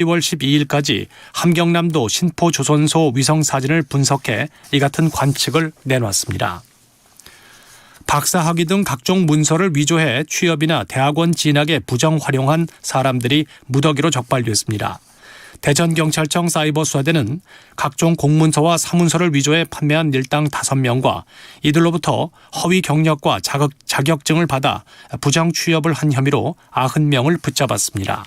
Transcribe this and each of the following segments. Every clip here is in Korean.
10월 12일까지 함경남도 신포조선소 위성사진을 분석해 이 같은 관측을 내놨습니다. 박사학위 등 각종 문서를 위조해 취업이나 대학원 진학에 부정활용한 사람들이 무더기로 적발됐습니다. 대전경찰청 사이버수사대는 각종 공문서와 사문서를 위조해 판매한 일당 5명과 이들로부터 허위 경력과 자격증을 받아 부정 취업을 한 혐의로 90명을 붙잡았습니다.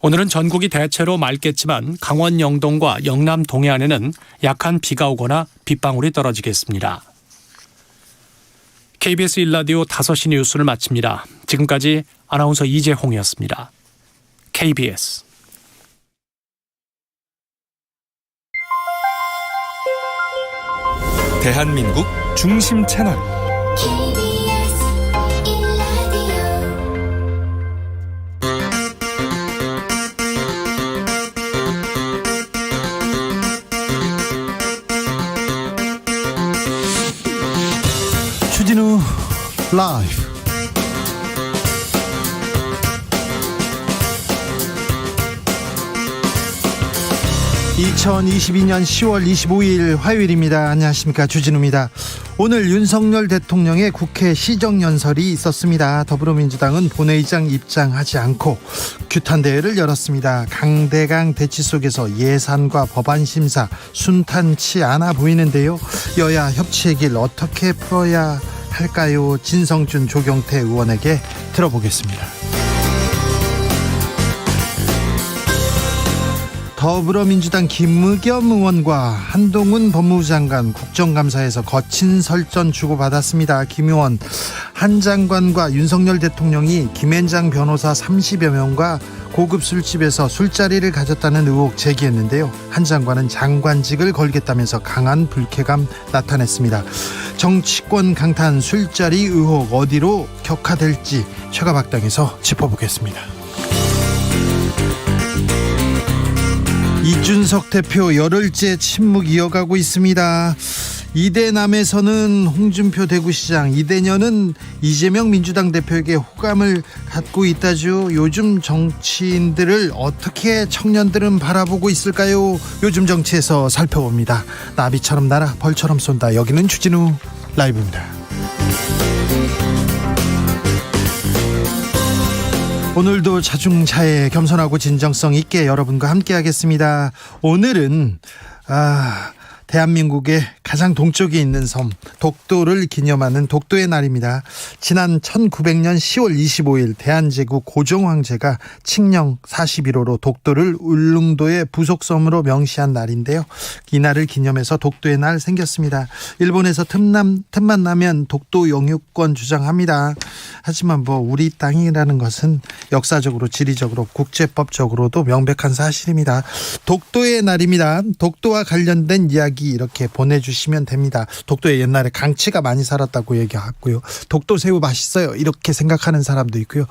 오늘은 전국이 대체로 맑겠지만 강원 영동과 영남 동해안에는 약한 비가 오거나 빗방울이 떨어지겠습니다. KBS 1라디오 5시 뉴스를 마칩니다. 지금까지 아나운서 이재홍이었습니다. KBS 대한민국 중심 채널 KBS 1라디오 추진우 라이브. (2022년 10월 25일) 화요일입니다. 안녕하십니까, 주진우입니다. 오늘 윤석열 대통령의 국회 시정연설이 있었습니다. 더불어민주당은 본회의장 입장하지 않고 규탄대회를 열었습니다. 강대강 대치 속에서 예산과 법안 심사 순탄치 않아 보이는데요. 여야 협치의 길 어떻게 풀어야 할까요? 진성준 조경태 의원에게 들어보겠습니다. 더불어민주당 김의겸 의원과 한동훈 법무부 장관 국정감사에서 거친 설전 주고받았습니다. 김 의원, 한 장관과 윤석열 대통령이 김앤장 변호사 30여 명과 고급 술집에서 술자리를 가졌다는 의혹 제기했는데요. 한 장관은 장관직을 걸겠다면서 강한 불쾌감 나타냈습니다. 정치권 강탄 술자리 의혹 어디로 격화될지 최가박당에서 짚어보겠습니다. 이준석 대표 열흘째 침묵 이어가고 있습니다. 이대남에서는 홍준표 대구시장, 이대녀는 이재명 민주당 대표에게 호감을 갖고 있다죠. 요즘 정치인들을 어떻게 청년들은 바라보고 있을까요? 요즘 정치에서 살펴봅니다. 나비처럼 날아 벌처럼 쏜다. 여기는 추진우 라이브입니다. 오늘도 자중차에 겸손하고 진정성 있게 여러분과 함께 하겠습니다. 오늘은 대한민국의 가장 동쪽에 있는 섬 독도를 기념하는 독도의 날입니다. 지난 1900년 10월 25일 대한제국 고종황제가 칙령 41호로 독도를 울릉도의 부속섬으로 명시한 날인데요. 이 날을 기념해서 독도의 날 생겼습니다. 일본에서 틈만 나면 독도 영유권 주장합니다. 하지만 우리 땅이라는 것은 역사적으로, 지리적으로, 국제법적으로도 명백한 사실입니다. 독도의 날입니다. 독도와 관련된 이야기 이렇게 보내주시면 됩니다. 독도에 옛날에 강치가 많이 살았다고 얘기하고요. 독도 새우 맛있어요 이렇게 생각하는 사람도 있고요.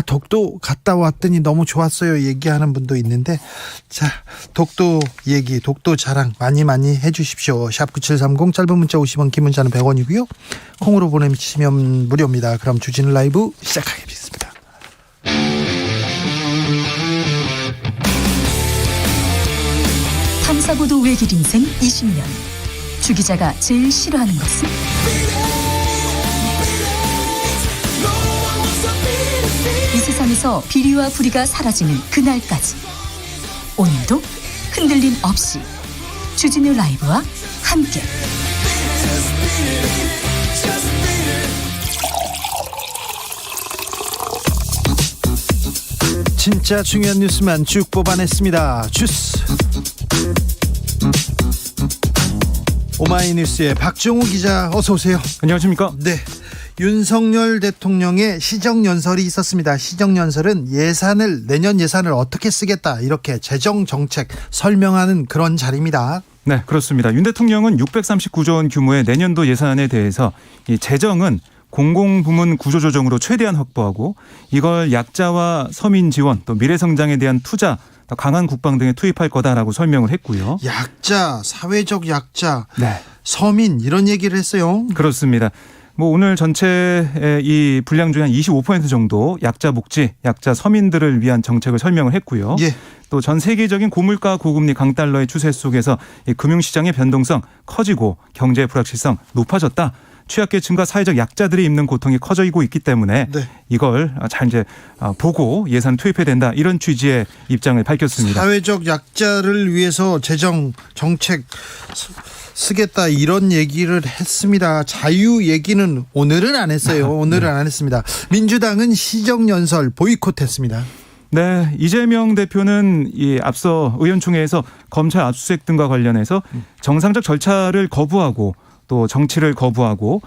독도 갔다 왔더니 너무 좋았어요 얘기하는 분도 있는데, 자, 독도 얘기, 독도 자랑 많이 해주십시오. 샵 9730, 짧은 문자 50원, 긴 문자는 100원이고요 콩으로 보내주시면 무료입니다. 그럼 주진우 라이브 시작하겠습니다. 탐사보도 외길 인생 20년. 주 기자가 제일 싫어하는 것은? 이 세상에서 비리와 부리가 사라지는 그날까지. 오늘도 흔들림 없이 주진우 라이브와 함께. 진짜 중요한 뉴스만 쭉 뽑아냈습니다. 주스 오마이뉴스의 박정우 기자, 어서 오세요. 안녕하십니까? 네, 윤석열 대통령의 시정연설이 있었습니다. 시정연설은 내년 예산을 어떻게 쓰겠다 이렇게 재정정책 설명하는 그런 자리입니다. 네, 그렇습니다. 윤 대통령은 639조 원 규모의 내년도 예산에 대해서 이 재정은 공공부문 구조조정으로 최대한 확보하고 이걸 약자와 서민 지원, 또 미래성장에 대한 투자, 강한 국방 등에 투입할 거다라고 설명을 했고요. 약자, 사회적 약자, 네, 서민 이런 얘기를 했어요. 그렇습니다. 뭐 오늘 전체의 이 분량 중에 한 25% 정도 약자 복지, 약자 서민들을 위한 정책을 설명을 했고요. 예. 또 전 세계적인 고물가 고금리 강달러의 추세 속에서 이 금융시장의 변동성 커지고 경제의 불확실성 높아졌다. 취약계층과 사회적 약자들이 입는 고통이 커지고 있기 때문에 네. 이걸 잘 이제 보고 예산 투입해야 된다. 이런 취지의 입장을 밝혔습니다. 사회적 약자를 위해서 재정 정책 쓰겠다 이런 얘기를 했습니다. 자유 얘기는 오늘은 안 했어요. 오늘은 안 했습니다. 민주당은 시정연설 보이콧했습니다. 네, 이재명 대표는 이 앞서 의원총회에서 검찰 압수수색 등과 관련해서 정상적 절차를 거부하고 또 정치를 거부하고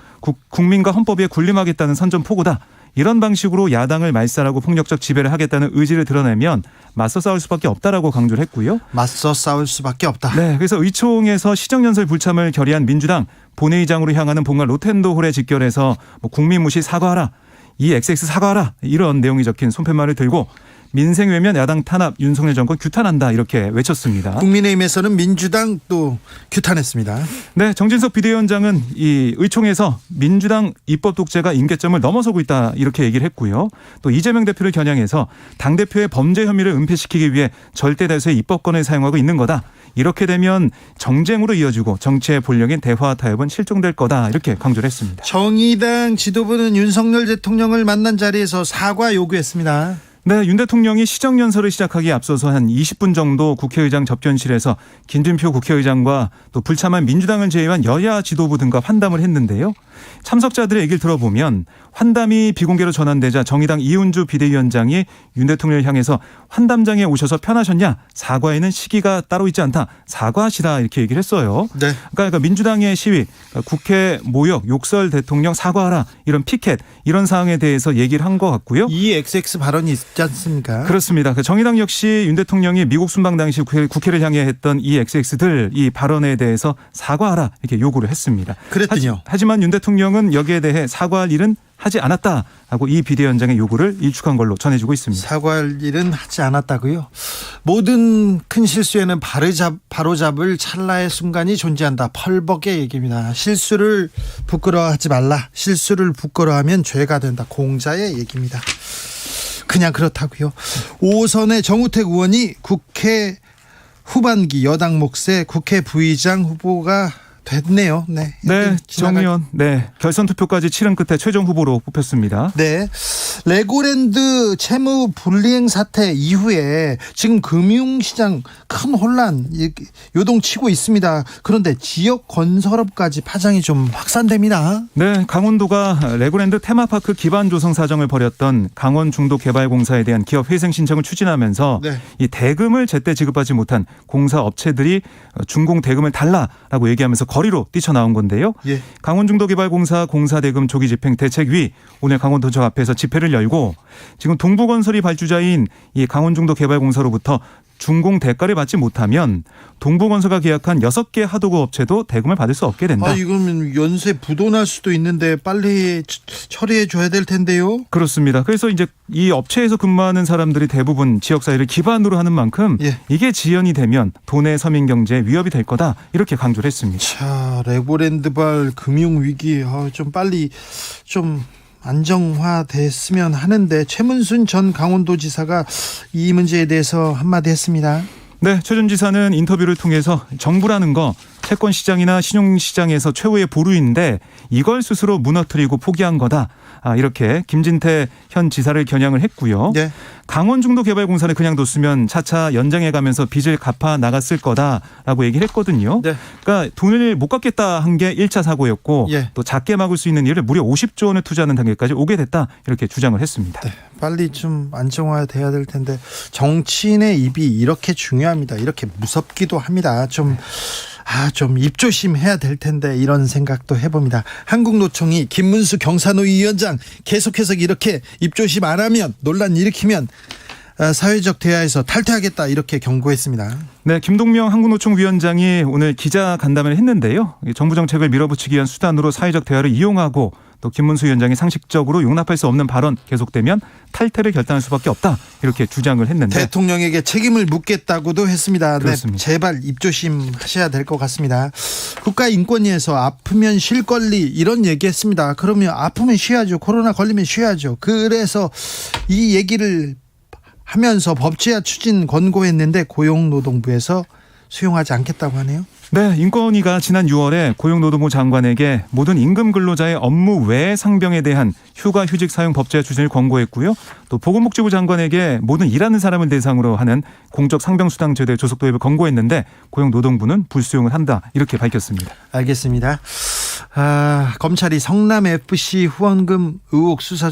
국민과 헌법에 군림하겠다는 선전포고다. 이런 방식으로 야당을 말살하고 폭력적 지배를 하겠다는 의지를 드러내면 맞서 싸울 수밖에 없다라고 강조를 했고요. 맞서 싸울 수밖에 없다. 네, 그래서 의총에서 시정연설 불참을 결의한 민주당 본회의장으로 향하는 본관 로텐도홀에 직결해서 뭐 국민 무시 사과하라, 이 XX 사과하라 이런 내용이 적힌 손팻말을 들고 민생 외면 야당 탄압 윤석열 정권 규탄한다 이렇게 외쳤습니다. 국민의힘에서는 민주당 또 규탄했습니다. 네, 정진석 비대위원장은 이 의총에서 민주당 입법 독재가 임계점을 넘어서고 있다 이렇게 얘기를 했고요. 또 이재명 대표를 겨냥해서 당대표의 범죄 혐의를 은폐시키기 위해 절대 다수의 입법권을 사용하고 있는 거다. 이렇게 되면 정쟁으로 이어지고 정치의 본령인 대화 타협은 실종될 거다 이렇게 강조를 했습니다. 정의당 지도부는 윤석열 대통령을 만난 자리에서 사과 요구했습니다. 네, 윤 대통령이 시정연설을 시작하기에 앞서서 한 20분 정도 국회의장 접견실에서 김진표 국회의장과 또 불참한 민주당을 제외한 여야 지도부 등과 환담을 했는데요. 참석자들의 얘기를 들어보면 환담이 비공개로 전환되자 정의당 이은주 비대위원장이 윤 대통령을 향해서 환담장에 오셔서 편하셨냐? 사과에는 시기가 따로 있지 않다. 사과하시라 이렇게 얘기를 했어요. 네. 그러니까 민주당의 시위, 국회 모욕, 욕설 대통령 사과하라 이런 피켓 이런 사항에 대해서 얘기를 한 것 같고요. 이 XX 발언이 있지 않습니까? 그렇습니다. 정의당 역시 윤 대통령이 미국 순방 당시 국회를 향해 했던 이 XX들 이 발언에 대해서 사과하라 이렇게 요구를 했습니다. 그랬더니요. 하지만 윤 대통령은 여기에 대해 사과할 일은 하지 않았다고 이 비대위원장의 요구를 일축한 걸로 전해지고 있습니다. 사과할 일은 하지 않았다고요? 모든 큰 실수에는 바로잡을 찰나의 순간이 존재한다. 펄벅의 얘기입니다. 실수를 부끄러워하지 말라. 실수를 부끄러워하면 죄가 된다. 공자의 얘기입니다. 그냥 그렇다고요. 5선의 정우택 의원이 국회 후반기 여당 몫의 국회 부의장 후보가 됐네요. 네. 네, 정 의원. 네. 결선 투표까지 치른 끝에 최종 후보로 뽑혔습니다. 네. 레고랜드 채무 불이행 사태 이후에 지금 금융시장 큰 혼란 요동치고 있습니다. 그런데 지역 건설업까지 파장이 좀 확산됩니다. 네, 강원도가 레고랜드 테마파크 기반 조성 사정을 벌였던 강원중도개발공사에 대한 기업 회생 신청을 추진하면서 네. 이 대금을 제때 지급하지 못한 공사 업체들이 준공 대금을 달라라고 얘기하면서 거리로 뛰쳐나온 건데요. 예. 강원중도개발공사 공사대금 조기집행 대책위 오늘 강원도청 앞에서 집회를 열고 지금 동부건설이 발주자인 이 강원중도개발공사로부터 준공 대가를 받지 못하면 동부건설과 계약한 6개 하도급 업체도 대금을 받을 수 없게 된다. 이거는 연쇄 부도날 수도 있는데 빨리 처리해 줘야 될 텐데요. 그렇습니다. 그래서 이제 이 업체에서 근무하는 사람들이 대부분 지역사회를 기반으로 하는 만큼 예. 이게 지연이 되면 도내 서민 경제에 위협이 될 거다 이렇게 강조를 했습니다. 자, 레고랜드발 금융위기 좀 빨리 좀 안정화됐으면 하는데 최문순 전 강원도지사가 이 문제에 대해서 한마디 했습니다. 네, 최 전 지사는 인터뷰를 통해서 정부라는 거 채권시장이나 신용시장에서 최후의 보루인데 이걸 스스로 무너뜨리고 포기한 거다. 이렇게 김진태 현 지사를 겨냥을 했고요. 네. 강원중도개발공사를 그냥 뒀으면 차차 연장해 가면서 빚을 갚아 나갔을 거다라고 얘기를 했거든요. 네. 그러니까 돈을 못 갚겠다 한 게 1차 사고였고 예. 또 작게 막을 수 있는 일을 무려 50조 원을 투자하는 단계까지 오게 됐다 이렇게 주장을 했습니다. 네, 빨리 좀 안정화돼야 될 텐데 정치인의 입이 이렇게 중요합니다. 이렇게 무섭기도 합니다. 좀 입조심해야 될 텐데 이런 생각도 해봅니다. 한국노총이 김문수 경사노위 위원장 계속해서 이렇게 입조심 안 하면 논란 일으키면 사회적 대화에서 탈퇴하겠다 이렇게 경고했습니다. 네, 김동명 한국노총 위원장이 오늘 기자 간담회를 했는데요. 정부 정책을 밀어붙이기 위한 수단으로 사회적 대화를 이용하고 또 김문수 위원장이 상식적으로 용납할 수 없는 발언 계속되면 탈퇴를 결단할 수밖에 없다 이렇게 주장을 했는데 대통령에게 책임을 묻겠다고도 했습니다. 그렇습니다. 네, 제발 입조심하셔야 될 것 같습니다. 국가인권위에서 아프면 쉴 권리 이런 얘기했습니다. 그러면 아프면 쉬어야죠. 코로나 걸리면 쉬어야죠. 그래서 이 얘기를 하면서 법제화 추진 권고했는데 고용노동부에서 수용하지 않겠다고 하네요. 네, 인권위가 지난 6월에 고용노동부 장관에게 모든 임금 근로자의 업무 외 상병에 대한 휴가 휴직 사용 법제화 추진을 권고했고요. 또 보건복지부 장관에게 모든 일하는 사람을 대상으로 하는 공적 상병수당 제도의 조속 도입을 권고했는데 고용노동부는 불수용을 한다 이렇게 밝혔습니다. 알겠습니다. 검찰이 성남FC 후원금 의혹 수사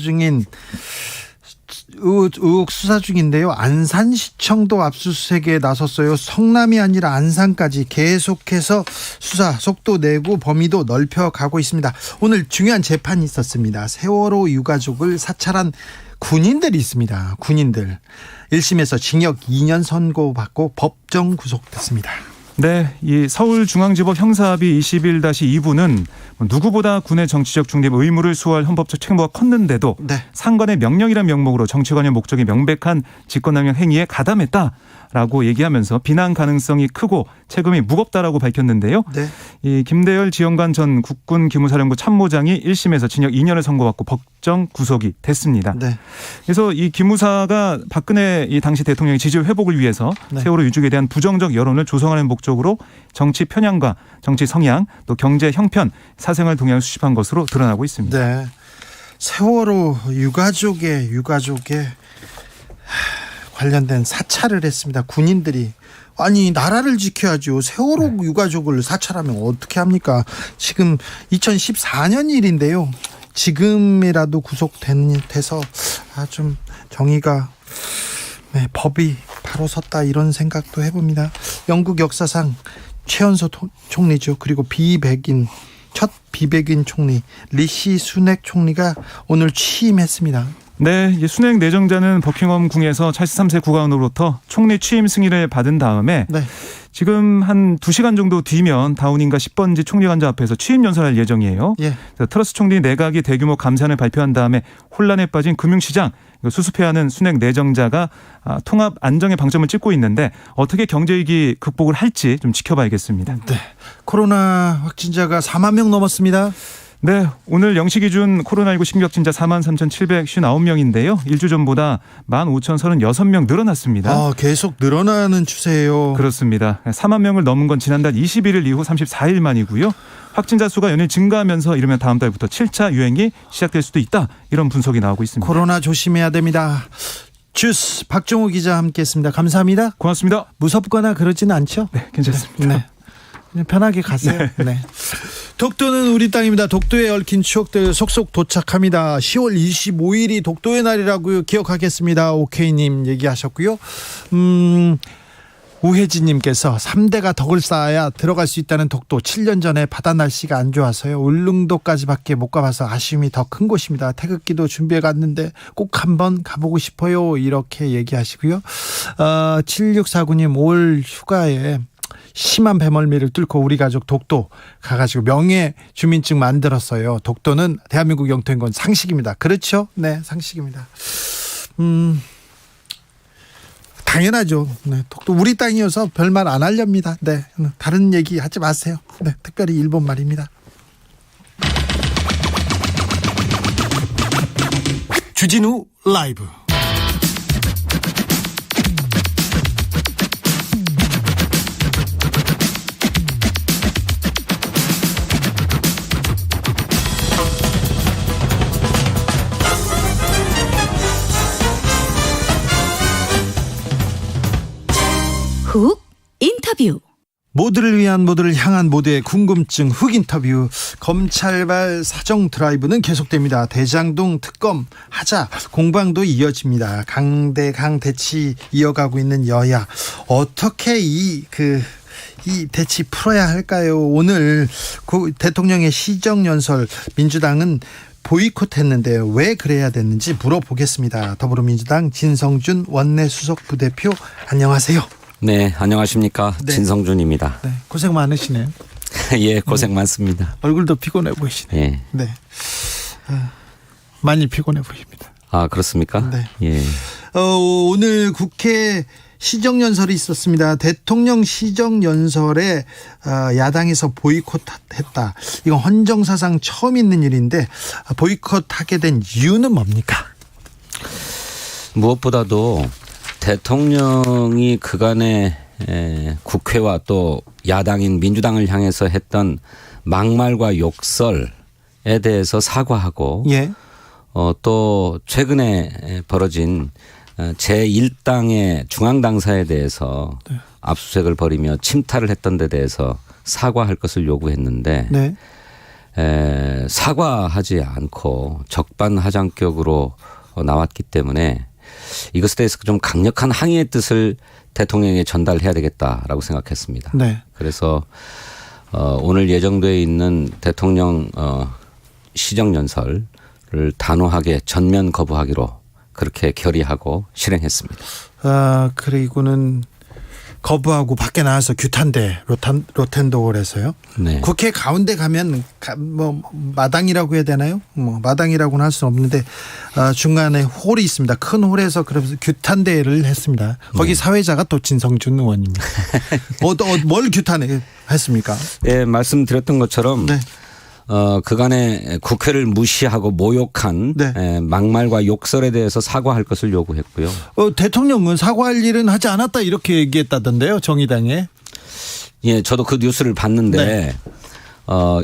중인데요. 안산시청도 압수수색에 나섰어요. 성남이 아니라 안산까지 계속해서 수사 속도 내고 범위도 넓혀가고 있습니다. 오늘 중요한 재판이 있었습니다. 세월호 유가족을 사찰한 군인들이 있습니다. 군인들 1심에서 징역 2년 선고받고 법정 구속됐습니다. 네, 이 서울중앙지법 형사합의 21-2부는 누구보다 군의 정치적 중립 의무를 수호할 헌법적 책무가 컸는데도 네. 상관의 명령이란 명목으로 정치관여 목적이 명백한 직권남용 행위에 가담했다라고 얘기하면서 비난 가능성이 크고 책임이 무겁다라고 밝혔는데요. 네. 이 김대열 지원관 전 국군 기무사령부 참모장이 1심에서 징역 2년을 선고받고 법정 구속이 됐습니다. 네. 그래서 이 기무사가 박근혜 이 당시 대통령의 지지율 회복을 위해서 네. 세월호 유족에 대한 부정적 여론을 조성하는 목적으로 정치 편향과 정치 성향 또 경제 형편 사생활 동향을 수집한 것으로 드러나고 있습니다. 네. 세월호 유가족의 관련된 사찰을 했습니다. 군인들이. 아니 나라를 지켜야죠. 세월호 유가족을 사찰하면 어떻게 합니까? 지금 2014년 일인데요. 지금이라도 구속돼서 좀 정의가 법이 바로 섰다 이런 생각도 해봅니다. 영국 역사상 최연소 총리죠. 그리고 첫 비백인 총리 리시 수넥 총리가 오늘 취임했습니다. 네, 수넥 내정자는 버킹엄 궁에서 찰스 3세 국왕으로부터 총리 취임 승인을 받은 다음에 네. 지금 한 2시간 정도 뒤면 다우닝가 10번지 총리관저 앞에서 취임 연설할 예정이에요. 예. 트러스 총리 내각이 대규모 감사안을 발표한 다음에 혼란에 빠진 금융시장 수습해야 하는 수넥 내정자가 통합 안정에 방점을 찍고 있는데 어떻게 경제위기 극복을 할지 좀 지켜봐야겠습니다. 네. 코로나 확진자가 4만 명 넘었습니다. 네, 오늘 0시 기준 코로나19 신규 확진자 43,759명인데요. 일주 전보다 15,036명 늘어났습니다. 계속 늘어나는 추세예요. 그렇습니다. 4만 명을 넘은 건 지난달 21일 이후 34일 만이고요. 확진자 수가 연일 증가하면서 이르면 다음 달부터 7차 유행이 시작될 수도 있다. 이런 분석이 나오고 있습니다. 코로나 조심해야 됩니다. 주스 박종호 기자 함께했습니다. 감사합니다. 고맙습니다. 무섭거나 그러지는 않죠? 네, 괜찮습니다. 네. 그냥 편하게 가세요. 네. 독도는 우리 땅입니다. 독도에 얽힌 추억들 속속 도착합니다. 10월 25일이 독도의 날이라고요. 기억하겠습니다. 오케이님 얘기하셨고요. 우혜진님께서 3대가 덕을 쌓아야 들어갈 수 있다는 독도. 7년 전에 바다 날씨가 안 좋아서요. 울릉도까지밖에 못 가봐서 아쉬움이 더 큰 곳입니다. 태극기도 준비해 갔는데 꼭 한번 가보고 싶어요. 이렇게 얘기하시고요. 7649님 올 휴가에 심한 배멀미를 뚫고 우리 가족 독도 가가지고 명예 주민증 만들었어요. 독도는 대한민국 영토인 건 상식입니다. 그렇죠? 네, 상식입니다. 당연하죠. 네, 독도 우리 땅이어서 별말 안 하렵니다. 네, 다른 얘기 하지 마세요. 네, 특별히 일본 말입니다. 주진우 라이브. 훅 인터뷰. 모두를 위한 모두를 향한 모두의 궁금증 훅 인터뷰. 검찰발 사정 드라이브는 계속됩니다. 대장동 특검 하자 공방도 이어집니다. 강대강 대치 이어가고 있는 여야 어떻게 이 대치 풀어야 할까요? 오늘 대통령의 시정연설 민주당은 보이콧했는데요. 왜 그래야 됐는지 물어보겠습니다. 더불어민주당 진성준 원내수석 부대표 안녕하세요. 네, 안녕하십니까. 네. 진성준입니다. 네, 고생 많으시네요. 예, 고생 많습니다. 얼굴도 피곤해 보이시네요. 예. 네. 많이 피곤해 보입니다. 아, 그렇습니까? 네. 예. 오늘 국회 시정연설이 있었습니다. 대통령 시정연설에 야당에서 보이콧했다. 이건 헌정사상 처음 있는 일인데 보이콧하게 된 이유는 뭡니까? 무엇보다도 대통령이 그간의 국회와 또 야당인 민주당을 향해서 했던 막말과 욕설에 대해서 사과하고 예. 또 최근에 벌어진 제1당의 중앙당사에 대해서 네. 압수수색을 벌이며 침탈을 했던 데 대해서 사과할 것을 요구했는데 네. 사과하지 않고 적반하장격으로 나왔기 때문에 이것에 대해서 좀 강력한 항의의 뜻을 대통령에게 전달해야 되겠다라고 생각했습니다. 네. 그래서 오늘 예정되어 있는 대통령 시정연설을 단호하게 전면 거부하기로 그렇게 결의하고 실행했습니다. 그리고는 거부하고 밖에 나와서 규탄대 로텐도홀에서요. 네. 국회 가운데 가면 뭐 마당이라고 해야 되나요? 뭐 마당이라고는 할 수 없는데 중간에 홀이 있습니다. 큰 홀에서 그러면서 규탄대를 했습니다. 거기 네. 사회자가 또 진성준 의원입니다. 뭘 규탄했습니까? 예, 말씀드렸던 것처럼 네. 그간의 국회를 무시하고 모욕한 네. 막말과 욕설에 대해서 사과할 것을 요구했고요. 대통령은 사과할 일은 하지 않았다 이렇게 얘기했다던데요. 정의당에. 예, 저도 그 뉴스를 봤는데 네.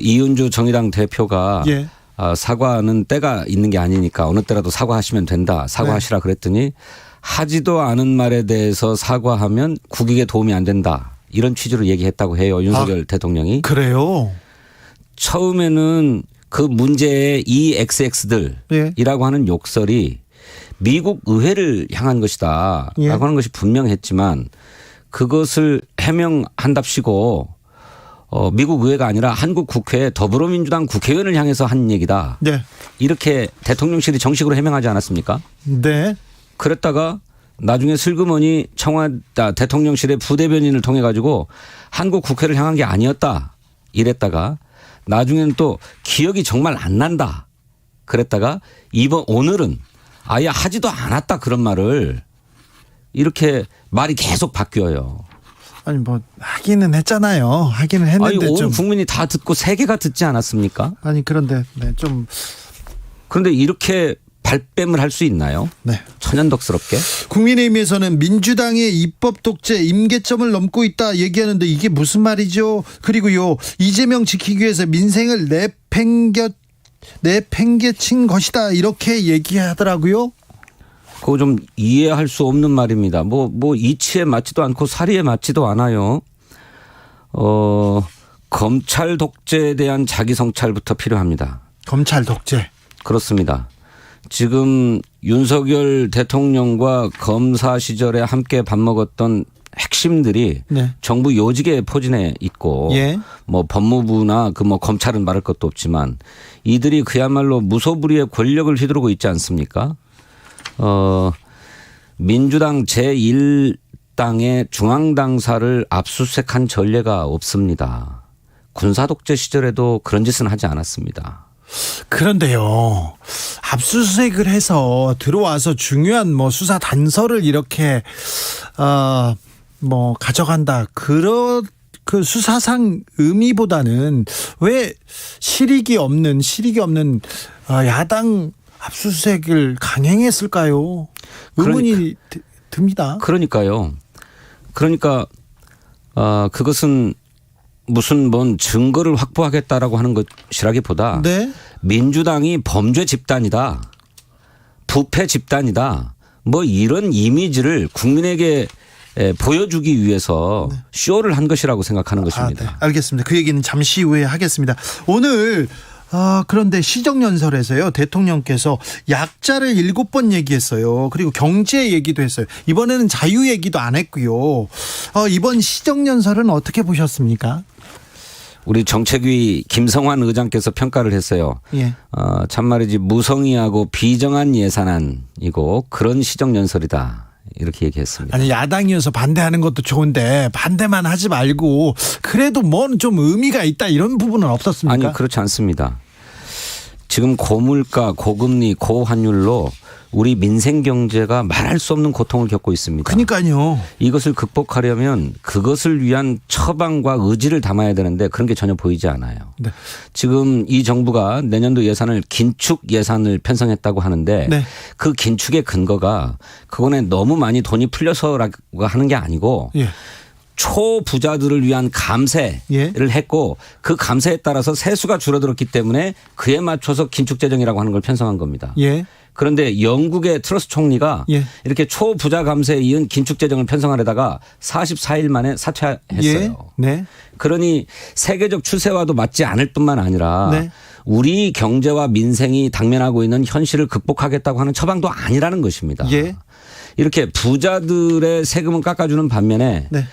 이은주 정의당 대표가 예. 사과는 때가 있는 게 아니니까 어느 때라도 사과하시면 된다. 사과하시라 그랬더니 하지도 않은 말에 대해서 사과하면 국익에 도움이 안 된다. 이런 취지로 얘기했다고 해요. 윤석열 대통령이. 그래요. 처음에는 그 문제의 EXX들이라고 하는 욕설이 미국 의회를 향한 것이다 예. 라고 하는 것이 분명했지만 그것을 해명한답시고 미국 의회가 아니라 한국 국회 더불어민주당 국회의원을 향해서 한 얘기다. 네. 이렇게 대통령실이 정식으로 해명하지 않았습니까? 네. 그랬다가 나중에 슬그머니 대통령실의 부대변인을 통해 가지고 한국 국회를 향한 게 아니었다 이랬다가 나중에는 또 기억이 정말 안 난다 그랬다가 오늘은 아예 하지도 않았다 그런 말을 이렇게 말이 계속 바뀌어요. 아니 뭐 하기는 했잖아요. 하기는 아니 했는데 온 좀 국민이 다 듣고 세계가 듣지 않았습니까? 아니 그런데 네, 좀 그런데 이렇게 발뺌을 할 수 있나요? 네. 천연덕스럽게. 국민의힘에서는 민주당의 입법 독재 임계점을 넘고 있다 얘기하는데 이게 무슨 말이죠? 그리고요 이재명 지키기 위해서 민생을 내팽개친 것이다 이렇게 얘기하더라고요. 그거 좀 이해할 수 없는 말입니다. 뭐 이치에 맞지도 않고 사리에 맞지도 않아요. 검찰 독재에 대한 자기 성찰부터 필요합니다. 검찰 독재. 그렇습니다. 지금 윤석열 대통령과 검사 시절에 함께 밥 먹었던 핵심들이 네. 정부 요직에 포진해 있고 예. 뭐 법무부나 검찰은 말할 것도 없지만 이들이 그야말로 무소불위의 권력을 휘두르고 있지 않습니까? 민주당 제1당의 중앙당사를 압수수색한 전례가 없습니다. 군사독재 시절에도 그런 짓은 하지 않았습니다. 그런데요 압수수색을 해서 들어와서 중요한 뭐 수사 단서를 이렇게 뭐 가져간다 그 수사상 의미보다는 왜 실익이 없는 야당 압수수색을 강행했을까요? 의문이 듭니다. 그러니까요. 그러니까 그것은 무슨 뭔 증거를 확보하겠다라고 하는 것이라기보다 네. 민주당이 범죄 집단이다. 부패 집단이다. 뭐 이런 이미지를 국민에게 보여주기 위해서 쇼를 한 것이라고 생각하는 것입니다. 네. 알겠습니다. 그 얘기는 잠시 후에 하겠습니다. 오늘 그런데 시정연설에서요 대통령께서 약자를 7번 얘기했어요. 그리고 경제 얘기도 했어요. 이번에는 자유 얘기도 안 했고요. 이번 시정연설은 어떻게 보셨습니까? 우리 정책위 김성환 의장께서 평가를 했어요. 예. 참말이지 무성의하고 비정한 예산안이고 그런 시정연설이다. 이렇게 얘기했습니다. 아니 야당이어서 반대하는 것도 좋은데 반대만 하지 말고 그래도 뭔 좀 의미가 있다 이런 부분은 없었습니까? 아니 그렇지 않습니다. 지금 고물가, 고금리, 고환율로 우리 민생 경제가 말할 수 없는 고통을 겪고 있습니다. 그러니까요. 이것을 극복하려면 그것을 위한 처방과 의지를 담아야 되는데 그런 게 전혀 보이지 않아요. 네. 지금 이 정부가 내년도 예산을 긴축 예산을 편성했다고 하는데 네. 그 긴축의 근거가 그거는 너무 많이 돈이 풀려서라고 하는 게 아니고 예. 초부자들을 위한 감세를 예. 했고 그 감세에 따라서 세수가 줄어들었기 때문에 그에 맞춰서 긴축재정이라고 하는 걸 편성한 겁니다. 예. 그런데 영국의 트러스 총리가 예. 이렇게 초부자 감세에 이은 긴축재정을 편성하려다가 44일 만에 사퇴했어요. 예. 네. 그러니 세계적 추세와도 맞지 않을 뿐만 아니라 네. 우리 경제와 민생이 당면하고 있는 현실을 극복하겠다고 하는 처방도 아니라는 것입니다. 예. 이렇게 부자들의 세금은 깎아주는 반면에 네.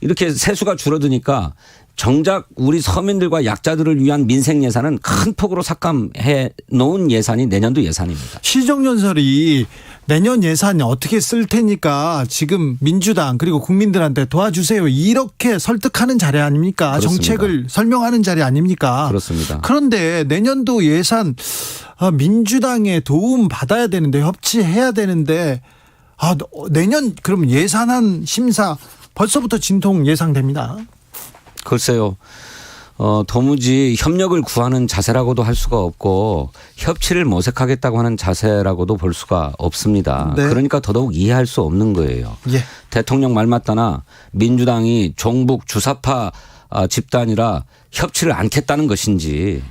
이렇게 세수가 줄어드니까 정작 우리 서민들과 약자들을 위한 민생 예산은 큰 폭으로 삭감해 놓은 예산이 내년도 예산입니다. 시정연설이 내년 예산 어떻게 쓸 테니까 지금 민주당 그리고 국민들한테 도와주세요. 이렇게 설득하는 자리 아닙니까? 그렇습니다. 정책을 설명하는 자리 아닙니까? 그렇습니다. 그런데 내년도 예산 민주당의 도움 받아야 되는데 협치해야 되는데 내년 그럼 예산안 심사 벌써부터 진통 예상됩니다. 글쎄요. 도무지 협력을 구하는 자세라고도 할 수가 없고 협치를 모색하겠다고 하는 자세라고도 볼 수가 없습니다. 네. 그러니까 더더욱 이해할 수 없는 거예요. 예. 대통령 말 맞다나 민주당이 종북 주사파 집단이라 협치를 않겠다는 것인지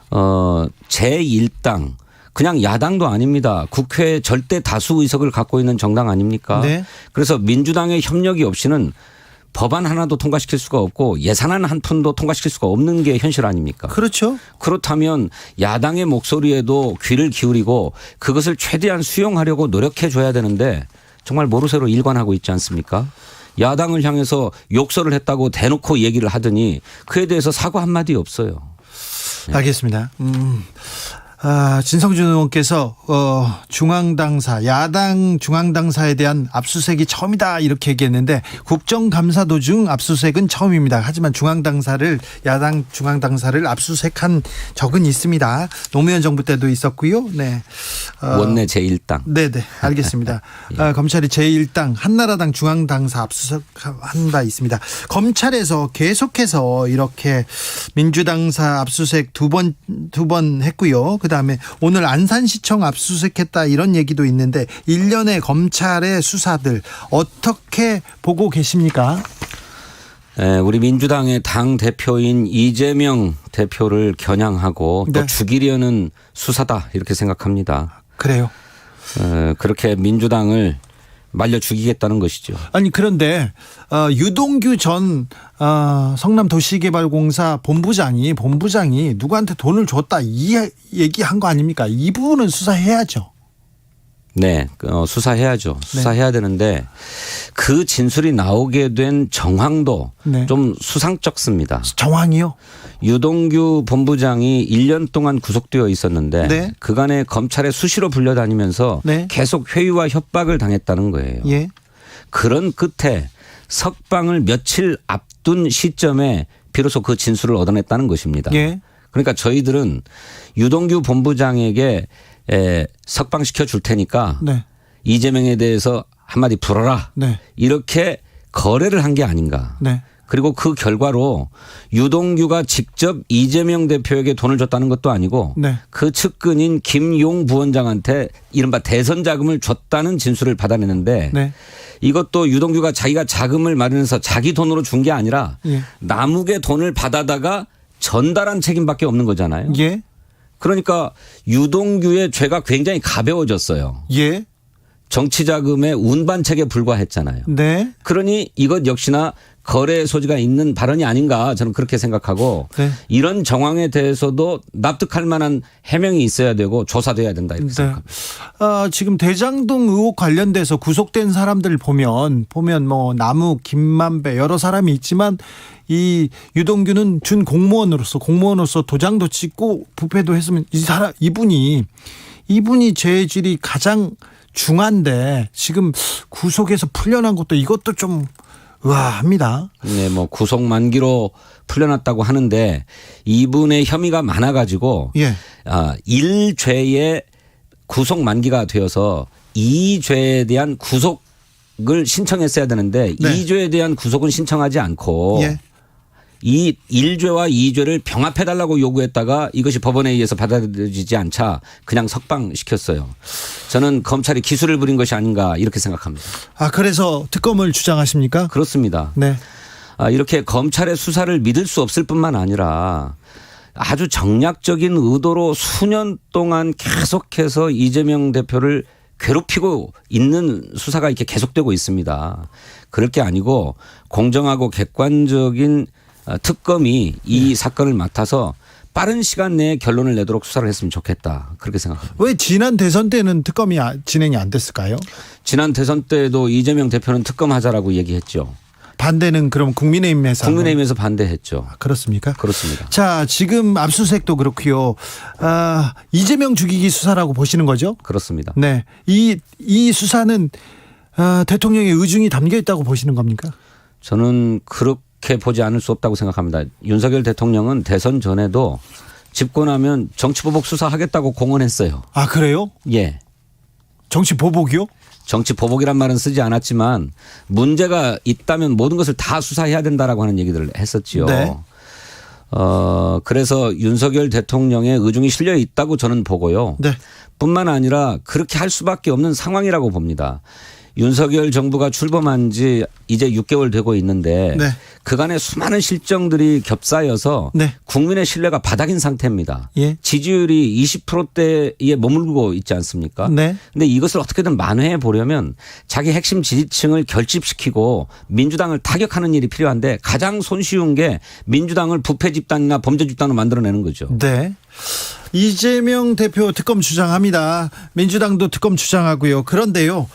제1당 그냥 야당도 아닙니다. 국회 절대 다수 의석을 갖고 있는 정당 아닙니까? 네. 그래서 민주당의 협력이 없이는 법안 하나도 통과시킬 수가 없고 예산안 한 푼도 통과시킬 수가 없는 게 현실 아닙니까? 그렇죠. 그렇다면 야당의 목소리에도 귀를 기울이고 그것을 최대한 수용하려고 노력해 줘야 되는데 정말 모르쇠로 일관하고 있지 않습니까? 야당을 향해서 욕설을 했다고 대놓고 얘기를 하더니 그에 대해서 사과 한마디 없어요. 알겠습니다. 진성준 의원께서 중앙당사 야당 중앙당사에 대한 압수수색이 처음이다 이렇게 얘기했는데 국정감사 도중 압수수색은 처음입니다. 하지만 야당 중앙당사를 압수수색한 적은 있습니다. 노무현 정부 때도 있었고요. 네. 원내 제1당. 네네 알겠습니다. 예. 검찰이 제1당 한나라당 중앙당사 압수수색한 바 있습니다. 검찰에서 계속해서 이렇게 민주당사 압수수색 두 번 했고요. 그다음에 오늘 안산시청 압수수색했다 이런 얘기도 있는데 일련의 검찰의 수사들 어떻게 보고 계십니까? 네, 우리 민주당의 당 대표인 이재명 대표를 겨냥하고 또 네. 죽이려는 수사다 이렇게 생각합니다. 그래요. 그렇게 민주당을 말려 죽이겠다는 것이죠. 아니 그런데 유동규 전 성남도시개발공사 본부장이 누구한테 돈을 줬다 이 얘기한 거 아닙니까? 이 부분은 수사해야죠. 네, 수사해야죠. 수사해야 되는데 그 진술이 나오게 된 정황도 네. 좀 수상쩍습니다. 정황이요? 유동규 본부장이 1년 동안 구속되어 있었는데 네. 그간에 검찰에 수시로 불려다니면서 네. 계속 회유와 협박을 당했다는 거예요. 예. 그런 끝에 석방을 며칠 앞둔 시점에 비로소 그 진술을 얻어냈다는 것입니다. 예. 그러니까 저희들은 유동규 본부장에게 석방시켜 줄 테니까 네. 이재명에 대해서 한마디 불어라. 네. 이렇게 거래를 한 게 아닌가. 네. 그리고 그 결과로 유동규가 직접 이재명 대표에게 돈을 줬다는 것도 아니고 네. 그 측근인 김용 부원장한테 이른바 대선 자금을 줬다는 진술을 받아내는데 네. 이것도 유동규가 자기가 자금을 마련해서 자기 돈으로 준 게 아니라 예. 남욱의 돈을 받아다가 전달한 책임밖에 없는 거잖아요. 예. 그러니까 유동규의 죄가 굉장히 가벼워졌어요. 예. 정치자금의 운반책에 불과했잖아요. 네. 그러니 이것 역시나 거래 소지가 있는 발언이 아닌가 저는 그렇게 생각하고 네. 이런 정황에 대해서도 납득할 만한 해명이 있어야 되고 조사돼야 된다 이렇게 네. 생각합니다. 지금 대장동 의혹 관련돼서 구속된 사람들 보면 뭐 남욱, 김만배 여러 사람이 있지만 이 유동규는 준 공무원으로서 도장도 찍고 부패도 했으면 이분이 죄질이 가장 중한데 지금 구속에서 풀려난 것도 이것도 좀 의아합니다. 네, 뭐 구속 만기로 풀려났다고 하는데 이분의 혐의가 많아가지고 예. 1죄의 구속 만기가 되어서 2죄에 대한 구속을 신청했어야 되는데 네. 2죄에 대한 구속은 신청하지 않고 예. 이 1죄와 2죄를 병합해달라고 요구했다가 이것이 법원에 의해서 받아들여지지 않자 그냥 석방시켰어요. 저는 검찰이 기술을 부린 것이 아닌가 이렇게 생각합니다. 아, 그래서 특검을 주장하십니까? 그렇습니다. 네. 이렇게 검찰의 수사를 믿을 수 없을 뿐만 아니라 아주 정략적인 의도로 수년 동안 계속해서 이재명 대표를 괴롭히고 있는 수사가 이렇게 계속되고 있습니다. 그럴 게 아니고 공정하고 객관적인 특검이 이 사건을 맡아서 빠른 시간 내에 결론을 내도록 수사를 했으면 좋겠다. 그렇게 생각합니다. 왜 지난 대선 때는 특검이 진행이 안 됐을까요? 지난 대선 때도 이재명 대표는 특검하자라고 얘기했죠. 반대는 그럼 국민의힘에서 국민의힘에서 반대했죠. 그렇습니까? 그렇습니다. 자, 지금 압수수색도 그렇고요. 이재명 죽이기 수사라고 보시는 거죠? 그렇습니다. 네. 이 수사는 대통령의 의중이 담겨 있다고 보시는 겁니까? 저는 그렇게 보지 않을 수 없다고 생각합니다. 윤석열 대통령은 대선 전에도 집권하면 정치보복 수사하겠다고 공언했어요. 아, 그래요? 예. 정치 보복이요? 정치 보복이란 말은 쓰지 않았지만 문제가 있다면 모든 것을 다 수사해야 된다라고 하는 얘기들을 했었지요. 네. 그래서 윤석열 대통령의 의중이 실려 있다고 저는 보고요. 네. 뿐만 아니라 그렇게 할 수밖에 없는 상황이라고 봅니다. 윤석열 정부가 출범한 지 이제 6개월 되고 있는데 네. 그간의 수많은 실정들이 겹싸여서 네. 국민의 신뢰가 바닥인 상태입니다. 예. 지지율이 지지율이 20%대에 머물고 있지 않습니까? 네. 근데 이것을 어떻게든 만회해 보려면 자기 핵심 지지층을 결집시키고 민주당을 타격하는 일이 필요한데 가장 손쉬운 게 민주당을 부패 집단이나 범죄 집단으로 만들어내는 거죠. 네. 이재명 대표 특검 주장합니다. 민주당도 특검 주장하고요. 그런데요,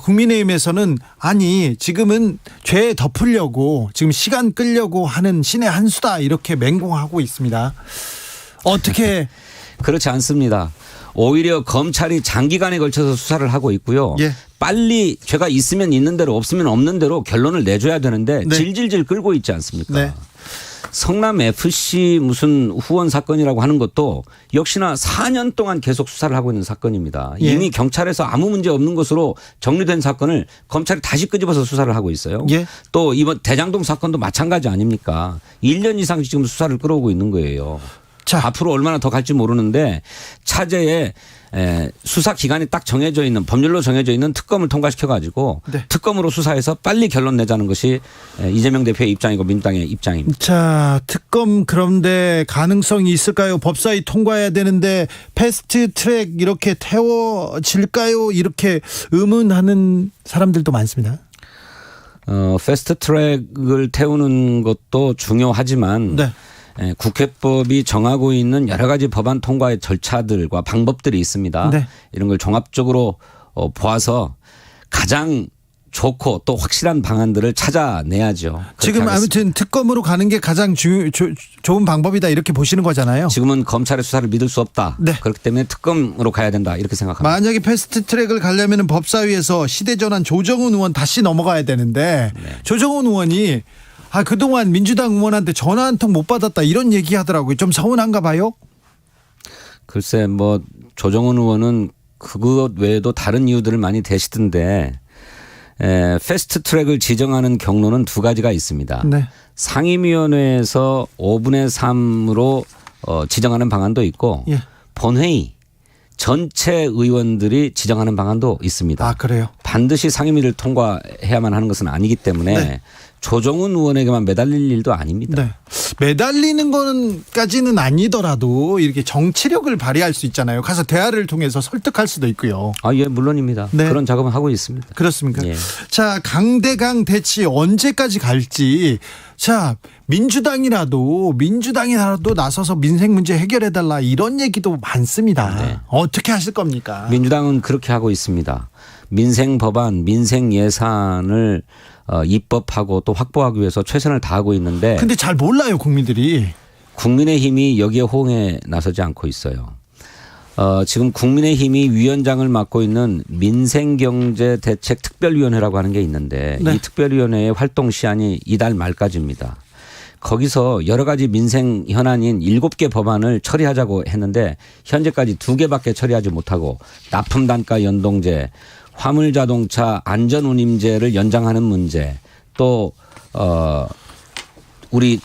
국민의힘에서는 아니 지금은 죄 덮으려고 지금 시간 끌려고 하는 신의 한 수다 이렇게 맹공하고 있습니다. 어떻게? 그렇지 않습니다. 오히려 검찰이 장기간에 걸쳐서 수사를 하고 있고요. 예. 빨리 죄가 있으면 있는 대로 없으면 없는 대로 결론을 내줘야 되는데 네. 질질질 끌고 있지 않습니까? 네. 성남 FC 무슨 후원 사건이라고 하는 것도 역시나 4년 동안 계속 수사를 하고 있는 사건입니다. 예. 이미 경찰에서 아무 문제 없는 것으로 정리된 사건을 검찰이 다시 끄집어서 수사를 하고 있어요. 예. 또 이번 대장동 사건도 마찬가지 아닙니까? 1년 이상 지금 수사를 끌어오고 있는 거예요. 자, 앞으로 얼마나 더 갈지 모르는데 차제에 수사 기간이 딱 정해져 있는 법률로 정해져 있는 특검을 통과시켜 가지고 네. 특검으로 수사해서 빨리 결론 내자는 것이 이재명 대표의 입장이고 민주당의 입장입니다. 자, 특검 그런데 가능성이 있을까요? 법사위 통과해야 되는데 패스트 트랙 이렇게 태워질까요? 이렇게 의문하는 사람들도 많습니다. 패스트 트랙을 태우는 것도 중요하지만 네. 국회법이 정하고 있는 여러 가지 법안 통과의 절차들과 방법들이 있습니다. 네. 이런 걸 종합적으로 보아서 가장 좋고 또 확실한 방안들을 찾아내야죠. 지금 그렇게 하겠습니다. 아무튼 특검으로 가는 게 가장 좋은 방법이다 이렇게 보시는 거잖아요. 지금은 검찰의 수사를 믿을 수 없다. 네. 그렇기 때문에 특검으로 가야 된다 이렇게 생각합니다. 만약에 패스트 트랙을 가려면 법사위에서 시대전환 조정훈 의원 다시 넘어가야 되는데 네. 조정훈 의원이 그동안 민주당 의원한테 전화 한 통 못 받았다 이런 얘기 하더라고요. 좀 서운한가 봐요? 글쎄 뭐 조정훈 의원은 그것 외에도 다른 이유들을 많이 대시던데 패스트 트랙을 지정하는 경로는 두 가지가 있습니다. 네. 상임위원회에서 5분의 3으로 지정하는 방안도 있고 예. 본회의 전체 의원들이 지정하는 방안도 있습니다. 아, 그래요? 반드시 상임위를 통과해야만 하는 것은 아니기 때문에 네. 조정훈 의원에게만 매달릴 일도 아닙니다. 네. 매달리는 거는까지는 아니더라도 이렇게 정치력을 발휘할 수 있잖아요. 가서 대화를 통해서 설득할 수도 있고요. 예, 물론입니다. 네. 그런 작업을 하고 있습니다. 그렇습니까? 예. 자, 강대강 대치 언제까지 갈지. 자, 민주당이라도 나서서 민생 문제 해결해달라 이런 얘기도 많습니다. 네. 어떻게 하실 겁니까? 민주당은 그렇게 하고 있습니다. 민생 법안, 민생 예산을 입법하고 또 확보하기 위해서 최선을 다하고 있는데 근데 잘 몰라요, 국민들이. 국민의힘이 여기에 호응에 나서지 않고 있어요. 지금 국민의힘이 위원장을 맡고 있는 민생경제대책특별위원회라고 하는 게 있는데 네. 이 특별위원회의 활동 시한이 이달 말까지입니다. 거기서 여러 가지 민생 현안인 7개 법안을 처리하자고 했는데 현재까지 2개밖에 처리하지 못하고 납품 단가 연동제, 화물자동차 안전운임제를 연장하는 문제, 또 우리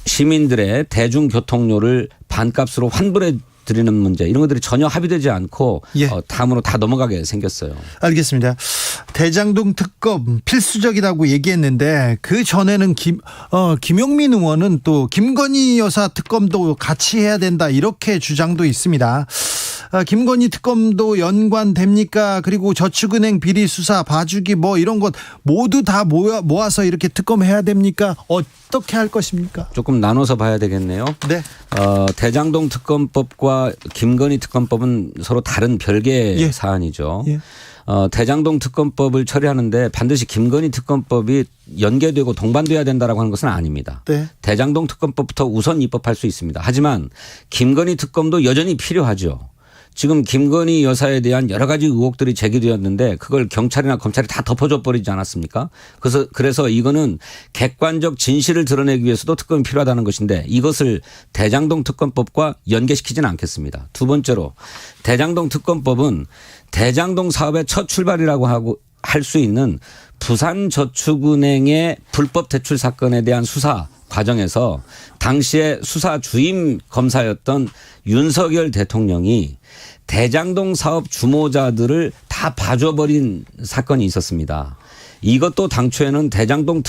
시민들의 대중교통료를 반값으로 환불해 드리는 문제, 이런 것들이 전혀 합의되지 않고 예. 다음으로 다 넘어가게 생겼어요. 알겠습니다. 대장동 특검 필수적이라고 얘기했는데 그 전에는 김용민 의원은 또 김건희 여사 특검도 같이 해야 된다 이렇게 주장도 있습니다. 김건희 특검도 연관됩니까? 그리고 저축은행 비리 수사, 봐주기 뭐 이런 것 모두 다 모아서 이렇게 특검해야 됩니까? 어떻게 할 것입니까? 조금 나눠서 봐야 되겠네요. 네. 대장동 특검법과 김건희 특검법은 서로 다른 별개의 예. 사안이죠. 예. 대장동 특검법을 처리하는데 반드시 김건희 특검법이 연계되고 동반돼야 된다라고 하는 것은 아닙니다. 네. 대장동 특검법부터 우선 입법할 수 있습니다. 하지만 김건희 특검도 여전히 필요하죠. 지금 김건희 여사에 대한 여러 가지 의혹들이 제기되었는데 그걸 경찰이나 검찰이 다 덮어줘 버리지 않았습니까? 그래서 이거는 객관적 진실을 드러내기 위해서도 특검이 필요하다는 것인데 이것을 대장동 특검법과 연계시키지는 않겠습니다. 두 번째로 대장동 특검법은 대장동 사업의 첫 출발이라고 하고 할 수 있는 부산저축은행의 불법 대출 사건에 대한 수사 과정에서 당시에 수사 주임 검사였던 윤석열 대통령이 대장동 사업 주모자들을 다 봐줘버린 사건이 있었습니다. 이것도 당초에는 대장동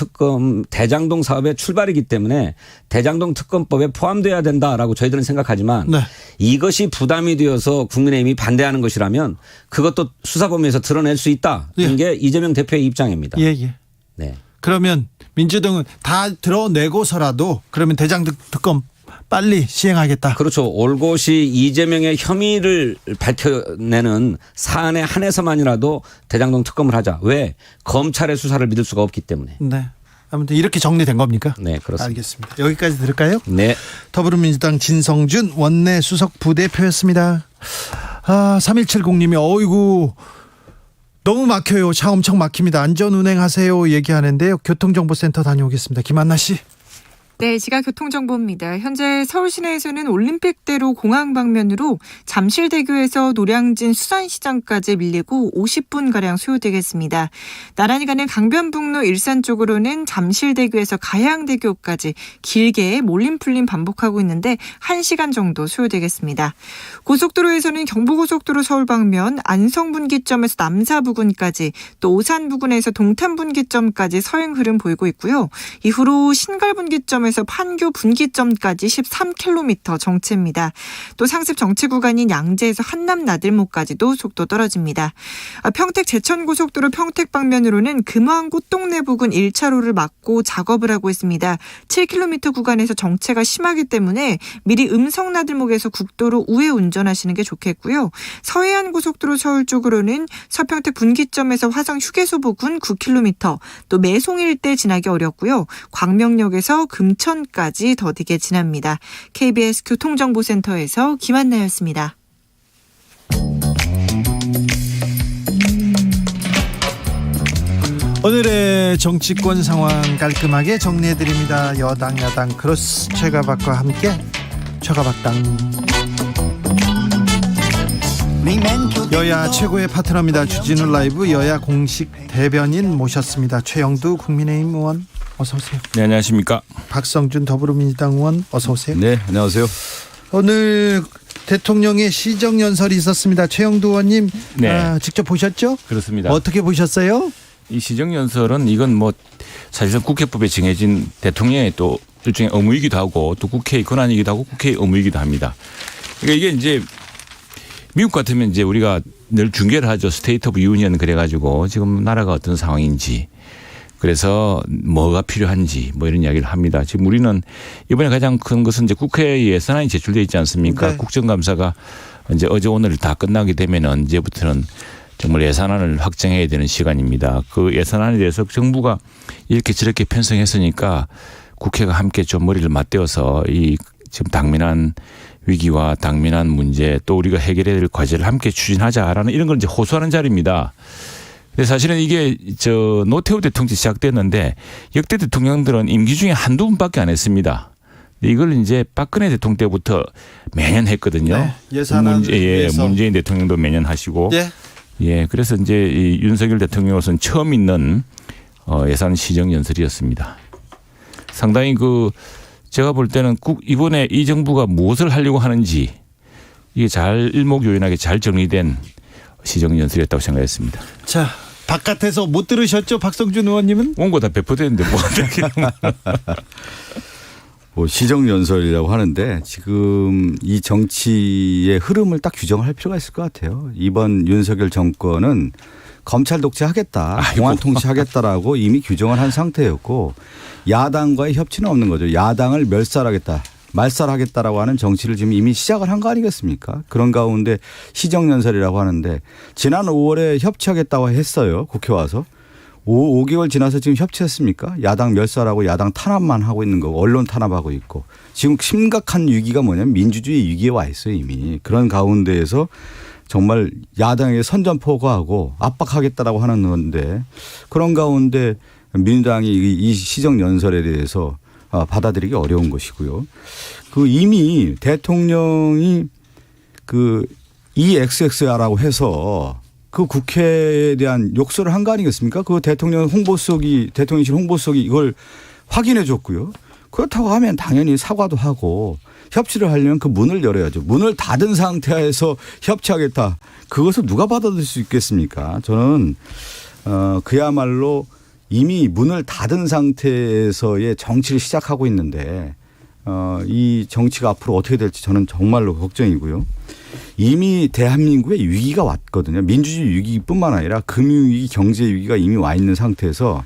사업의 출발이기 때문에 대장동 특검법에 포함돼야 된다라고 저희들은 생각하지만 네. 이것이 부담이 되어서 국민의힘이 반대하는 것이라면 그것도 수사 범위에서 드러낼 수 있다. 이런 게 이재명 대표의 입장입니다. 예, 예. 네. 그러면 민주당은 다 드러내고서라도 그러면 대장동 특검 빨리 시행하겠다. 그렇죠. 올곧이 이재명의 혐의를 밝혀내는 사안에 한해서만이라도 대장동 특검을 하자. 왜? 검찰의 수사를 믿을 수가 없기 때문에. 네. 아무튼 이렇게 정리된 겁니까? 네, 그렇습니다. 알겠습니다. 여기까지 들을까요? 네. 더불어민주당 진성준 원내 수석 부대표였습니다. 3170님이 어이구 너무 막혀요. 차 엄청 막힙니다. 안전운행하세요 얘기하는데요. 교통정보센터 다녀오겠습니다. 김한나 씨. 네, 지가 교통정보입니다. 현재 서울 시내에서는 올림픽대로 공항 방면으로 잠실대교에서 노량진 수산시장까지 밀리고 50분가량 소요되겠습니다. 나란히 가는 강변북로 일산 쪽으로는 잠실대교에서 가양대교까지 길게 몰림풀림 반복하고 있는데 1시간 정도 소요되겠습니다. 고속도로에서는 경부고속도로 서울 방면 안성분기점에서 남사부근까지 또 오산부근에서 동탄분기점까지 서행 흐름 보이고 있고요. 이후로 신갈분기점에서 판교 분기점까지 13km 정체입니다. 또 상습 정체 구간인 양재에서 한남 나들목까지도 속도 떨어집니다. 평택 제천고속도로 평택 방면으로는 금왕 꽃동네 부근 1차로를 막고 작업을 하고 있습니다. 7km 구간에서 정체가 심하기 때문에 미리 음성 나들목에서 국도로 우회 운전하시는 게 좋겠고요. 서해안 고속도로 서울 쪽으로는 서평택 분기점에서 화성 휴게소 부근 9km, 또 매송 일대 지나기 어렵고요. 광명역에서 금천까지 더디게 지납니다. KBS 교통정보센터에서 김한나였습니다. 오늘의 정치권 상황 깔끔하게 정리해드립니다. 여당 야당 크로스 최가박과 함께 최가박당. 여야 최고의 파트너입니다. 주진우 라이브 여야 공식 대변인 모셨습니다. 최영두 국민의힘 의원 어서 오세요. 네, 안녕하십니까. 박성준 더불어민주당 의원 어서 오세요. 네, 안녕하세요. 오늘 대통령의 시정연설이 있었습니다. 최영두 의원님 네. 직접 보셨죠? 그렇습니다. 어떻게 보셨어요? 이 시정연설은 이건 뭐 사실상 국회법에 정해진 대통령의 또 일종의 의무이기도 하고 또 국회의 권한이기도 하고 국회의 의무이기도 합니다. 그러니까 이게 이제 미국 같으면 이제 우리가 늘 중계를 하죠. 스테이트 오브 유니언 그래가지고 지금 나라가 어떤 상황인지 그래서 뭐가 필요한지 뭐 이런 이야기를 합니다. 지금 우리는 이번에 가장 큰 것은 이제 국회 예산안이 제출되어 있지 않습니까? 네. 국정감사가 이제 어제 오늘 다 끝나게 되면은 이제부터는 정말 예산안을 확정해야 되는 시간입니다. 그 예산안에 대해서 정부가 이렇게 저렇게 편성했으니까 국회가 함께 좀 머리를 맞대어서 이 지금 당면한 위기와 당면한 문제 또 우리가 해결해야 될 과제를 함께 추진하자라는 이런 걸 이제 호소하는 자리입니다. 근데 사실은 이게 노태우 대통령 때 시작됐는데 역대 대통령들은 임기 중에 한두 분밖에 안 했습니다. 이걸 이제 박근혜 대통령 때부터 매년 했거든요. 네, 예산안 위해서. 문재인 대통령도 매년 하시고. 예. 예, 그래서 이제 이 윤석열 대통령으로서는 처음 있는 예산 시정 연설이었습니다. 상당히 제가 볼 때는 이번에 이 정부가 무엇을 하려고 하는지 이게 잘 일목요연하게 잘 정리된 시정 연설이었다고 생각했습니다. 자, 바깥에서 못 들으셨죠? 박성준 의원님은? 원고 다 배포됐는데 뭐 뭐 시정연설이라고 하는데 지금 이 정치의 흐름을 딱 규정할 필요가 있을 것 같아요. 이번 윤석열 정권은 검찰 독재하겠다, 공안 통치하겠다라고 이미 규정을 한 상태였고 야당과의 협치는 없는 거죠. 야당을 말살하겠다라고 하는 정치를 지금 이미 시작을 한 거 아니겠습니까? 그런 가운데 시정연설이라고 하는데 지난 5월에 협치하겠다고 했어요. 국회 와서. 5개월 지나서 지금 협치했습니까? 야당 멸살하고 야당 탄압만 하고 있는 거고 언론 탄압하고 있고 지금 심각한 위기가 뭐냐면 민주주의 위기에 와 있어요 이미. 그런 가운데에서 정말 야당에게 선전포고하고 압박하겠다라고 하는 건데 그런 가운데 민주당이 이 시정연설에 대해서 받아들이기 어려운 것이고요. 이미 대통령이 EXX라고 해서 그 국회에 대한 욕설을 한 거 아니겠습니까? 그 대통령실 홍보석이 이걸 확인해 줬고요. 그렇다고 하면 당연히 사과도 하고 협치를 하려면 그 문을 열어야죠. 문을 닫은 상태에서 협치하겠다. 그것을 누가 받아들일 수 있겠습니까? 저는 그야말로 이미 문을 닫은 상태에서의 정치를 시작하고 있는데 이 정치가 앞으로 어떻게 될지 저는 정말로 걱정이고요. 이미 대한민국에 위기가 왔거든요. 민주주의 위기뿐만 아니라 금융위기, 경제위기가 이미 와 있는 상태에서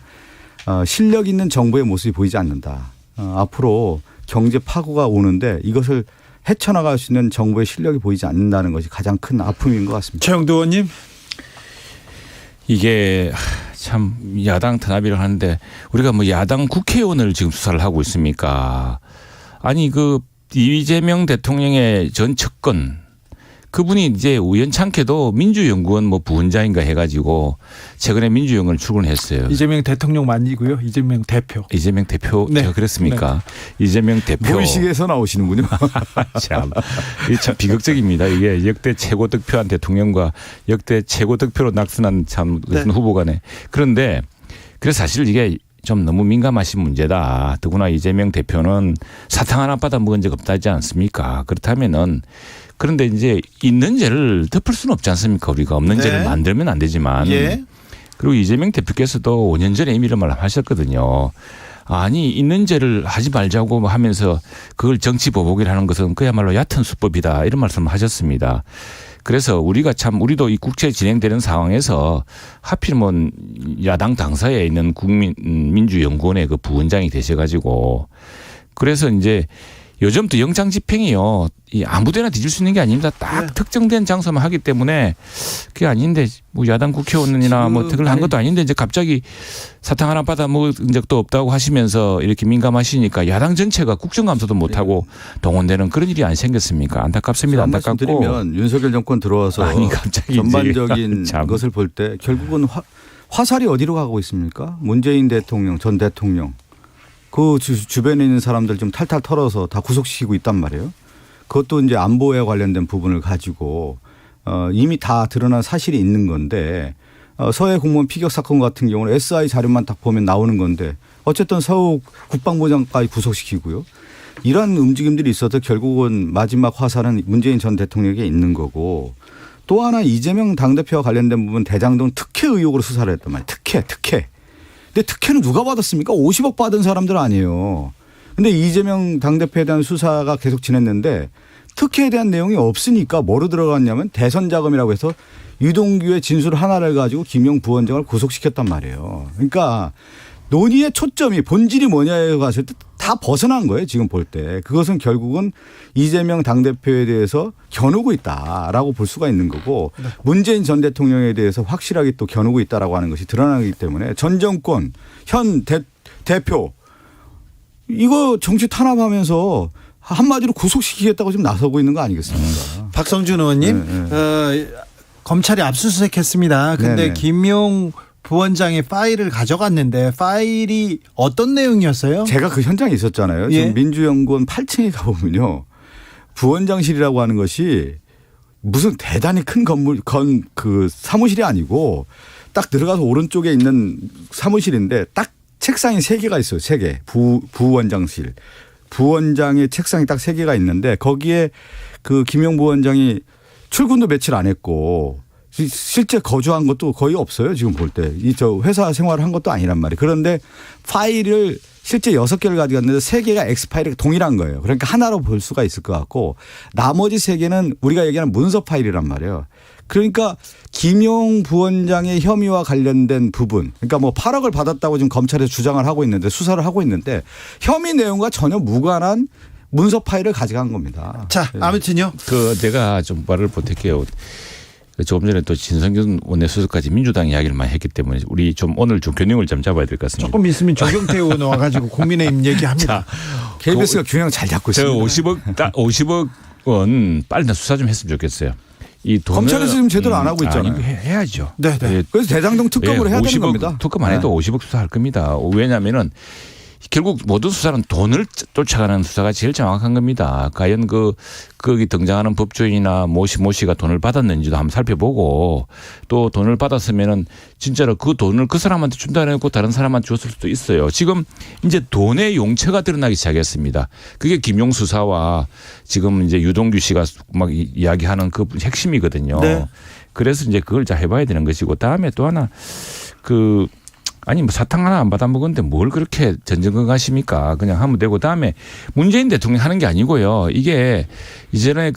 실력 있는 정부의 모습이 보이지 않는다. 앞으로 경제 파고가 오는데 이것을 헤쳐나갈 수 있는 정부의 실력이 보이지 않는다는 것이 가장 큰 아픔인 것 같습니다. 최영도 의원님. 이게 참 야당 탄압이라고 하는데 우리가 뭐 야당 국회의원을 지금 수사를 하고 있습니까? 아니 이재명 대통령의 전 측근 그분이 이제 우연찮게도 민주연구원 부원장인가 해가지고 최근에 민주연구원을 출근했어요. 이재명 대통령 아니고요. 이재명 대표. 이재명 대표 네. 그랬습니까? 네. 이재명 대표. 무의식에서 나오시는군요. 참 비극적입니다. 이게 역대 최고 득표한 대통령과 역대 최고 득표로 낙선한 참 무슨 후보 간에. 그런데 그래서 사실 이게 좀 너무 민감하신 문제다. 더구나 이재명 대표는 사탕 하나 받아 먹은 적 없다 하지 않습니까? 그렇다면은 그런데 이제 있는 죄를 덮을 수는 없지 않습니까? 우리가 없는 죄를 만들면 안 되지만. 예. 그리고 이재명 대표께서도 5년 전에 이미 이런 말을 하셨거든요. 아니 있는 죄를 하지 말자고 하면서 그걸 정치 보복이라 하는 것은 그야말로 얕은 수법이다. 이런 말씀을 하셨습니다. 그래서 우리도 이 국회 진행되는 상황에서 하필이면 야당 당사에 있는 민주연구원의 그 부원장이 되셔가지고 그래서 이제 요즘 또 영장 집행이요. 아무데나 뒤질 수 있는 게 아닙니다. 딱 특정된 장소만 하기 때문에 그게 아닌데 야당 국회의원이나 특을 한 것도 아닌데 이제 갑자기 사탕 하나 받아 먹은 적도 없다고 하시면서 이렇게 민감하시니까 야당 전체가 국정감사도 못하고 동원되는 그런 일이 안 생겼습니까? 안타깝습니다. 안타깝고. 말씀드리면 윤석열 정권 들어와서 갑자기 전반적인 것을 볼 때 결국은 화살이 어디로 가고 있습니까? 문재인 대통령, 전 대통령. 그 주변에 있는 사람들 좀 탈탈 털어서 다 구속시키고 있단 말이에요. 그것도 이제 안보에 관련된 부분을 가지고 이미 다 드러난 사실이 있는 건데 서해 공무원 피격 사건 같은 경우는 SI 자료만 딱 보면 나오는 건데 어쨌든 서욱 국방부장까지 구속시키고요. 이런 움직임들이 있어서 결국은 마지막 화살은 문재인 전 대통령에게 있는 거고 또 하나 이재명 당대표와 관련된 부분 대장동 특혜 의혹으로 수사를 했단 말이에요. 특혜. 근데 특혜는 누가 받았습니까? 50억 받은 사람들 아니에요. 근데 이재명 당대표에 대한 수사가 계속 진행됐는데 특혜에 대한 내용이 없으니까 뭐로 들어갔냐면 대선 자금이라고 해서 유동규의 진술 하나를 가지고 김용 부원장을 구속시켰단 말이에요. 그러니까 논의의 초점이 본질이 뭐냐에 갔을 때 다 벗어난 거예요. 지금 볼 때. 그것은 결국은 이재명 당대표에 대해서 겨누고 있다라고 볼 수가 있는 거고 문재인 전 대통령에 대해서 확실하게 또 겨누고 있다라고 하는 것이 드러나기 때문에 전 정권 현 대표 이거 정치 탄압하면서 한마디로 구속시키겠다고 지금 나서고 있는 거 아니겠습니까? 박성준 의원님, 검찰이 압수수색했습니다. 근데 네네. 김용 부원장의 파일을 가져갔는데 파일이 어떤 내용이었어요? 제가 그 현장에 있었잖아요. 예. 지금 민주연구원 8층에 가보면요. 부원장실이라고 하는 것이 무슨 대단히 큰 건물, 그 사무실이 아니고 딱 들어가서 오른쪽에 있는 사무실인데 딱 책상이 3개가 있어요. 3개. 부원장실. 부원장의 책상이 딱 3개가 있는데 거기에 그 김용 부원장이 출근도 며칠 안 했고 실제 거주한 것도 거의 없어요. 지금 볼 때. 저 회사 생활을 한 것도 아니란 말이에요. 그런데 파일을 실제 6개를 가져갔는데 3개가 X파일이 동일한 거예요. 그러니까 하나로 볼 수가 있을 것 같고 나머지 3개는 우리가 얘기하는 문서 파일이란 말이에요. 그러니까 김용 부원장의 혐의와 관련된 부분, 그러니까 뭐 8억을 받았다고 지금 검찰에서 주장을 하고 있는데 수사를 하고 있는데 혐의 내용과 전혀 무관한 문서 파일을 가져간 겁니다. 자, 아무튼요. 제가 좀 말을 보탤게요. 조금 전에 또 진성균 원내수석까지 민주당 이야기를 많이 했기 때문에 우리 좀 오늘 좀 균형을 좀 잡아야 될 것 같습니다. 조금 있으면 조경태 의원 와가지고 국민의힘 얘기합니다. KBS가 균형 잘 잡고 있습니다. 50억 원 빨리 수사 좀 했으면 좋겠어요. 이 돈을 검찰에서 지금 제대로 안 하고 있잖아요. 해야죠. 네. 그래서 대장동 특검으로 해야 되는 겁니다. 특검 안 해도 50억 수사할 겁니다. 왜냐하면은 결국 모든 수사는 돈을 쫓아가는 수사가 제일 정확한 겁니다. 과연 거기 등장하는 법조인이나 모씨가 돈을 받았는지도 한번 살펴보고 또 돈을 받았으면은 진짜로 그 돈을 그 사람한테 준다 해놓고 다른 사람한테 줬을 수도 있어요. 지금 이제 돈의 용처가 드러나기 시작했습니다. 그게 김용 수사와 지금 이제 유동규 씨가 막 이야기하는 그 핵심이거든요. 네. 그래서 이제 그걸 잘 해봐야 되는 것이고 다음에 또 하나 아니 뭐 사탕 하나 안 받아 먹었는데 뭘 그렇게 전전긍긍하십니까? 그냥 하면 되고 다음에 문재인 대통령이 하는 게 아니고요. 이게 이전에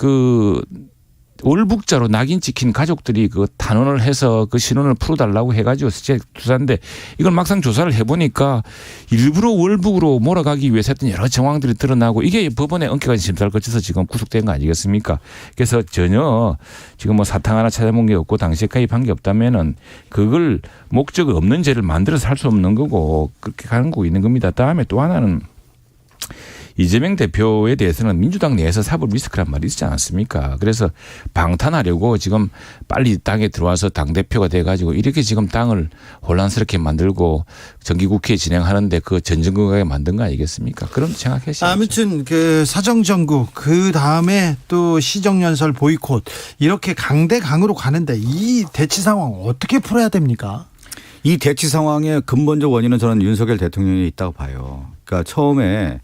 월북자로 낙인 찍힌 가족들이 단원을 해서 그 신원을 풀어달라고 해가지고 수사인데 이걸 막상 조사를 해보니까 일부러 월북으로 몰아가기 위해서 했던 여러 정황들이 드러나고 이게 법원의 엄격한 심사를 거쳐서 지금 구속된 거 아니겠습니까? 그래서 전혀 지금 뭐 사탕 하나 찾아본 게 없고 당시에 가입한 게 없다면은 그걸 목적 없는 죄를 만들어서 할 수 없는 거고 그렇게 가는 거 있는 겁니다. 다음에 또 하나는 이재명 대표에 대해서는 민주당 내에서 사법 리스크란 말이 있지 않았습니까? 그래서 방탄하려고 지금 빨리 당에 들어와서 당대표가 돼가지고 이렇게 지금 당을 혼란스럽게 만들고 정기국회 진행하는데 그 전전긍긍하게 만든 거 아니겠습니까? 그런 생각하시죠. 아무튼 사정정국 그다음에 또 시정연설 보이콧 이렇게 강대강으로 가는데 이 대치 상황 어떻게 풀어야 됩니까? 이 대치 상황의 근본적 원인은 저는 윤석열 대통령이 있다고 봐요. 그러니까 처음에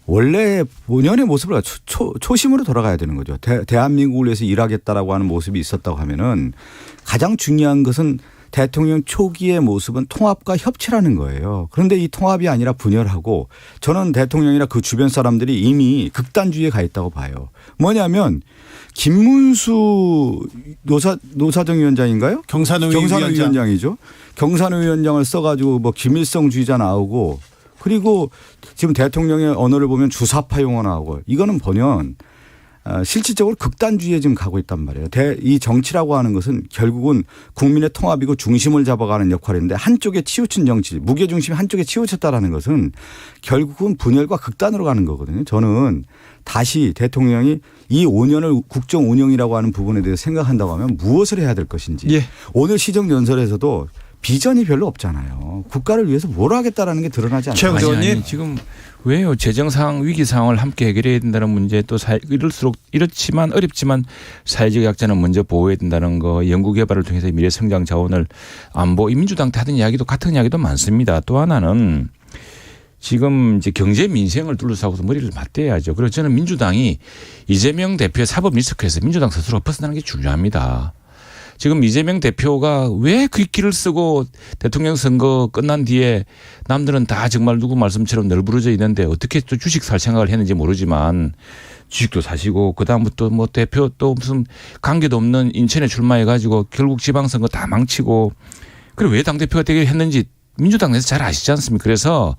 원래 본연의 모습을 초심으로 돌아가야 되는 거죠. 대한민국을 위해서 일하겠다라고 하는 모습이 있었다고 하면은 가장 중요한 것은 대통령 초기의 모습은 통합과 협치라는 거예요. 그런데 이 통합이 아니라 분열하고 저는 대통령이나 그 주변 사람들이 이미 극단주의에 가 있다고 봐요. 뭐냐면 김문수 노사정 위원장인가요? 경산의 위원장이죠. 경산의 위원장을 써가지고 뭐 김일성주의자 나오고 그리고 지금 대통령의 언어를 보면 주사파 용어 나오고 이거는 보면 실질적으로 극단주의에 지금 가고 있단 말이에요. 이 정치라고 하는 것은 결국은 국민의 통합이고 중심을 잡아가는 역할인데 한쪽에 치우친 정치, 무게중심이 한쪽에 치우쳤다라는 것은 결국은 분열과 극단으로 가는 거거든요. 저는 다시 대통령이 이 5년을 국정 운영이라고 하는 부분에 대해서 생각한다고 하면 무엇을 해야 될 것인지. 예. 오늘 시정연설에서도 비전이 별로 없잖아요. 국가를 위해서 뭘 하겠다라는 게 드러나지 않아요. 아니, 지금 왜요? 재정 상황 위기 상황을 함께 해결해야 된다는 문제 또 이렇지만 어렵지만 사회적 약자는 먼저 보호해야 된다는 거 연구개발을 통해서 미래 성장 자원을 안보 민주당 때 하던 이야기도 같은 이야기도 많습니다. 또 하나는 지금 이제 경제 민생을 둘러싸고서 머리를 맞대야죠. 그래서 저는 민주당이 이재명 대표의 사법 리스크에서 민주당 스스로 벗어나는 게 중요합니다. 지금 이재명 대표가 왜 그 길을 쓰고 대통령 선거 끝난 뒤에 남들은 다 정말 누구 말씀처럼 널브러져 있는데 어떻게 또 주식 살 생각을 했는지 모르지만 주식도 사시고 그다음부터 뭐 대표 또 무슨 관계도 없는 인천에 출마해가지고 결국 지방선거 다 망치고 그리고 왜 당대표가 되게 했는지 민주당 내에서 잘 아시지 않습니까? 그래서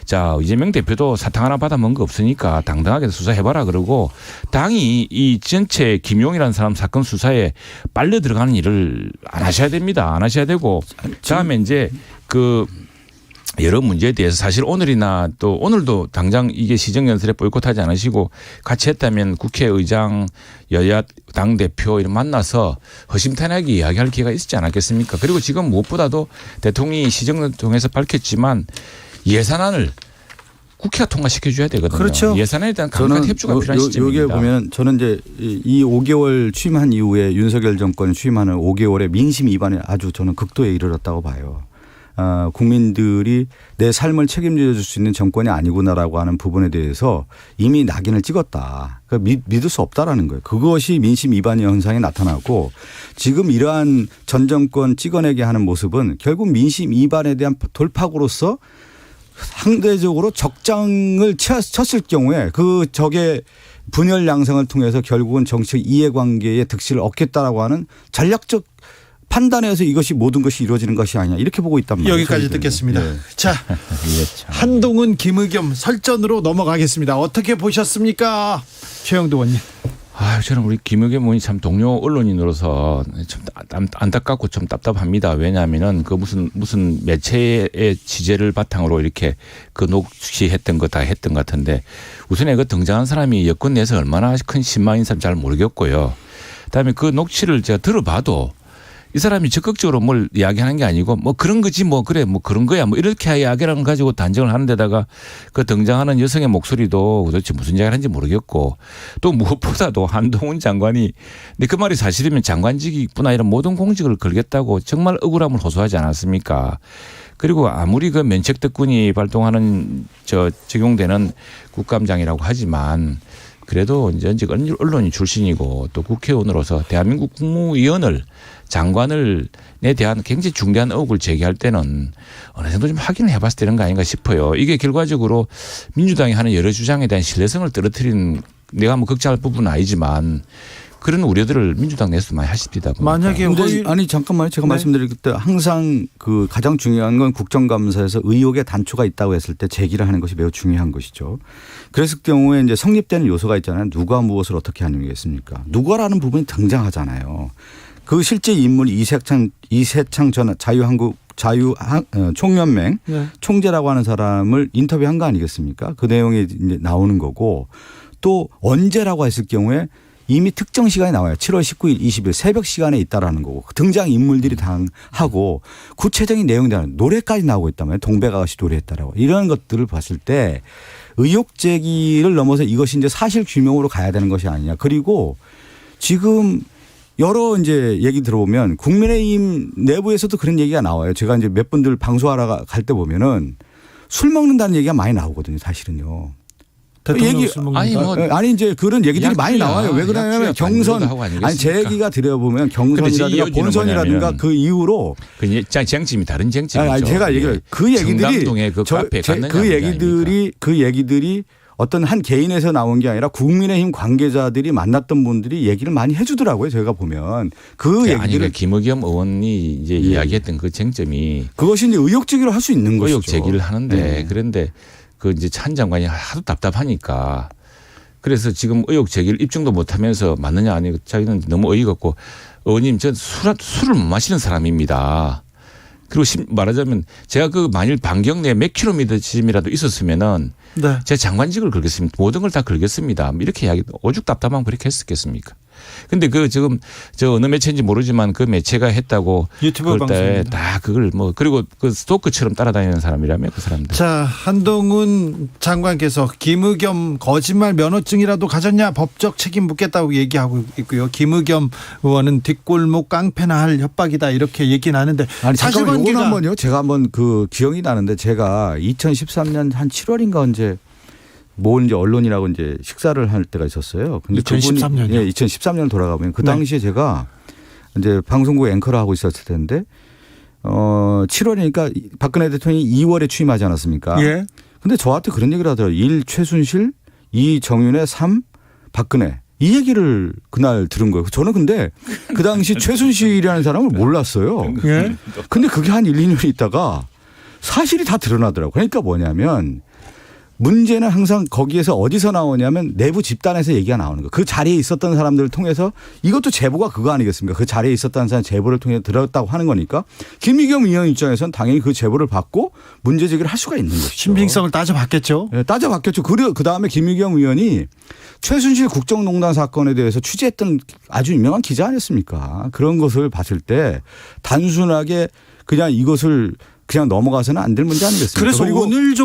자 이재명 대표도 사탕 하나 받아 먹은 거 없으니까 당당하게 수사해봐라 그러고 당이 이 전체 김용이라는 사람 사건 수사에 빨려 들어가는 일을 안 하셔야 됩니다. 안 하셔야 되고 다음에 이제 여러 문제에 대해서 사실 오늘이나 또 오늘도 당장 이게 시정연설에 보이콧하지 않으시고 같이 했다면 국회의장 여야 당대표 이런 만나서 허심탄회하게 이야기할 기회가 있었지 않았겠습니까? 그리고 지금 무엇보다도 대통령이 시정을 통해서 밝혔지만 예산안을 국회가 통과시켜줘야 되거든요. 그렇죠. 예산에 대한 강력한 협조가 필요한 시점입니다. 여기에 보면 저는 이제 이 5개월 취임한 이후에 윤석열 정권 취임하는 5개월의 민심 위반에 아주 저는 극도에 이르렀다고 봐요. 국민들이 내 삶을 책임져 줄 수 있는 정권이 아니구나라고 하는 부분에 대해서 이미 낙인을 찍었다. 그러니까 믿을 수 없다라는 거예요. 그것이 민심 위반 현상이 나타나고 지금 이러한 전 정권 찍어내게 하는 모습은 결국 민심 위반에 대한 돌파구로서 상대적으로 적장을 쳤을 경우에 그 적의 분열 양상을 통해서 결국은 정치적 이해관계의 득실을 얻겠다라고 하는 전략적 판단에서 이것이 모든 것이 이루어지는 것이 아니냐 이렇게 보고 있단 말이에요. 여기까지 듣겠습니다. 네. 자, 한동훈 김의겸 설전으로 넘어가겠습니다. 어떻게 보셨습니까? 최영도 의원님. 저는 우리 김의겸 의원이 참 동료 언론인으로서 참 안타깝고 좀 답답합니다. 왜냐하면은 그 무슨 매체의 취재를 바탕으로 이렇게 그 녹취했던 거 다 했던 것 같은데 우선에 그 등장한 사람이 여권 내에서 얼마나 큰 신망인 사람 잘 모르겠고요. 그다음에 그 녹취를 제가 들어봐도 이 사람이 적극적으로 뭘 이야기하는 게 아니고 뭐 그런 거지 뭐 그래 뭐 그런 거야 뭐 이렇게 이야기를 가지고 단정을 하는 데다가 그 등장하는 여성의 목소리도 도대체 무슨 이야기를 하는지 모르겠고 또 무엇보다도 한동훈 장관이 근데 그 말이 사실이면 장관직이뿐 아니라 모든 공직을 걸겠다고 정말 억울함을 호소하지 않았습니까? 그리고 아무리 그 면책특권이 발동하는 적용되는 국감장이라고 하지만 그래도 이제 언론인 출신이고 또 국회의원으로서 대한민국 국무위원을 장관을에 대한 굉장히 중대한 의혹을 제기할 때는 어느 정도 좀 확인을 해봤을 때는 거 아닌가 싶어요. 이게 결과적으로 민주당이 하는 여러 주장에 대한 신뢰성을 떨어뜨린 내가 뭐 걱정할 부분은 아니지만 그런 우려들을 민주당 내에서 많이 하십니다. 만약에 아니 잠깐만요. 제가 말씀드릴 때 항상 그 가장 중요한 건 국정감사에서 의혹의 단초가 있다고 했을 때 제기를 하는 것이 매우 중요한 것이죠. 그랬을 경우에 이제 성립되는 요소가 있잖아요. 누가 무엇을 어떻게 하느냐겠습니까? 누가라는 부분이 등장하잖아요. 그 실제 인물 이세창 전 총연맹 총재라고 하는 사람을 인터뷰한 거 아니겠습니까? 그 내용이 이제 나오는 거고 또 언제라고 했을 경우에 이미 특정 시간에 나와요. 7월 19일, 20일 새벽 시간에 있다라는 거고 등장 인물들이 당하고 구체적인 내용에 대한 노래까지 나오고 있단 말이에요. 동백아가씨 노래했다라고 이런 것들을 봤을 때 의혹 제기를 넘어서 이것이 이제 사실 규명으로 가야 되는 것이 아니냐. 그리고 지금 여러 이제 얘기 들어보면 국민의힘 내부에서도 그런 얘기가 나와요. 제가 이제 몇 분들 방송하러 갈 때 보면은 술 먹는다는 얘기가 많이 나오거든요. 사실은요. 대통령 아니 이제 그런 얘기들이 많이 나와요. 왜 그러냐면 경선 아니 제 얘기가 들여보면 경선이라든가 본선이라든가 그 이후로 그 쟁점이 다른 쟁점이죠. 아니 제가 얘기를 그 얘기들이 그 얘기들이 어떤 한 개인에서 나온 게 아니라 국민의힘 관계자들이 만났던 분들이 얘기를 많이 해주더라고요. 제가 보면 그 얘기를 김의겸 의원이 이제 이야기했던 그 쟁점이 그것이 이제 의혹 제기를 할 수 있는 것이죠. 의혹 제기를 하는데 그런데 그 이제 찬 장관이 하도 답답하니까 그래서 지금 의혹 제기를 입증도 못하면서 맞느냐 아니고 자기는 너무 어이가 없고 의원님 전 술을 못 마시는 사람입니다. 그리고 말하자면 제가 그 만일 반경 내에 몇 킬로미터쯤이라도 있었으면은 제가 장관직을 걸겠습니다. 모든 걸 다 걸겠습니다. 이렇게 이야기 오죽 답답하면 그렇게 했었겠습니까? 근데 그 지금 저 어느 매체인지 모르지만 그 매체가 했다고 유튜브 방송입니다. 다 그걸 뭐 그리고 그 스토커처럼 따라다니는 사람이라며 그 사람들. 자, 한동훈 장관께서 김의겸 거짓말 면허증이라도 가졌냐 법적 책임 묻겠다고 얘기하고 있고요. 김의겸 의원은 뒷골목 깡패나 할 협박이다 이렇게 얘기는 하는데 아니 사실관계가 한번요. 제가 한번 그 기억이 나는데 제가 2013년 한 7월인가 언제 뭐 이제 언론이라고 이제 식사를 할 때가 있었어요. 근데 2013년이요? 예, 2013년 돌아가면 그 당시에 제가 이제 방송국 앵커를 하고 있었을 텐데 7월이니까 박근혜 대통령이 2월에 취임하지 않았습니까? 예. 근데 저한테 그런 얘기를 하더라고요. 1 최순실, 2 정윤회, 3 박근혜. 이 얘기를 그날 들은 거예요. 저는 근데 그 당시 최순실이라는 사람을 몰랐어요. 예. 근데 그게 한 1, 2년 있다가 사실이 다 드러나더라고요. 그러니까 뭐냐면 문제는 항상 거기에서 어디서 나오냐면 내부 집단에서 얘기가 나오는 거예요. 그 자리에 있었던 사람들을 통해서 이것도 제보가 그거 아니겠습니까? 그 자리에 있었던 사람 제보를 통해 들었다고 하는 거니까 김의겸 의원 입장에서는 당연히 그 제보를 받고 문제 제기를 할 수가 있는 것이죠. 신빙성을 따져봤겠죠. 네, 따져봤겠죠. 그다음에 김의겸 의원이 최순실 국정농단 사건에 대해서 취재했던 아주 유명한 기자 아니었습니까? 그런 것을 봤을 때 단순하게 그냥 이것을 그냥 넘어가서는 안 될 문제 아니겠습니까? 그래서 그리고 오늘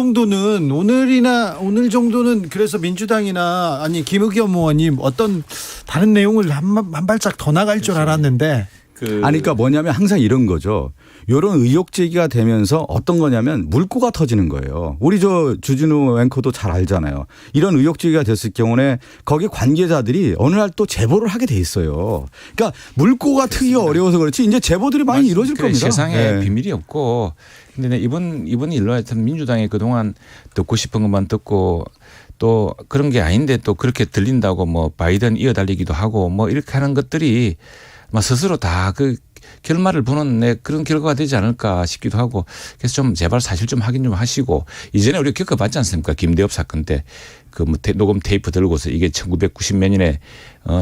정도는 그래서 민주당이나 아니 김의겸 의원이 어떤 다른 내용을 한 발짝 더 나갈 줄 알았는데. 아니 그러니까 뭐냐면 항상 이런 거죠. 이런 의혹 제기가 되면서 어떤 거냐면 물꼬가 터지는 거예요. 우리 저 주진우 앵커도 잘 알잖아요. 이런 의혹 제기가 됐을 경우에 거기 관계자들이 어느 날 또 제보를 하게 돼 있어요. 그러니까 물꼬가 트기가 어려워서 그렇지 이제 제보들이 많이 이루어질 겁니다. 세상에 비밀이 없고 근데 이번 일로 하여튼 민주당이 그동안 듣고 싶은 것만 듣고 또 그런 게 아닌데 또 그렇게 들린다고 뭐 바이든 이어달리기도 하고 뭐 이렇게 하는 것들이 막 스스로 다 그 결말을 보는 그런 결과가 되지 않을까 싶기도 하고 그래서 좀 제발 사실 좀 확인 좀 하시고 이전에 우리가 겪어봤지 않습니까? 김대엽 사건 때 그 뭐 녹음 테이프 들고서 이게 1990몇 년에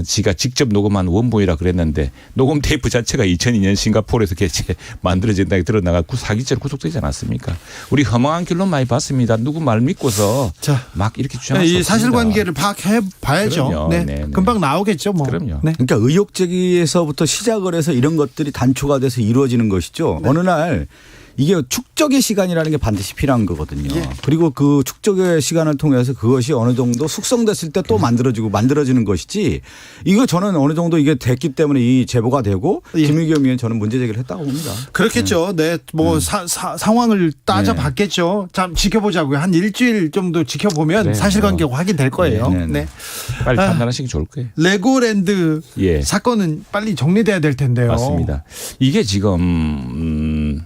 지가 직접 녹음한 원본이라 그랬는데 녹음 테이프 자체가 2002년 싱가포르에서 개최 만들어진다고 드러나가 사기죄로 구속되지 않았습니까? 우리 허망한 결론 많이 봤습니다. 누구 말 믿고서 막 이렇게 주장할 수 이 없습니다. 사실관계를 파악해 봐야죠. 그럼요. 네. 네. 금방 나오겠죠. 뭐. 그럼요. 네. 그러니까 의혹 제기에서부터 시작을 해서 이런 것들이 단초가 돼서 이루어지는 것이죠. 네. 어느 날 이게 축적의 시간이라는 게 반드시 필요한 거거든요. 예. 그리고 그 축적의 시간을 통해서 그것이 어느 정도 숙성됐을 때 또 만들어지는 것이지 이거 저는 어느 정도 이게 됐기 때문에 이 제보가 되고 김의겸 의원 저는 문제 제기를 했다고 봅니다. 그렇겠죠. 네. 뭐 상황을 따져봤겠죠. 참 지켜보자고요. 한 일주일 정도 지켜보면 사실관계가 확인될 거예요. 네. 빨리 판단하시기 좋을 거예요. 레고랜드 사건은 빨리 정리돼야 될 텐데요. 맞습니다. 이게 지금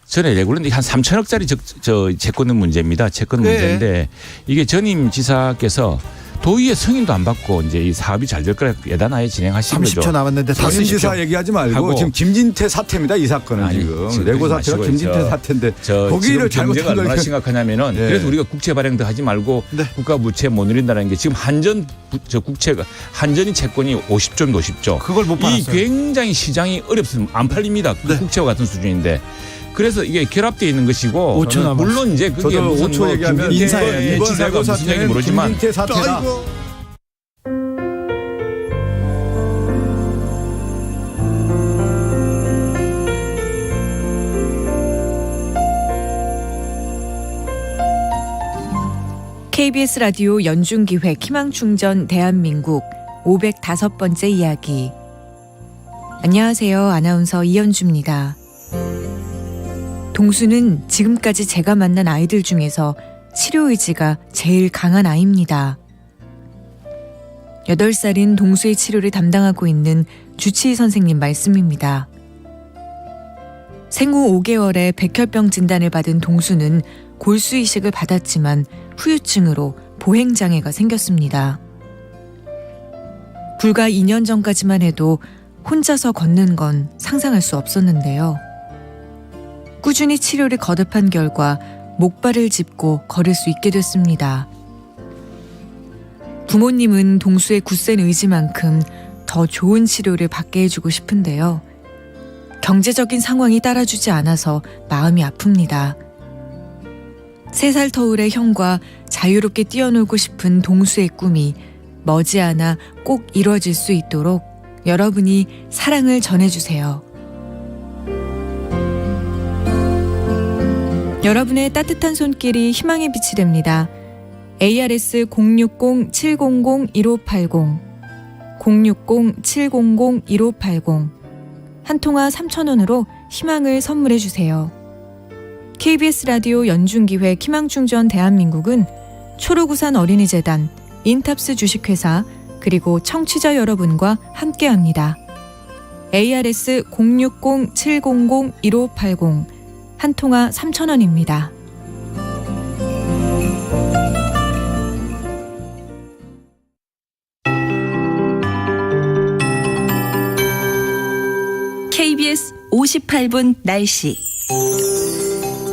전에 레고랜드 한 3천억짜리 채권의 문제입니다. 채권 문제인데 이게 전임 지사께서 도의회 승인도 안 받고 이제 이 사업이 잘 될 거라 예단하에 진행하신 30초 거죠. 남았는데 다 전임 지사 얘기하지 말고 지금 김진태 사태입니다. 이 사건은 지금 레고 사태가 김진태 사태인데 거기를 잘못한 걸 얼마나 심각하냐면은 그래서 우리가 국채 발행도 하지 말고 국가 부채 못 누린다는 게 지금 한전이 채권이 50조. 그걸 못 받았어요. 이 굉장히 시장이 어렵습니다. 안 팔립니다. 국채와 같은 수준인데. 그래서 이게 결합되어 있는 것이고 5초 남았어요. 물론 이제 그게 무슨 5초 얘기하면 인사의 지사가 무슨 얘기인지 모르지만 김진태 사태다. KBS 라디오 연중기획 희망충전 대한민국 505번째 이야기. 안녕하세요. 아나운서 이현주입니다. 동수는 지금까지 제가 만난 아이들 중에서 치료 의지가 제일 강한 아이입니다. 8살인 동수의 치료를 담당하고 있는 주치의 선생님 말씀입니다. 생후 5개월에 백혈병 진단을 받은 동수는 골수 이식을 받았지만 후유증으로 보행장애가 생겼습니다. 불과 2년 전까지만 해도 혼자서 걷는 건 상상할 수 없었는데요. 꾸준히 치료를 거듭한 결과 목발을 짚고 걸을 수 있게 됐습니다. 부모님은 동수의 굳센 의지만큼 더 좋은 치료를 받게 해주고 싶은데요. 경제적인 상황이 따라주지 않아서 마음이 아픕니다. 3살 터울의 형과 자유롭게 뛰어놀고 싶은 동수의 꿈이 머지않아 꼭 이루어질 수 있도록 여러분이 사랑을 전해주세요. 여러분의 따뜻한 손길이 희망의 빛이 됩니다. ARS 060-700-1580 060-700-1580 한 통화 3,000원으로 희망을 선물해 주세요. KBS 라디오 연중기획 희망충전 대한민국은 초록우산 어린이재단, 인탑스 주식회사 그리고 청취자 여러분과 함께합니다. ARS 060-700-1580 한 통화 3,000원입니다. KBS 58분 날씨.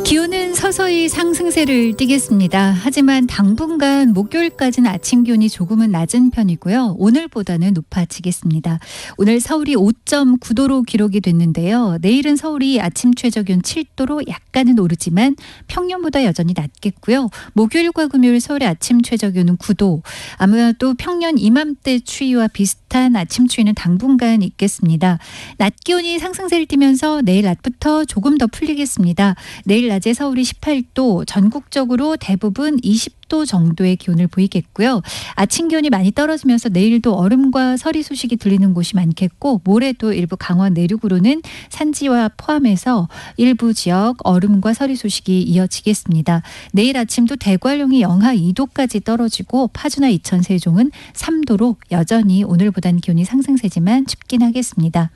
기온은 서서히 상승세를 띠겠습니다. 하지만 당분간 목요일까지는 아침 기온이 조금은 낮은 편이고요. 오늘보다는 높아지겠습니다. 오늘 서울이 5.9도로 기록이 됐는데요. 내일은 서울이 아침 최저기온 7도로 약간은 오르지만 평년보다 여전히 낮겠고요. 목요일과 금요일 서울의 아침 최저기온은 9도. 아무래도 평년 이맘때 추위와 비슷한 아침 추위는 당분간 있겠습니다. 낮 기온이 상승세를 띠면서 내일 낮부터 조금 더 풀리겠습니다. 내일 낮에 서울이 18도, 전국적으로 대부분 20도 정도의 기온을 보이겠고요. 아침 기온이 많이 떨어지면서 내일도 얼음과 서리 소식이 들리는 곳이 많겠고 모레도 일부 강원 내륙으로는 산지와 포함해서 일부 지역 얼음과 서리 소식이 이어지겠습니다. 내일 아침도 대관령이 영하 2도까지 떨어지고 파주나 이천 세종은 3도로 여전히 오늘보다는 기온이 상승세지만 춥긴 하겠습니다.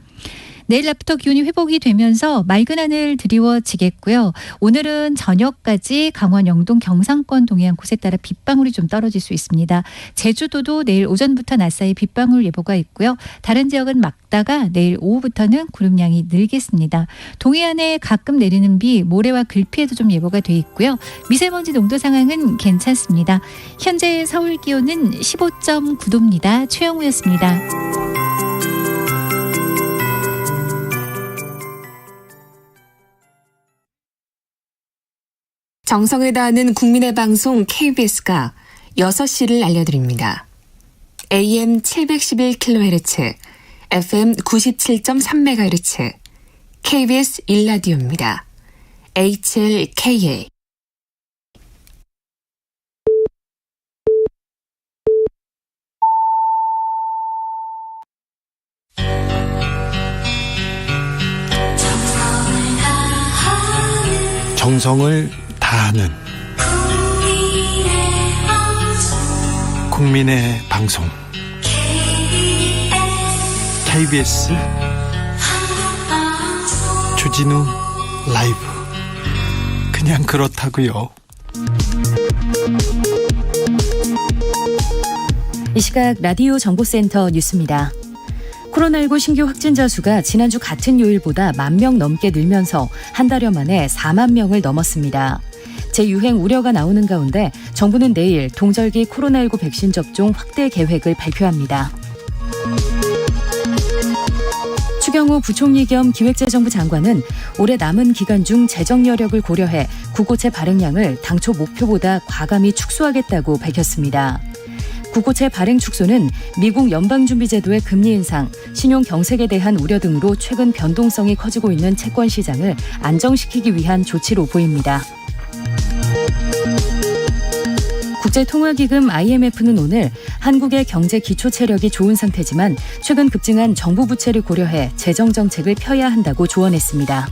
내일 낮부터 기온이 회복이 되면서 맑은 하늘 드리워지겠고요. 오늘은 저녁까지 강원, 영동, 경상권 동해안 곳에 따라 빗방울이 좀 떨어질 수 있습니다. 제주도도 내일 오전부터 낮 사이 빗방울 예보가 있고요. 다른 지역은 막다가 내일 오후부터는 구름량이 늘겠습니다. 동해안에 가끔 내리는 비, 모래와 글피에도 좀 예보가 돼 있고요. 미세먼지 농도 상황은 괜찮습니다. 현재 서울 기온은 15.9도입니다. 최영우였습니다. 정성을 다하는 국민의 방송 KBS가 6시를 알려드립니다. AM 711kHz, FM 97.3MHz, KBS 1라디오입니다. HLKA. 정성을 다하는 국민의 방송 KBS 주진우 라이브. 그냥 그렇다고요. 이 시각 라디오 정보센터 뉴스입니다. 코로나19 신규 확진자 수가 지난주 같은 요일보다 10,000명 넘게 늘면서 한 달여 만에 4만 명을 넘었습니다. 재유행 우려가 나오는 가운데 정부는 내일 동절기 코로나19 백신 접종 확대 계획을 발표합니다. 추경호 부총리 겸 기획재정부 장관은 올해 남은 기간 중 재정 여력을 고려해 국고채 발행량을 당초 목표보다 과감히 축소하겠다고 밝혔습니다. 국고채 발행 축소는 미국 연방준비제도의 금리 인상, 신용 경색에 대한 우려 등으로 최근 변동성이 커지고 있는 채권 시장을 안정시키기 위한 조치로 보입니다. 국제통화기금 IMF는 오늘 한국의 경제 기초 체력이 좋은 상태지만 최근 급증한 정부 부채를 고려해 재정 정책을 펴야 한다고 조언했습니다.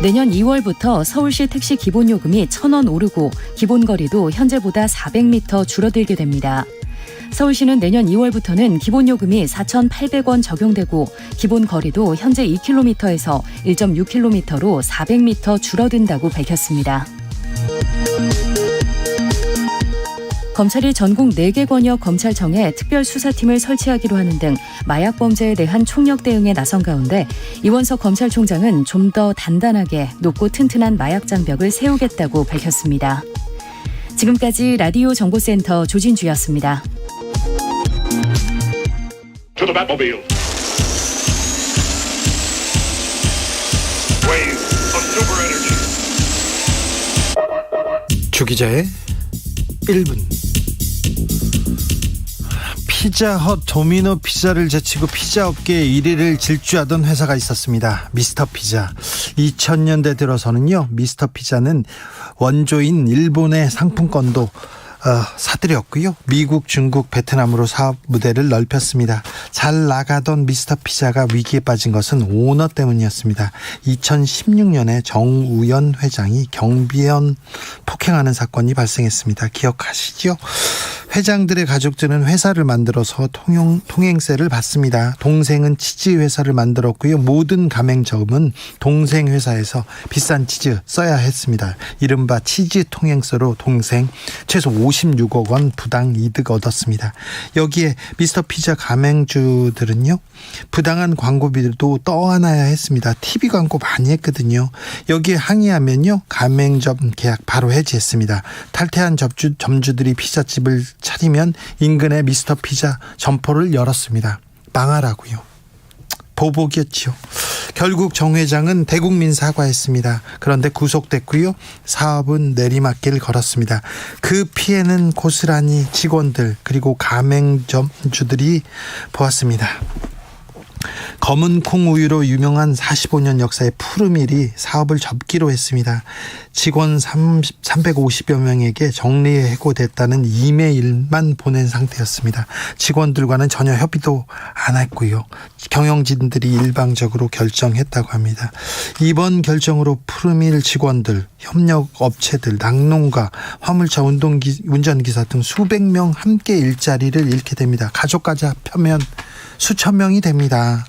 내년 2월부터 서울시 택시 기본요금이 1,000원 오르고 기본거리도 현재보다 400m 줄어들게 됩니다. 서울시는 내년 2월부터는 기본요금이 4,800원 적용되고 기본거리도 현재 2km에서 1.6km로 400m 줄어든다고 밝혔습니다. 검찰이 전국 4개 권역 검찰청에 특별수사팀을 설치하기로 하는 등 마약 범죄에 대한 총력 대응에 나선 가운데 이원석 검찰총장은 좀 더 단단하게 높고 튼튼한 마약 장벽을 세우겠다고 밝혔습니다. 지금까지 라디오 정보센터 조진주였습니다. 주 기자의 1분. 피자헛, 도미노 피자를 제치고 피자 업계의 1위를 질주하던 회사가 있었습니다. 미스터 피자. 2000년대 들어서는요, 미스터 피자는 원조인 일본의 상품권도 사들였고요. 미국, 중국, 베트남으로 사업 무대를 넓혔습니다. 잘 나가던 미스터 피자가 위기에 빠진 것은 오너 때문이었습니다. 2016년에 정우연 회장이 경비원 폭행하는 사건이 발생했습니다. 기억하시죠? 회장들의 가족들은 회사를 만들어서 통행세를 받습니다. 동생은 치즈 회사를 만들었고요. 모든 가맹점은 동생 회사에서 비싼 치즈 써야 했습니다. 이른바 치즈 통행세로 동생 최소 56억 원 부당 이득 얻었습니다. 여기에 미스터 피자 가맹주들은요, 부당한 광고비도 떠안아야 했습니다. TV 광고 많이 했거든요. 여기에 항의하면요, 가맹점 계약 바로 해지했습니다. 탈퇴한 점주들이 피자집을 차리면 인근에 미스터 피자 점포를 열었습니다. 망하라고요. 보복이었지요. 결국 정 회장은 대국민 사과했습니다. 그런데 구속됐고요. 사업은 내리막길 걸었습니다. 그 피해는 고스란히 직원들 그리고 가맹점주들이 보았습니다. 검은 콩 우유로 유명한 45년 역사의 푸르밀이 사업을 접기로 했습니다. 직원 350여 명에게 정리해고됐다는 이메일만 보낸 상태였습니다. 직원들과는 전혀 협의도 안 했고요. 경영진들이 일방적으로 결정했다고 합니다. 이번 결정으로 푸르밀 직원들, 협력업체들, 낙농가, 화물차 운전기사 등 수백 명 함께 일자리를 잃게 됩니다. 가족까지 합하면 수천 명이 됩니다.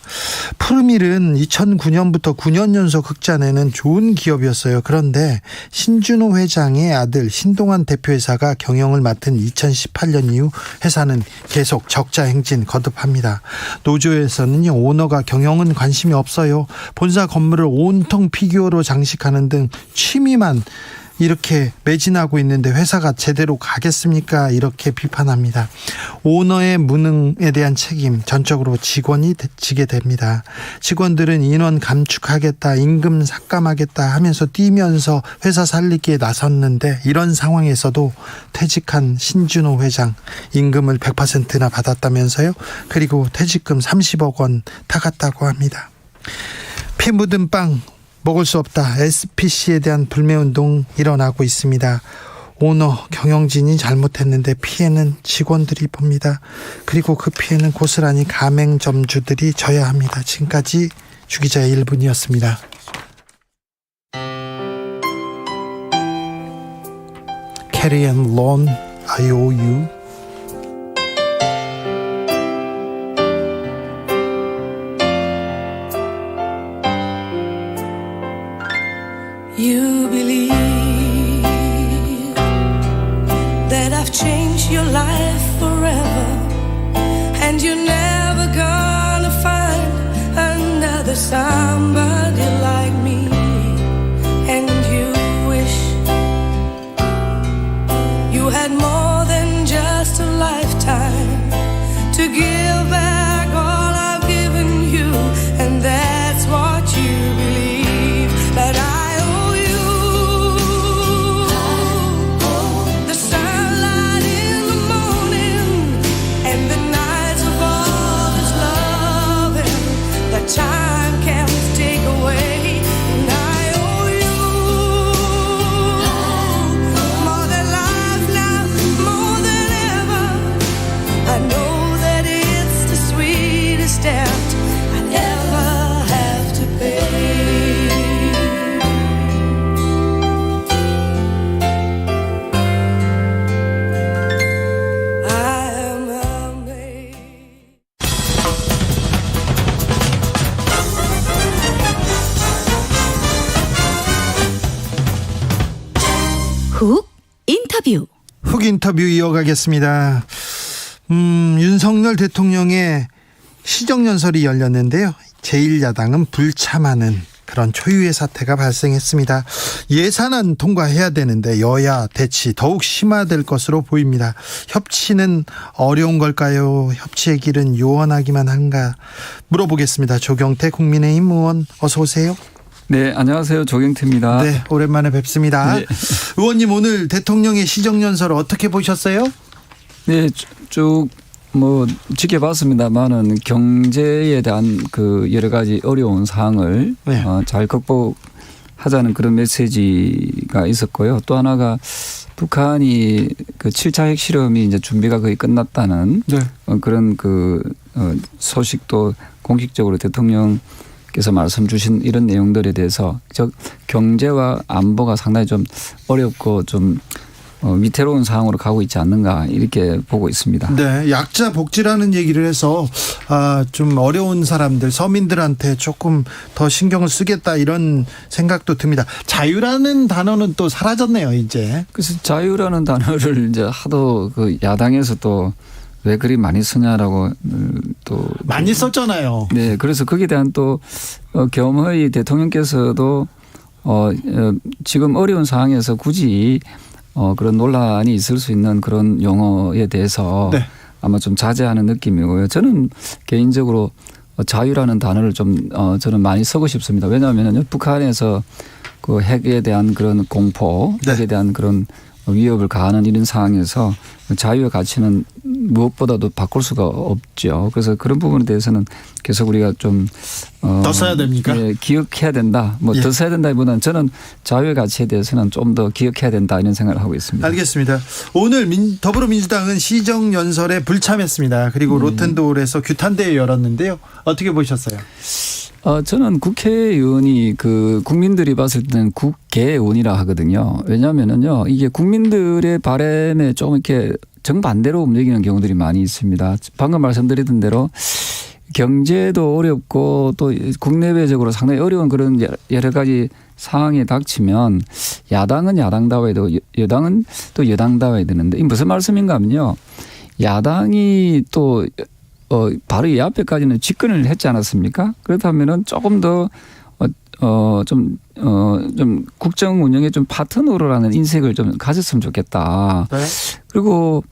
푸르밀은 2009년부터 9년 연속 흑자 내는 좋은 기업이었어요. 그런데 신준호 회장의 아들 신동환 대표이사가 경영을 맡은 2018년 이후 회사는 계속 적자 행진 거듭합니다. 노조에서는요, 오너가 경영은 관심이 없어요. 본사 건물을 온통 피규어로 장식하는 등 취미만 이렇게 매진하고 있는데 회사가 제대로 가겠습니까? 이렇게 비판합니다. 오너의 무능에 대한 책임 전적으로 직원이 지게 됩니다. 직원들은 인원 감축하겠다, 임금 삭감하겠다 하면서 뛰면서 회사 살리기에 나섰는데, 이런 상황에서도 퇴직한 신준호 회장 임금을 100%나 받았다면서요. 그리고 퇴직금 30억 원 타갔다고 합니다. 피 묻은 빵 먹을 수 없다. SPC에 대한 불매운동 일어나고 있습니다. 오너, 경영진이 잘못했는데 피해는 직원들이 봅니다. 그리고 그 피해는 고스란히 가맹점주들이 져야 합니다. 지금까지 주기자의 1분이었습니다. Carry and Loan, IOU. You believe that I've changed your life forever, and you're never gonna find another somebody like me. And you wish you had more than just a lifetime to give back all I've given you, and that's what you believe. But I owe you the sunlight in the morning and the nights of all this loving that time can't take away. And I owe you more than life now, more than ever. I know that it's the sweetest debt I'd ever have to pay. 훅 인터뷰. 훅 인터뷰 이어가겠습니다. 윤석열 대통령의 시정연설이 열렸는데요. 제1야당은 불참하는 그런 초유의 사태가 발생했습니다. 예산안 통과해야 되는데 여야 대치 더욱 심화될 것으로 보입니다. 협치는 어려운 걸까요? 협치의 길은 요원하기만 한가? 물어보겠습니다. 조경태 국민의힘 의원, 어서 오세요. 네, 안녕하세요. 조경태입니다. 네, 오랜만에 뵙습니다. 네. 의원님, 오늘 대통령의 시정연설 어떻게 보셨어요? 네, 쭉 지켜봤습니다만은 경제에 대한 그 여러 가지 어려운 사항을 네. 잘 극복하자는 그런 메시지가 있었고요. 또 하나가 북한이 그 7차 핵실험이 이제 준비가 거의 끝났다는 네. 그런 그 소식도 공식적으로 대통령께서 말씀 주신 이런 내용들에 대해서 즉 경제와 안보가 상당히 좀 어렵고 좀 위태로운 상황으로 가고 있지 않는가 이렇게 보고 있습니다. 네, 약자 복지라는 얘기를 해서 좀 어려운 사람들, 서민들한테 조금 더 신경을 쓰겠다 이런 생각도 듭니다. 자유라는 단어는 또 사라졌네요, 이제. 그래서 자유라는 단어를 이제 하도 그 야당에서 또 왜 그리 많이 쓰냐라고 또 많이 썼잖아요. 네, 그래서 거기에 대한 또 겸허히 대통령께서도 지금 어려운 상황에서 굳이 그런 논란이 있을 수 있는 그런 용어에 대해서 네. 아마 좀 자제하는 느낌이고요. 저는 개인적으로 자유라는 단어를 좀 저는 많이 쓰고 싶습니다. 왜냐하면 북한에서 그 핵에 대한 그런 공포, 네. 핵에 대한 그런 위협을 가하는 이런 상황에서 자유의 가치는 무엇보다도 바꿀 수가 없죠. 그래서 그런 부분에 대해서는 계속 우리가 좀 더 써야 됩니까? 예, 기억해야 된다. 뭐 더 써야 된다기보다는 저는 자유의 가치에 대해서는 좀 더 기억해야 된다 이런 생각을 하고 있습니다. 알겠습니다. 오늘 더불어민주당은 시정연설에 불참했습니다. 그리고 로텐도홀에서 규탄대회 열었는데요. 어떻게 보셨어요? 저는 국회의원이 그 국민들이 봤을 때는 국회의원이라 하거든요. 왜냐하면은요, 이게 국민들의 바람에 좀 이렇게 정반대로 움직이는 경우들이 많이 있습니다. 방금 말씀드렸던 대로 경제도 어렵고 또 국내외적으로 상당히 어려운 그런 여러 가지 상황에 닥치면 야당은 야당다워야 되고 여당은 또 여당다워야 되는데 이 무슨 말씀인가 하면요. 야당이 또 바로 이 앞에까지는 집권을 했지 않았습니까? 그렇다면은 조금 더 좀 국정 운영에 좀 파트너로라는 인색을 좀 가졌으면 좋겠다. 네. 그리고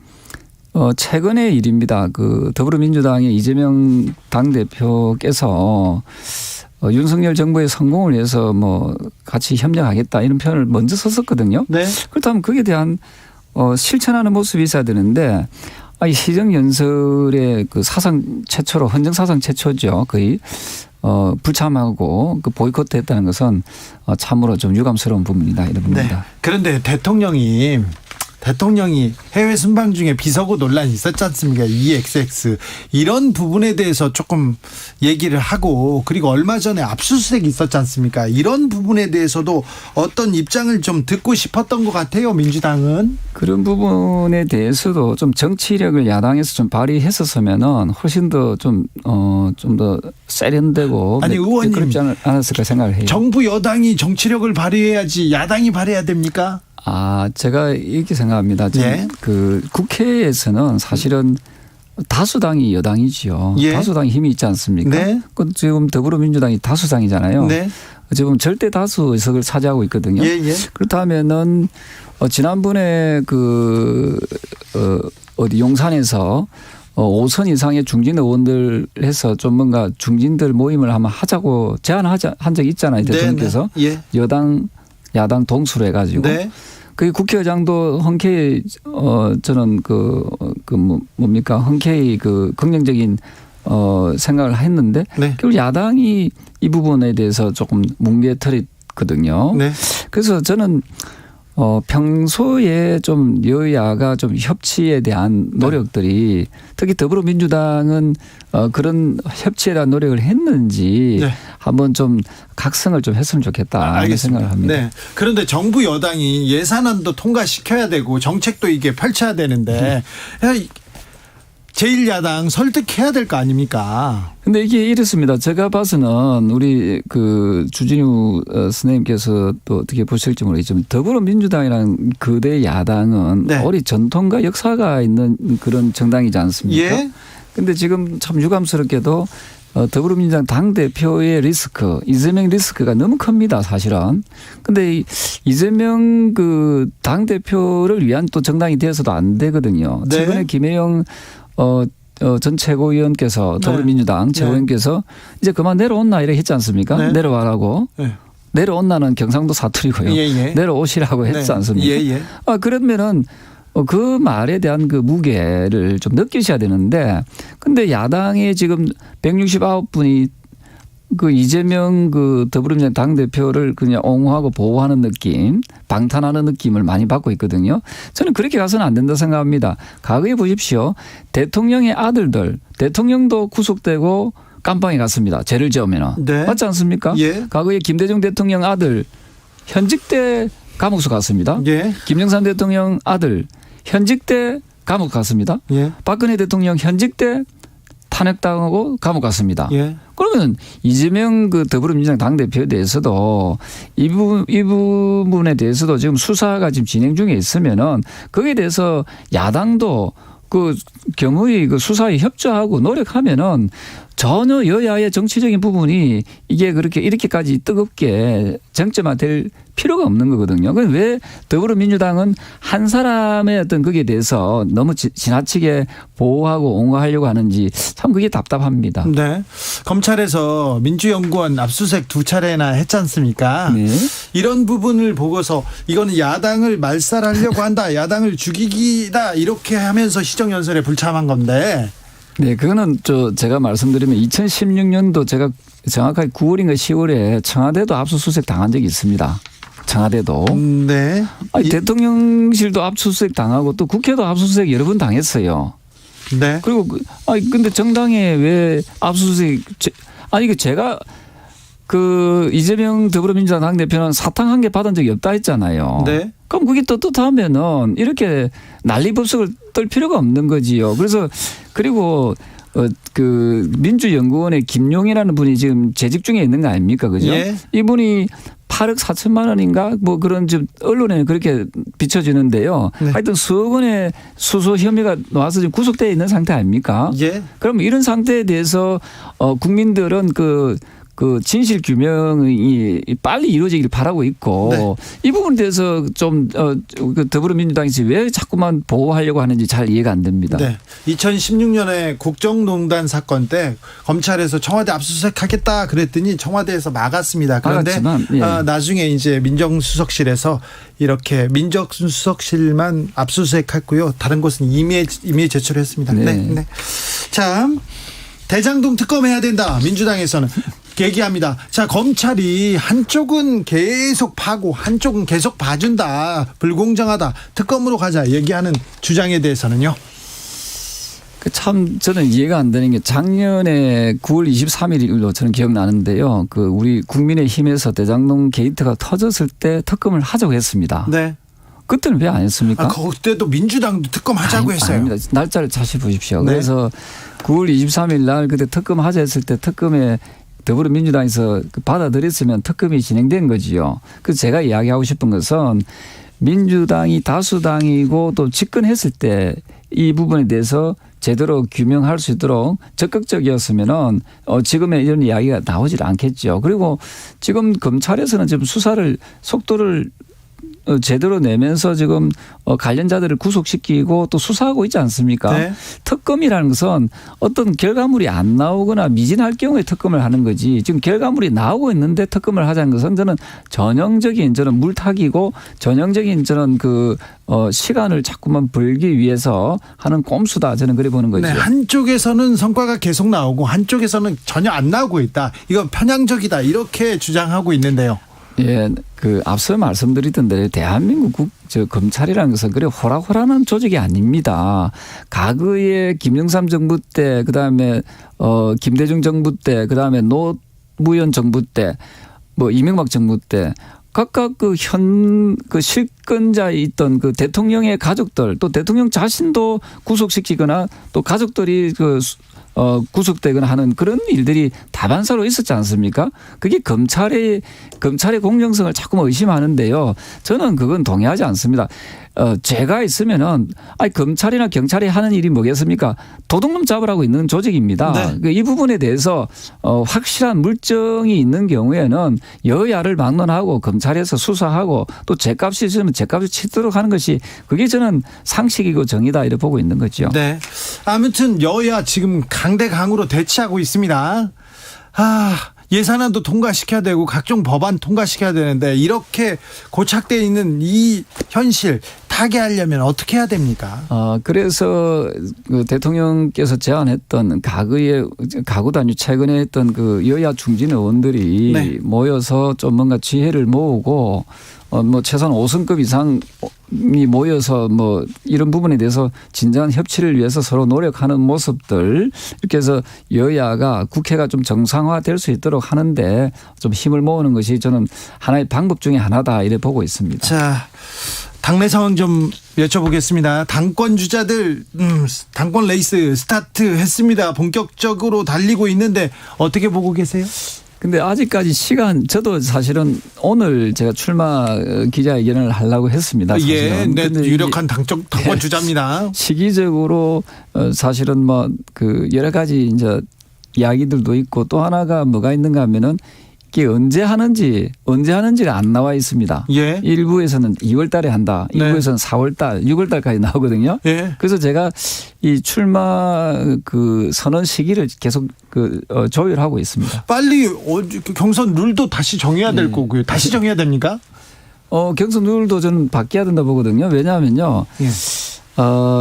최근의 일입니다. 그 더불어민주당의 이재명 당대표께서 윤석열 정부의 성공을 위해서 뭐 같이 협력하겠다 이런 표현을 먼저 썼었거든요. 네. 그렇다면 거기에 대한 실천하는 모습이 있어야 되는데 이 시정연설의 그 사상 최초로 헌정 사상 최초죠. 거의 불참하고 그 보이콧했다는 것은 참으로 좀 유감스러운 부분이다 이런 부분입니다. 네. 그런데 대통령이 해외 순방 중에 비서고 논란이 있었지 않습니까? EXX 이런 부분에 대해서 조금 얘기를 하고 그리고 얼마 전에 압수수색이 있었지 않습니까? 이런 부분에 대해서도 어떤 입장을 좀 듣고 싶었던 것 같아요. 민주당은. 그런 부분에 대해서도 좀 정치력을 야당에서 좀 발휘했었으면은 훨씬 더 좀 더 세련되고 아니 의원님 그렇지 않았을까 생각을 해요. 정부 여당이 정치력을 발휘해야지 야당이 발휘해야 됩니까? 제가 이렇게 생각합니다. 예. 그 국회에서는 사실은 다수당이 여당이지요. 예. 다수당이 힘이 있지 않습니까? 네. 지금 더불어민주당이 다수당이잖아요. 네. 지금 절대 다수 의석을 차지하고 있거든요. 예. 그렇다면은 지난번에 어디 용산에서 5선 이상의 중진 의원들 해서 좀 뭔가 중진들 모임을 한번 하자고 제안한 적이 있잖아요. 대통령께서. 네. 예. 여당 야당 동수로 해가지고. 네. 그 국회의장도 흔쾌히 저는 뭡니까 흔쾌히 그 긍정적인 생각을 했는데 네. 결국 야당이 이 부분에 대해서 조금 뭉개터렸거든요. 네. 그래서 저는 평소에 좀 여야가 좀 협치에 대한 노력들이 특히 더불어민주당은 그런 협치에 대한 노력을 했는지 네. 한번 좀 각성을 좀 했으면 좋겠다 이런 생각을 합니다. 네. 그런데 정부 여당이 예산안도 통과시켜야 되고 정책도 이게 펼쳐야 되는데 제1야당 설득해야 될 거 아닙니까? 근데 이게 이렇습니다. 제가 봐서는 우리 그 주진우 선생님께서 또 어떻게 보실지 모르겠지만 더불어민주당이라는 거대 야당은 네. 오래 전통과 역사가 있는 그런 정당이지 않습니까? 예. 근데 지금 참 유감스럽게도 더불어민주당 당대표의 리스크, 이재명 리스크가 너무 큽니다, 사실은. 근데 이재명 그 당대표를 위한 또 정당이 되어서도 안 되거든요. 네. 최근에 김혜영 전 최고위원께서 더불어민주당 최고위원께서 이제 그만 내려온나 이렇게 했지 않습니까? 네. 내려와라고. 네. 내려온나는 경상도 사투리고요. 예. 내려오시라고 했지 네. 않습니까? 예. 그러면은 그 말에 대한 그 무게를 좀 느끼셔야 되는데 근데 야당에 지금 169분이 그 이재명 그 더불어민주당 당대표를 그냥 옹호하고 보호하는 느낌, 방탄하는 느낌을 많이 받고 있거든요. 저는 그렇게 가서는 안 된다 생각합니다. 과거에 보십시오. 대통령의 아들들, 대통령도 구속되고 감방에 갔습니다. 죄를 지으면. 네. 맞지 않습니까? 예. 과거에 김대중 대통령 아들 현직 때 감옥수 갔습니다. 예. 김영삼 대통령 아들 현직 때 감옥 갔습니다. 예. 박근혜 대통령 현직 때 탄핵당하고 감옥 갔습니다. 예. 그러면 이재명 그 더불어민주당 당대표에 대해서도 이 부분에 대해서도 지금 수사가 지금 진행 중에 있으면은 거기에 대해서 야당도 그 경우의 그 수사에 협조하고 노력하면은 전혀 여야의 정치적인 부분이 이게 그렇게 이렇게까지 뜨겁게 쟁점화될 필요가 없는 거거든요. 그럼 왜 더불어민주당은 한 사람의 어떤 거기에 대해서 너무 지나치게 보호하고 옹호하려고 하는지 참 그게 답답합니다. 네. 검찰에서 민주연구원 압수수색 2차례나 했지 않습니까? 네. 이런 부분을 보고서 이거는 야당을 말살하려고 한다. 야당을 죽이기다. 이렇게 하면서 시정연설에 불참한 건데. 네, 그거는 제가 말씀드리면 2016년도 제가 정확하게 9월인가 10월에 청와대도 압수수색 당한 적이 있습니다. 청와대도. 네. 아니, 대통령실도 압수수색 당하고 또 국회도 압수수색 여러 번 당했어요. 네. 그리고 근데 정당에 왜 압수수색 제가 그 이재명 더불어민주당 당대표는 사탕 한 개 받은 적이 없다 했잖아요. 네. 그럼 그게 떳떳하면은 이렇게 난리법석을 떨 필요가 없는 거지요. 그래서 그리고 그 민주연구원의 김용이라는 분이 지금 재직 중에 있는 거 아닙니까, 그죠? 예. 이분이 8억 4천만 원인가 뭐 그런 좀 언론에 그렇게 비춰지는데요. 네. 하여튼 수억 원의 수소 혐의가 나와서 지금 구속되어 있는 상태 아닙니까? 예. 그럼 이런 상태에 대해서 국민들은 그 진실 규명이 빨리 이루어지길 바라고 있고 네. 이 부분에 대해서 좀 그 더불어민주당에서 왜 자꾸만 보호하려고 하는지 잘 이해가 안 됩니다. 네. 2016년에 국정농단 사건 때 검찰에서 청와대 압수수색하겠다 그랬더니 청와대에서 막았습니다. 그런데 막았지만, 예. 나중에 이제 민정수석실에서 이렇게 민정수석실만 압수수색했고요. 다른 곳은 임의 제출했습니다. 네. 네. 네. 자, 대장동 특검해야 된다. 민주당에서는 얘기합니다. 자, 검찰이 한쪽은 계속 파고 한쪽은 계속 봐준다. 불공정하다. 특검으로 가자. 얘기하는 주장에 대해서는요. 참 저는 이해가 안 되는 게 작년에 9월 23일로 저는 기억나는데요. 그 우리 국민의힘에서 대장동 게이트가 터졌을 때 특검을 하자고 했습니다. 네. 그때는 왜 안 했습니까? 그때도 민주당도 특검하자고 했어요. 아닙니다. 날짜를 다시 보십시오. 네. 그래서 9월 23일 날 그때 특검하자 했을 때 특검에 더불어민주당에서 받아들였으면 특검이 진행된 거지요. 그래서 제가 이야기하고 싶은 것은 민주당이 다수당이고 또 집권했을 때 이 부분에 대해서 제대로 규명할 수 있도록 적극적이었으면은 지금의 이런 이야기가 나오질 않겠죠. 그리고 지금 검찰에서는 지금 수사를 속도를 제대로 내면서 지금 관련자들을 구속시키고 또 수사하고 있지 않습니까? 네. 특검이라는 것은 어떤 결과물이 안 나오거나 미진할 경우에 특검을 하는 거지 지금 결과물이 나오고 있는데 특검을 하자는 것은 저는 전형적인 물타기고 전형적인 시간을 자꾸만 벌기 위해서 하는 꼼수다. 저는 그래 보는 거죠. 네, 한쪽에서는 성과가 계속 나오고 한쪽에서는 전혀 안 나오고 있다. 이건 편향적이다. 이렇게 주장하고 있는데요. 예, 앞서 말씀드리던 대로 대한민국 검찰이라는 것은 그래 호락호락한 조직이 아닙니다. 과거에 김영삼 정부 때, 그다음에 김대중 정부 때, 그다음에 노무현 정부 때, 이명박 정부 때 각각 실권자에 있던 대통령의 가족들 또 대통령 자신도 구속시키거나 또 가족들이 구속되거나 하는 그런 일들이 다반사로 있었지 않습니까? 그게 검찰의 공정성을 자꾸 의심하는데요. 저는 그건 동의하지 않습니다. 죄가 있으면은 검찰이나 경찰이 하는 일이 뭐겠습니까? 도둑놈 잡으라고 있는 조직입니다. 네. 이 부분에 대해서 확실한 물증이 있는 경우에는 여야를 막론하고 검찰에서 수사하고 또 죄값이 있으면 죄값을 치도록 하는 것이 그게 저는 상식이고 정의다 이렇게 보고 있는 거죠. 네. 아무튼 여야 지금 강대강으로 대치하고 있습니다. 예산안도 통과시켜야 되고 각종 법안 통과시켜야 되는데 이렇게 고착되어 있는 이 현실 타개하려면 어떻게 해야 됩니까? 그래서 대통령께서 제안했던 가구도 아니고 최근에 했던 여야 중진 의원들이 네. 모여서 좀 뭔가 지혜를 모으고 최소한 5성급 이상 모여서 뭐 이런 부분에 대해서 진정한 협치를 위해서 서로 노력하는 모습들 이렇게 해서 여야가 국회가 좀 정상화될 수 있도록 하는데 좀 힘을 모으는 것이 저는 하나의 방법 중에 하나다 이래 보고 있습니다. 자, 당내 상황 좀 여쭤보겠습니다. 당권 주자들 당권 레이스 스타트했습니다. 본격적으로 달리고 있는데 어떻게 보고 계세요? 근데 아직까지 저도 사실은 오늘 제가 출마 기자회견을 하려고 했습니다. 사실은. 네, 유력한 당권 주자입니다. 시기적으로 사실은 뭐 그 여러 가지 이제 이야기들도 있고 또 하나가 뭐가 있는가 하면은 이게 언제 하는지가 안 나와 있습니다. 예. 일부에서는 2월 달에 한다. 일부에서는 4월 달, 6월 달까지 나오거든요. 예. 그래서 제가 이 출마 그 선언 시기를 계속 조율하고 있습니다. 빨리 경선 룰도 다시 정해야 될 거고요. 다시 정해야 됩니까? 경선 룰도 저는 바뀌어야 된다 보거든요. 왜냐하면요. 예.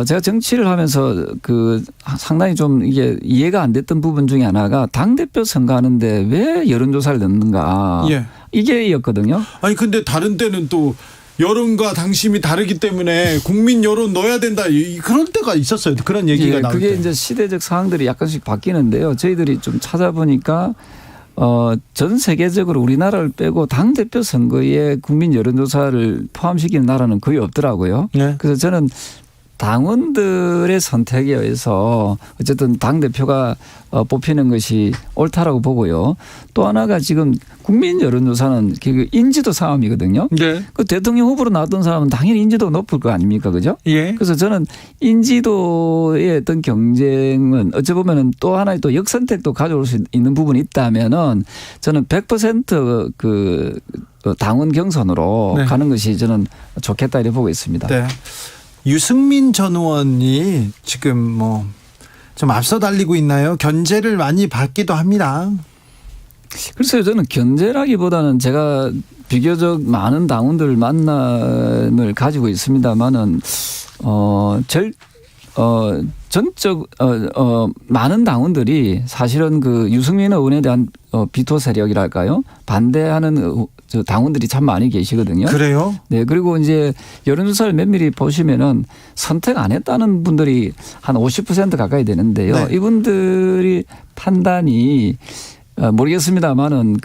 제가 정치를 하면서 그 상당히 좀 이게 이해가 안 됐던 부분 중에 하나가 당대표 선거하는데 왜 여론조사를 넣는가. 예. 이게였거든요. 아니 근데 다른 때는 또 여론과 당심이 다르기 때문에 국민 여론 넣어야 된다. 그럴 때가 있었어요. 그런 얘기가 나올 때. 그게 이제 시대적 상황들이 약간씩 바뀌는데요. 저희들이 좀 찾아보니까 전 세계적으로 우리나라를 빼고 당대표 선거에 국민 여론조사를 포함시키는 나라는 거의 없더라고요. 네. 그래서 저는 당원들의 선택에 의해서 어쨌든 당대표가 뽑히는 것이 옳다라고 보고요. 또 하나가 지금 국민 여론조사는 인지도 싸움이거든요. 네. 그 대통령 후보로 나왔던 사람은 당연히 인지도가 높을 거 아닙니까? 그죠? 예. 그래서 저는 인지도의 어떤 경쟁은 어찌 보면은 또 하나의 또 역선택도 가져올 수 있는 부분이 있다면은 저는 100% 그 당원 경선으로 네. 가는 것이 저는 좋겠다 이렇게 보고 있습니다. 네. 유승민 전 의원이 지금 뭐 좀 앞서 달리고 있나요? 견제를 많이 받기도 합니다. 글쎄요, 저는 견제라기보다는 제가 비교적 많은 당원들 만남을 가지고 있습니다만은 많은 당원들이 사실은 그 유승민 의원에 대한 비토 세력이랄까요? 반대하는 당원들이 참 많이 계시거든요. 그래요? 네. 그리고 이제 여론조사를 면밀히 보시면은 선택 안 했다는 분들이 한 50% 가까이 되는데요. 네. 이분들이 판단이 모르겠습니다만은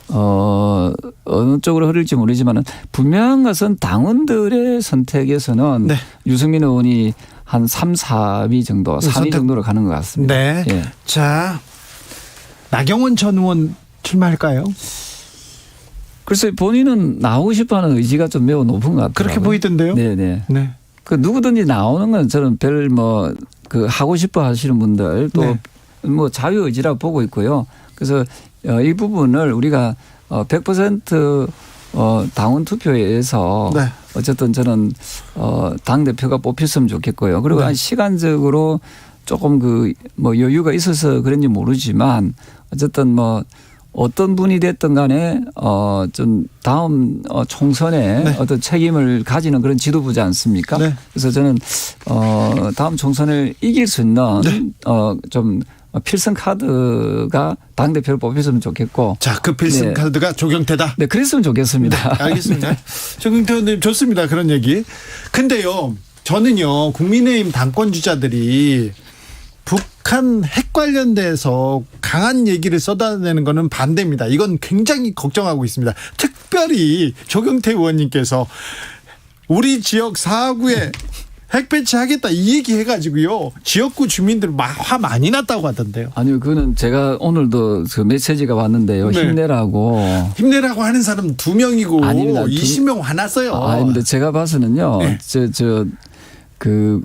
어느 쪽으로 흐를지 모르지만은 분명한 것은 당원들의 선택에서는 네. 유승민 의원이 한 3, 4위 정도, 3위 정도로 가는 것 같습니다. 네. 예. 자, 나경원 전 의원 출마할까요? 글쎄 본인은 나오고 싶어하는 의지가 좀 매우 높은 것 같아요. 그렇게 보이던데요? 네네. 네. 그 누구든지 나오는 건 저는 별 그 하고 싶어 하시는 분들 또 뭐 자유 의지라고 보고 있고요. 그래서 이 부분을 우리가 100% 당원 투표에 의해서 네. 어쨌든 저는 당 대표가 뽑혔으면 좋겠고요. 그리고 네. 시간적으로 조금 뭐 여유가 있어서 그런지 모르지만 어쨌든 뭐 어떤 분이 됐든 간에 좀 다음 총선에 네. 어떤 책임을 가지는 그런 지도부지 않습니까? 네. 그래서 저는 다음 총선을 이길 수 있는 네. 좀 필승 카드가 당대표를 뽑혔으면 좋겠고. 자, 그 필승 카드가 조경태다. 네, 그랬으면 좋겠습니다. 네, 알겠습니다. 조경태 의원님 좋습니다. 그런 얘기. 근데요, 저는요, 국민의힘 당권 주자들이 북한 핵 관련돼서 강한 얘기를 쏟아내는 거는 반대입니다. 이건 굉장히 걱정하고 있습니다. 특별히 조경태 의원님께서 우리 지역 4구에 핵 배치하겠다 이 얘기 해가지고요. 지역구 주민들 화 많이 났다고 하던데요. 아니요. 그거는 제가 오늘도 그 메시지가 왔는데요. 네. 힘내라고 하는 사람 2명이고 아닙니다. 20명 화났어요. 아닙니다. 제가 봐서는요. 네.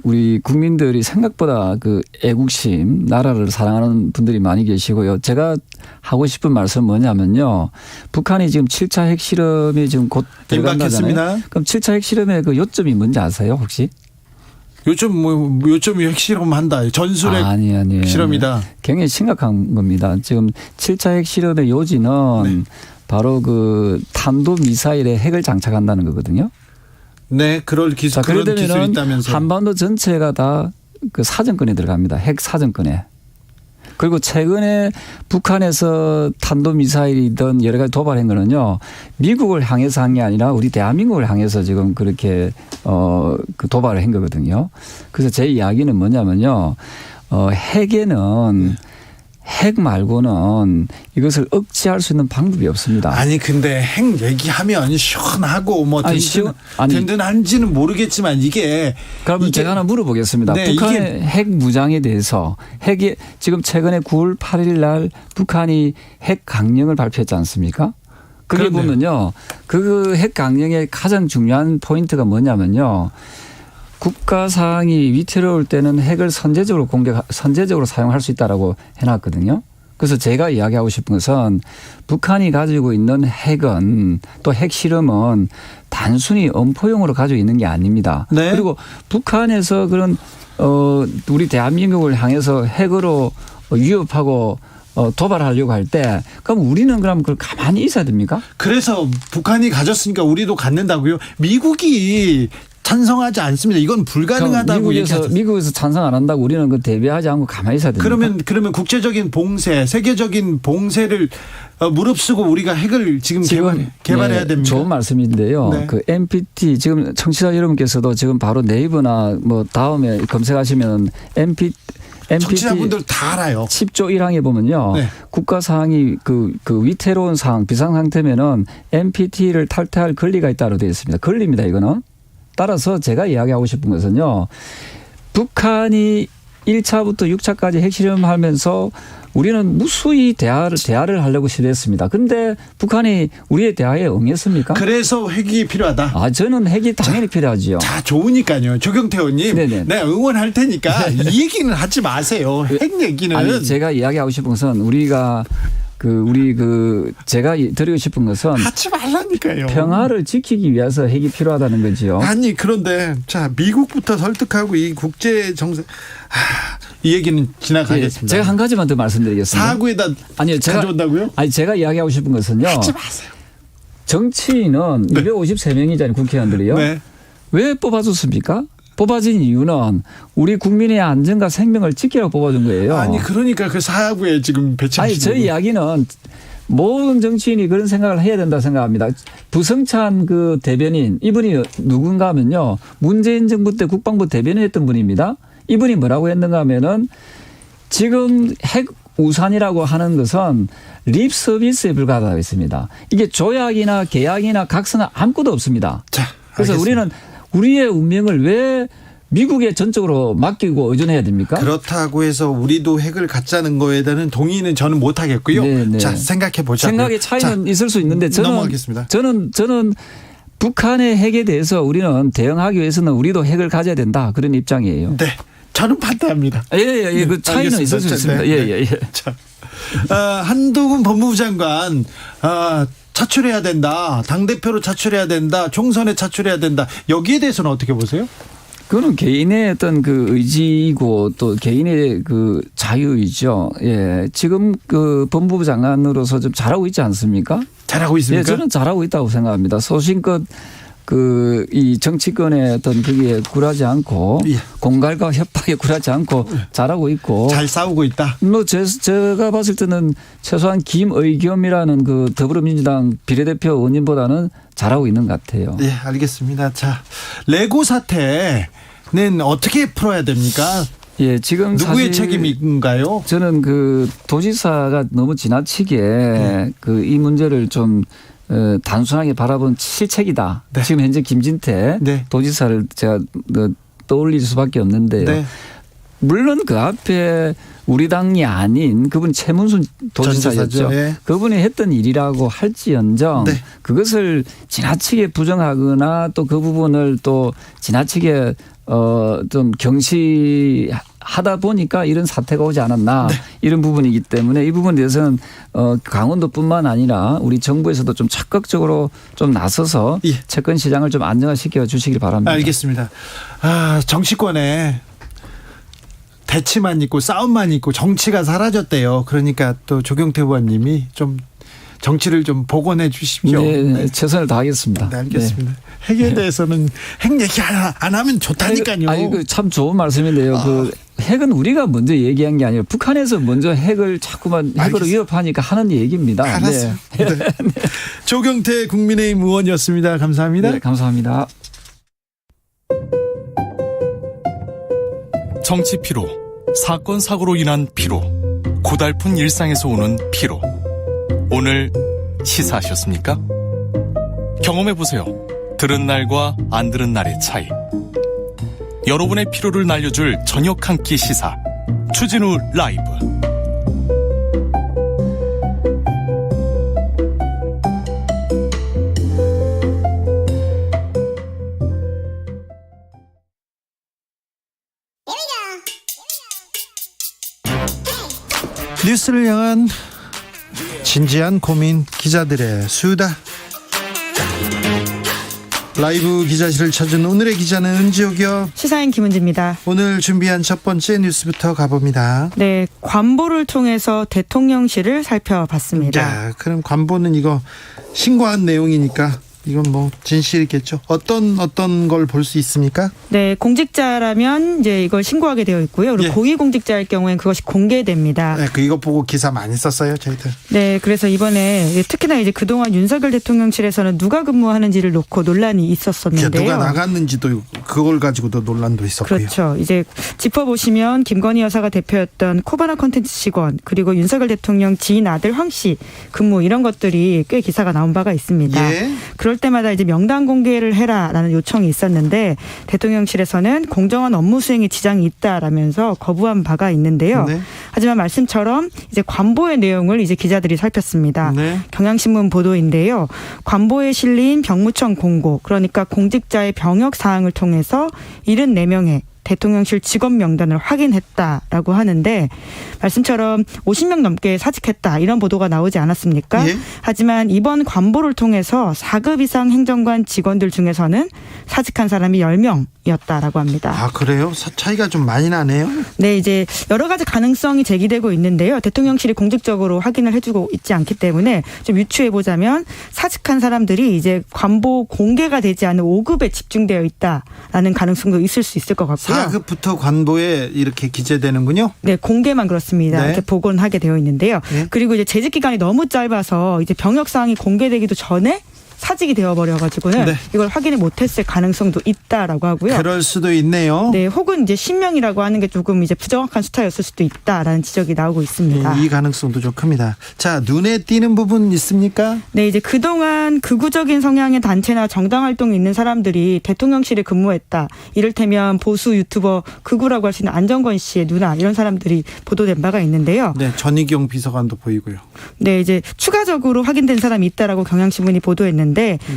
우리 국민들이 생각보다 애국심, 나라를 사랑하는 분들이 많이 계시고요. 제가 하고 싶은 말씀은 뭐냐면요. 북한이 지금 7차 핵실험이 지금 곧 들어간다잖아요. 그럼 7차 핵실험의 그 요점이 뭔지 아세요, 혹시? 요점이 핵실험한다. 전술핵 아니. 실험이다. 굉장히 심각한 겁니다. 지금 7차 핵실험의 요지는 바로 탄도 미사일에 핵을 장착한다는 거거든요. 네, 그런 기술이 있다면서요. 한반도 전체가 다 사정권에 들어갑니다. 핵 사정권에. 그리고 최근에 북한에서 탄도미사일이든 여러 가지 도발한 거는요. 미국을 향해서 한 게 아니라 우리 대한민국을 향해서 지금 그렇게 그 도발을 한 거거든요. 그래서 제 이야기는 뭐냐면요. 핵에는 핵 말고는 이것을 억제할 수 있는 방법이 없습니다. 아니 근데 핵 얘기하면 시원하고 뭐 든든한지는 모르겠지만 그러면 제가 하나 물어보겠습니다. 네, 북한의 핵 무장에 대해서 핵이 지금 최근에 9월 8일 날 북한이 핵 강령을 발표했지 않습니까? 그게 그렇네요. 보면요. 그 핵 강령의 가장 중요한 포인트가 뭐냐면요. 국가 사항이 위태로울 때는 핵을 선제적으로 사용할 수 있다라고 해놨거든요. 그래서 제가 이야기하고 싶은 것은 북한이 가지고 있는 핵은 또 핵실험은 단순히 엄포용으로 가지고 있는 게 아닙니다. 네. 그리고 북한에서 그런 우리 대한민국을 향해서 핵으로 위협하고 도발하려고 할 때 그럼 우리는 그럼 그걸 가만히 있어야 됩니까? 그래서 북한이 가졌으니까 우리도 갖는다고요? 미국이 찬성하지 않습니다. 이건 불가능하다고 얘기하죠. 미국에서 찬성 안 한다고 우리는 그 대비하지 않고 가만히 있어야 됩니까? 그러면 국제적인 봉쇄, 세계적인 봉쇄를 무릅쓰고 우리가 핵을 지금 개발해야 됩니다. 좋은 말씀인데요. 네. 그 NPT 지금 청취자 여러분께서도 지금 바로 네이버나 뭐 다음에 검색하시면 NPT 청취자분들 다 알아요. 10조 1항에 보면요. 네. 국가 사항이 그 위태로운 상황, 비상 상태면은 NPT를 탈퇴할 권리가 있다고 되어 있습니다. 권리입니다, 이거는. 따라서 제가 이야기하고 싶은 것은요. 북한이 1차부터 6차까지 핵실험하면서 우리는 무수히 대화를 하려고 시도했습니다. 그런데 북한이 우리의 대화에 응했습니까? 그래서 핵이 필요하다. 저는 핵이 당연히 필요하지요. 자, 좋으니까요. 조경태 의원님. 네네. 네, 응원할 테니까 이 얘기는 하지 마세요. 핵 얘기는. 아니, 제가 이야기하고 싶은 것은 우리가 제가 드리고 싶은 것은 하지 말라니까요. 평화를 지키기 위해서 핵이 필요하다는 거지요. 아니 그런데 자 미국부터 설득하고 이 국제 정세 이 얘기는 지나가겠습니다. 제가 한 가지만 더 말씀드리겠습니다. 사구에다 가져온다고요? 아니 제가 이야기하고 싶은 것은요. 하지 마세요. 정치인은 네. 253명이잖아요. 국회의원들이요. 네. 왜 뽑아줬습니까? 뽑아진 이유는 우리 국민의 안전과 생명을 지키라고 뽑아준 거예요. 아니 그러니까 그 사구에 지금 배치하시는 아니 저희 이야기는 모든 정치인이 그런 생각을 해야 된다 생각합니다. 부성찬 그 대변인 이분이 누군가 하면요. 문재인 정부 때 국방부 대변인 했던 분입니다. 이분이 뭐라고 했는가 하면은 지금 핵 우산이라고 하는 것은 립 서비스에 불과하다고 했습니다. 이게 조약이나 계약이나 각서는 아무것도 없습니다. 자, 그래서 알겠습니다. 우리는 우리의 운명을 왜 미국에 전적으로 맡기고 의존해야 됩니까? 그렇다고 해서 우리도 핵을 갖자는 거에 대한 동의는 저는 못 하겠고요. 네네. 자, 생각해 보자고요. 생각의 차이는 있을 수 있는데 넘어가겠습니다. 저는 북한의 핵에 대해서 우리는 대응하기 위해서는 우리도 핵을 가져야 된다. 그런 입장이에요. 네. 저는 반대합니다. 예. 그 차이는 있을 수 있습니다. 예. 자, 한동훈 법무부 장관 차출해야 된다. 당대표로 차출해야 된다. 총선에 차출해야 된다. 여기에 대해서는 어떻게 보세요? 그거는 개인의 어떤 그 의지이고 또 개인의 그 자유이죠. 예. 지금 그 법무부 장관으로서 좀 잘하고 있지 않습니까? 잘하고 있습니까? 예, 저는 잘하고 있다고 생각합니다. 소신껏 이 정치권의 어떤 그게 굴하지 않고 공갈과 협박에 굴하지 않고 잘하고 있고 잘 싸우고 있다. 뭐 제가 봤을 때는 최소한 김의겸이라는 그 더불어민주당 비례대표 의원님보다는 잘하고 있는 것 같아요. 네, 알겠습니다. 자, 레고 사태는 어떻게 풀어야 됩니까? 예, 지금 누구의 책임인가요? 저는 그 도지사가 너무 지나치게 이 문제를 좀 단순하게 바라본 실책이다. 네. 지금 현재 김진태 도지사를 제가 떠올릴 수밖에 없는데요. 네. 물론 그 앞에 우리 당이 아닌 그분 최문순 도지사였죠. 네. 그분이 했던 일이라고 할지언정 그것을 지나치게 부정하거나 또 그 부분을 또 지나치게 좀 경시하다 보니까 이런 사태가 오지 않았나 이런 부분이기 때문에 이 부분에 대해서는 강원도뿐만 아니라 우리 정부에서도 좀 적극적으로 좀 나서서 채권 시장을 좀 안정화시켜 주시길 바랍니다. 알겠습니다. 정치권에 대치만 있고 싸움만 있고 정치가 사라졌대요. 그러니까 또 조경태 의원님이 좀 정치를 좀 복원해 주십시오. 네, 최선을 다하겠습니다. 네, 알겠습니다. 핵에 대해서는 핵 얘기 안 하면 좋다니까요. 참 좋은 말씀인데요. 핵은 우리가 먼저 얘기한 게 아니라 북한에서 먼저 핵을 자꾸만 핵으로 위협하니까 하는 얘기입니다. 알았어요. 네. 네. 조경태 국민의힘 의원이었습니다. 감사합니다. 네, 감사합니다. 정치 피로, 사건 사고로 인한 피로, 고달픈 일상에서 오는 피로. 오늘 시사하셨습니까? 경험해보세요. 들은 날과 안 들은 날의 차이. 여러분의 피로를 날려줄 저녁 한 끼 시사. 추진우 라이브. 뉴스를 향한 진지한 고민, 기자들의 수다. 라이브 기자실을 찾은 오늘의 기자는 은지옥이요. 시사인 김은지입니다. 오늘 준비한 첫 번째 뉴스부터 가봅니다. 네, 관보를 통해서 대통령실을 살펴봤습니다. 야, 그럼 관보는 이거 신고한 내용이니까 이건 뭐 진실이겠죠. 어떤 걸 볼 수 있습니까? 네, 공직자라면 이제 이걸 신고하게 되어 있고요. 그리고 고위공직자일 경우엔 그것이 공개됩니다. 네, 이거 보고 기사 많이 썼어요, 저희들. 네, 그래서 이번에 특히나 이제 그동안 윤석열 대통령실에서는 누가 근무하는지를 놓고 논란이 있었었는데요. 누가 나갔는지도 그걸 가지고도 논란도 있었고요. 그렇죠. 이제 짚어보시면 김건희 여사가 대표였던 코바나 콘텐츠 직원, 그리고 윤석열 대통령 지인 아들 황 씨 근무, 이런 것들이 꽤 기사가 나온 바가 있습니다. 예. 그럴 때마다 이제 명단 공개를 해라라는 요청이 있었는데 대통령실에서는 공정한 업무 수행에 지장이 있다라면서 거부한 바가 있는데요. 네. 하지만 말씀처럼 이제 관보의 내용을 이제 기자들이 살폈습니다. 네. 경향신문 보도인데요. 관보에 실린 병무청 공고, 그러니까 공직자의 병역 사항을 통해서 74명의 대통령실 직원 명단을 확인했다라고 하는데, 말씀처럼 50명 넘게 사직했다, 이런 보도가 나오지 않았습니까? 예? 하지만 이번 관보를 통해서 4급 이상 행정관 직원들 중에서는 사직한 사람이 10명이었다라고 합니다. 아, 그래요? 차이가 좀 많이 나네요. 네, 이제 여러 가지 가능성이 제기되고 있는데요. 대통령실이 공식적으로 확인을 해주고 있지 않기 때문에 좀 유추해 보자면 사직한 사람들이 이제 관보 공개가 되지 않은 5급에 집중되어 있다라는 가능성도 있을 수 있을 것 같고요. 4급부터 관보에 이렇게 기재되는군요. 네, 공개만 그렇습니다. 네. 이렇게 보고는 하게 되어 있는데요. 네. 그리고 이제 재직 기간이 너무 짧아서 이제 병역 사항이 공개되기도 전에 사직이 되어버려가지고는 네. 이걸 확인을 못했을 가능성도 있다라고 하고요. 그럴 수도 있네요. 네, 혹은 이제 10명이라고 하는 게 조금 이제 부정확한 숫자였을 수도 있다라는 지적이 나오고 있습니다. 이 가능성도 좀 큽니다. 자, 눈에 띄는 부분 있습니까? 네, 이제 그동안 극우적인 성향의 단체나 정당 활동이 있는 사람들이 대통령실에 근무했다. 이를테면 보수 유튜버 극우라고 할 수 있는 안정권 씨의 누나, 이런 사람들이 보도된 바가 있는데요. 네, 전희경 비서관도 보이고요. 네, 이제 추가적으로 확인된 사람이 있다라고 경향신문이 보도했는데,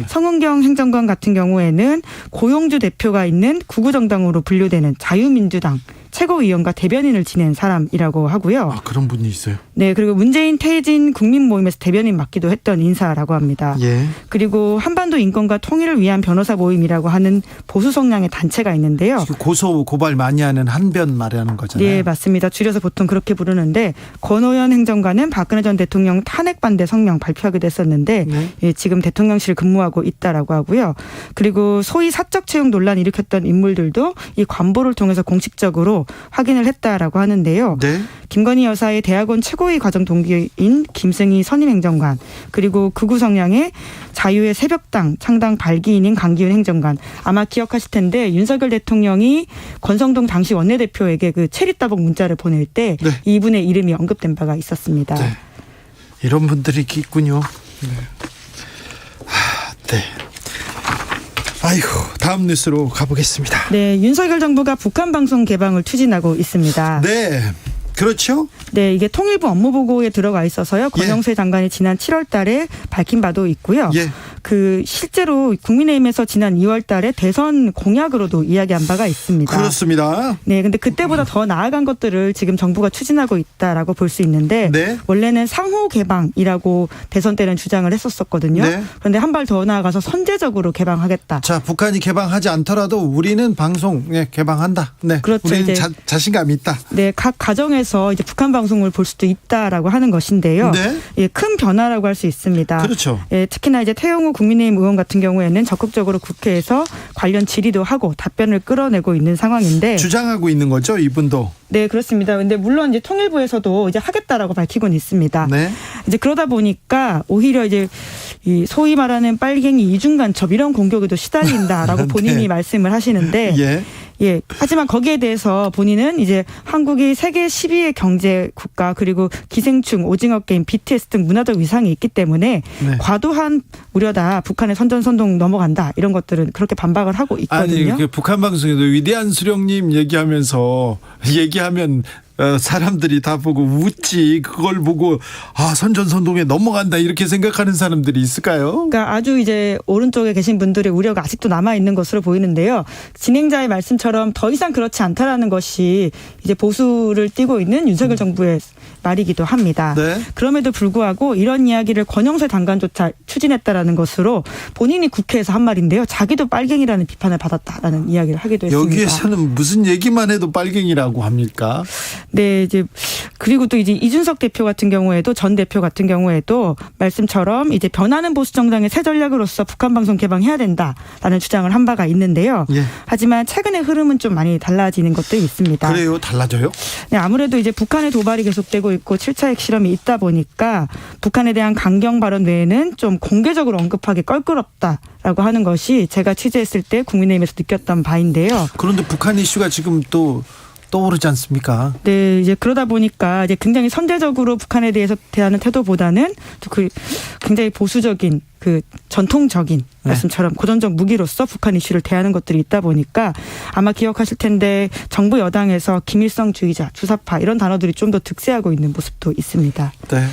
성은경 행정관 같은 경우에는 고용주 대표가 있는 구구정당으로 분류되는 자유민주당 최고위원과 대변인을 지낸 사람이라고 하고요. 아, 그런 분이 있어요? 네, 그리고 문재인 퇴진 국민모임에서 대변인 맡기도 했던 인사라고 합니다. 예. 그리고 한반도 인권과 통일을 위한 변호사 모임이라고 하는 보수 성향의 단체가 있는데요. 고소 고발 많이 하는 한변 말하는 거잖아요. 네, 맞습니다. 줄여서 보통 그렇게 부르는데, 권오현 행정관은 박근혜 전 대통령 탄핵 반대 성명 발표하기도 했었는데 예, 지금 대통령실 근무하고 있다라고 하고요. 그리고 소위 사적 채용 논란을 일으켰던 인물들도 이 관보를 통해서 공식적으로 확인을 했다라고 하는데요. 네. 김건희 여사의 대학원 최고위 과정 동기인 김승희 선임행정관, 그리고 극우 성향의 자유의 새벽당 창당 발기인인 강기훈 행정관. 아마 기억하실 텐데 윤석열 대통령이 권성동 당시 원내대표에게 그 체리따봉 문자를 보낼 때 이분의 이름이 언급된 바가 있었습니다. 네. 이런 분들이 있군요. 네. 네. 아이고, 다음 뉴스로 가보겠습니다. 네, 윤석열 정부가 북한 방송 개방을 추진하고 있습니다. 네, 그렇죠? 네, 이게 통일부 업무보고에 들어가 있어서요. 권영세 장관이 지난 7월 달에 밝힌 바도 있고요. 예. 그 실제로 국민의힘에서 지난 2월 달에 대선 공약으로도 이야기한 바가 있습니다. 그렇습니다. 네, 근데 그때보다 더 나아간 것들을 지금 정부가 추진하고 있다라고 볼 수 있는데 원래는 상호 개방이라고 대선 때는 주장을 했었거든요. 네. 그런데 한 발 더 나아가서 선제적으로 개방하겠다. 자, 북한이 개방하지 않더라도 우리는 방송 개방한다. 네, 그렇죠. 우리는 이제 자신감이 있다. 네, 각 가정에서 들어서 이제 북한 방송을 볼 수도 있다라고 하는 것인데요. 네. 예, 큰 변화라고 할 수 있습니다. 그렇죠. 예, 특히나 이제 태영호 국민의힘 의원 같은 경우에는 적극적으로 국회에서 관련 질의도 하고 답변을 끌어내고 있는 상황인데 주장하고 있는 거죠, 이분도. 네, 그렇습니다. 근데 물론 이제 통일부에서도 이제 하겠다라고 밝히고는 있습니다. 네. 이제 그러다 보니까 오히려 이제 이 소위 말하는 빨갱이 이중간첩 이런 공격에도 시달린다라고 본인이 네. 말씀을 하시는데 예. 예. 하지만 거기에 대해서 본인은 이제 한국이 세계 12위 경제 국가 그리고 기생충, 오징어 게임, BTS 등 문화적 위상이 있기 때문에 네. 과도한 우려다. 북한의 선전선동 넘어간다. 이런 것들은 그렇게 반박을 하고 있거든요. 아니, 그 북한 방송에도 위대한 수령님 얘기하면 사람들이 다 보고 웃지. 그걸 보고 선전선동에 넘어간다 이렇게 생각하는 사람들이 있을까요? 그러니까 아주 이제 오른쪽에 계신 분들의 우려가 아직도 남아 있는 것으로 보이는데요. 진행자의 말씀처럼 더 이상 그렇지 않다라는 것이 이제 보수를 띠고 있는 윤석열 정부의 말이기도 합니다. 네. 그럼에도 불구하고 이런 이야기를 권영세 장관조차 추진했다라는 것으로 본인이 국회에서 한 말인데요. 자기도 빨갱이라는 비판을 받았다라는 이야기를 하기도 했습니다. 여기에서는 무슨 얘기만 해도 빨갱이라고 합니까? 네, 이제 그리고 또 이제 이준석 대표 같은 경우에도 전 대표 같은 경우에도 말씀처럼 이제 변하는 보수 정당의 새 전략으로서 북한 방송 개방해야 된다라는 주장을 한 바가 있는데요. 예. 하지만 최근의 흐름은 좀 많이 달라지는 것도 있습니다. 그래요? 달라져요? 네, 아무래도 이제 북한의 도발이 계속되고 있고 7차 핵실험이 있다 보니까 북한에 대한 강경 발언 외에는 좀 공개적으로 언급하기 껄끄럽다라고 하는 것이 제가 취재했을 때 국민의힘에서 느꼈던 바인데요. 그런데 북한 이슈가 지금 또 떠오르지 않습니까? 네, 이제 그러다 보니까 이제 굉장히 선제적으로 북한에 대해서 대하는 태도보다는 그 굉장히 보수적인 그 전통적인 말씀처럼 고전적 무기로서 북한 이슈를 대하는 것들이 있다 보니까 아마 기억하실 텐데 정부 여당에서 김일성주의자, 주사파 이런 단어들이 좀 더 득세하고 있는 모습도 있습니다. 네.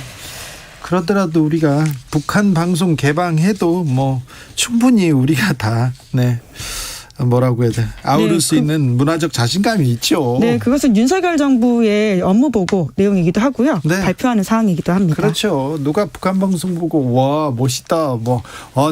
그러더라도 우리가 북한 방송 개방해도 뭐 충분히 우리가 다 뭐라고 해야 돼? 아우를 수 있는 문화적 자신감이 있죠. 네, 그것은 윤석열 정부의 업무 보고 내용이기도 하고요. 네. 발표하는 사항이기도 합니다. 그렇죠. 누가 북한 방송 보고 와 멋있다,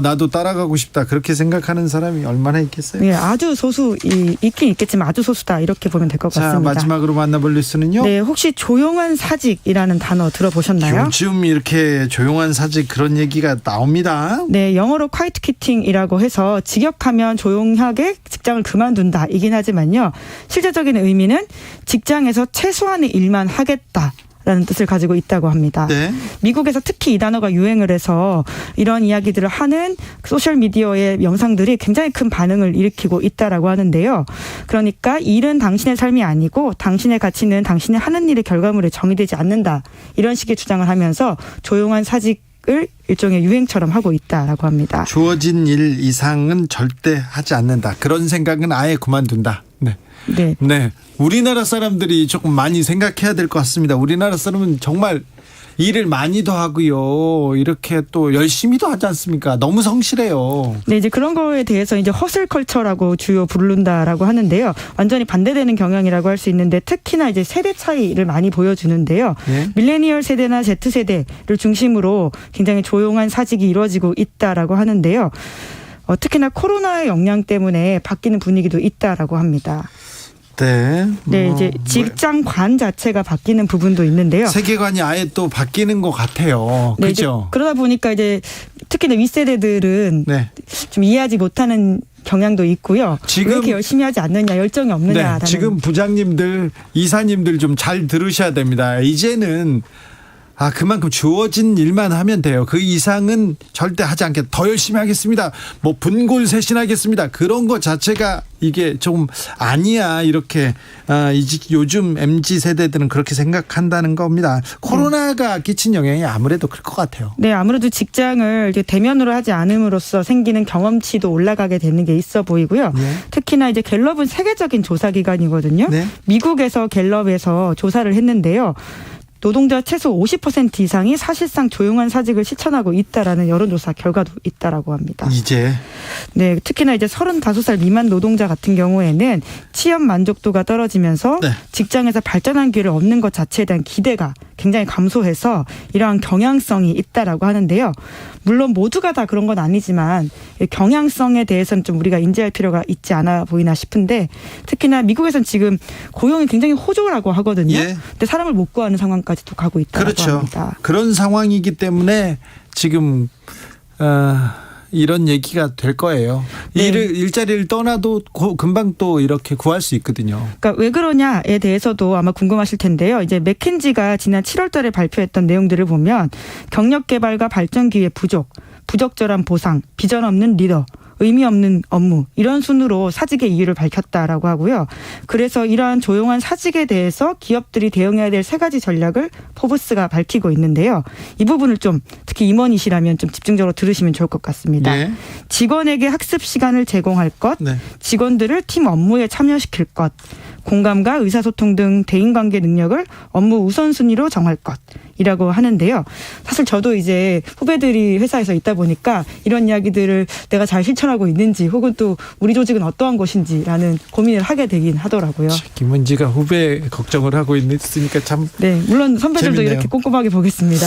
나도 따라가고 싶다 그렇게 생각하는 사람이 얼마나 있겠어요? 네, 아주 소수 있긴 있겠지만 아주 소수다 이렇게 보면 될 것 같습니다. 자, 마지막으로 만나볼 뉴스는요. 네, 혹시 조용한 사직이라는 단어 들어보셨나요? 요즘 이렇게 조용한 사직 그런 얘기가 나옵니다. 네, 영어로 quiet quitting이라고 해서 직역하면 조용하게 직장을 그만둔다 이긴 하지만요. 실제적인 의미는 직장에서 최소한의 일만 하겠다라는 뜻을 가지고 있다고 합니다. 네. 미국에서 특히 이 단어가 유행을 해서 이런 이야기들을 하는 소셜미디어의 영상들이 굉장히 큰 반응을 일으키고 있다라고 하는데요. 그러니까 일은 당신의 삶이 아니고 당신의 가치는 당신이 하는 일의 결과물에 정의되지 않는다. 이런 식의 주장을 하면서 조용한 사직을 일종의 유행처럼 하고 있다라고 합니다. 주어진 일 이상은 절대 하지 않는다. 그런 생각은 아예 그만둔다. 네. 네. 네. 우리나라 사람들이 조금 많이 생각해야 될 것 같습니다. 우리나라 사람은 정말 일을 많이도 하고요. 이렇게 또 열심히도 하지 않습니까? 너무 성실해요. 네, 이제 그런 거에 대해서 이제 허슬 컬처라고 주요 부른다라고 하는데요. 완전히 반대되는 경향이라고 할 수 있는데 특히나 이제 세대 차이를 많이 보여주는데요. 네. 밀레니얼 세대나 Z세대를 중심으로 굉장히 조용한 사직이 이루어지고 있다라고 하는데요. 특히나 코로나의 영향 때문에 바뀌는 분위기도 있다라고 합니다. 네. 네, 이제 직장관 자체가 바뀌는 부분도 있는데요. 세계관이 아예 또 바뀌는 것 같아요. 네, 그렇죠? 그러다 보니까 이제 특히나 윗세대들은 좀 이해하지 못하는 경향도 있고요. 지금 왜 이렇게 열심히 하지 않느냐, 열정이 없느냐. 네, 지금 부장님들, 이사님들 좀 잘 들으셔야 됩니다. 이제는 그만큼 주어진 일만 하면 돼요. 그 이상은 절대 하지 않겠다. 더 열심히 하겠습니다. 분골쇄신하겠습니다. 그런 것 자체가 이게 좀 아니야. 이렇게 요즘 MZ 세대들은 그렇게 생각한다는 겁니다. 코로나가 끼친 영향이 아무래도 클 것 같아요. 네, 아무래도 직장을 이제 대면으로 하지 않음으로써 생기는 경험치도 올라가게 되는 게 있어 보이고요. 네. 특히나 이제 갤럽은 세계적인 조사 기관이거든요. 네. 미국에서 갤럽에서 조사를 했는데요. 노동자 최소 50% 이상이 사실상 조용한 사직을 실천하고 있다라는 여론조사 결과도 있다라고 합니다. 이제 네, 특히나 이제 35살 미만 노동자 같은 경우에는 취업 만족도가 떨어지면서 직장에서 발전한 기회를 얻는 것 자체에 대한 기대가 굉장히 감소해서 이러한 경향성이 있다라고 하는데요. 물론 모두가 다 그런 건 아니지만 경향성에 대해서는 좀 우리가 인지할 필요가 있지 않아 보이나 싶은데 특히나 미국에서는 지금 고용이 굉장히 호조라고 하거든요. 예. 근데 사람을 못 구하는 상황까지도 가고 있다고 그렇죠. 합니다. 그런 상황이기 때문에 지금 이런 얘기가 될 거예요. 네. 일자리를 떠나도 금방 또 이렇게 구할 수 있거든요. 그러니까 왜 그러냐에 대해서도 아마 궁금하실 텐데요. 이제 맥킨지가 지난 7월 달에 발표했던 내용들을 보면 경력 개발과 발전 기회 부족, 부적절한 보상, 비전 없는 리더, 의미 없는 업무 이런 순으로 사직의 이유를 밝혔다라고 하고요. 그래서 이러한 조용한 사직에 대해서 기업들이 대응해야 될 3가지 전략을 포브스가 밝히고 있는데요. 이 부분을 좀 특히 임원이시라면 좀 집중적으로 들으시면 좋을 것 같습니다. 네. 직원에게 학습 시간을 제공할 것, 네. 직원들을 팀 업무에 참여시킬 것, 공감과 의사소통 등 대인관계 능력을 업무 우선순위로 정할 것이라고 하는데요. 사실 저도 이제 후배들이 회사에서 있다 보니까 이런 이야기들을 내가 잘 실천하고 있는지 혹은 또 우리 조직은 어떠한 것인지라는 고민을 하게 되긴 하더라고요. 김은지가 후배 걱정을 하고 있으니까 참. 네, 물론 선배들도 재밌네요. 이렇게 꼼꼼하게 보겠습니다.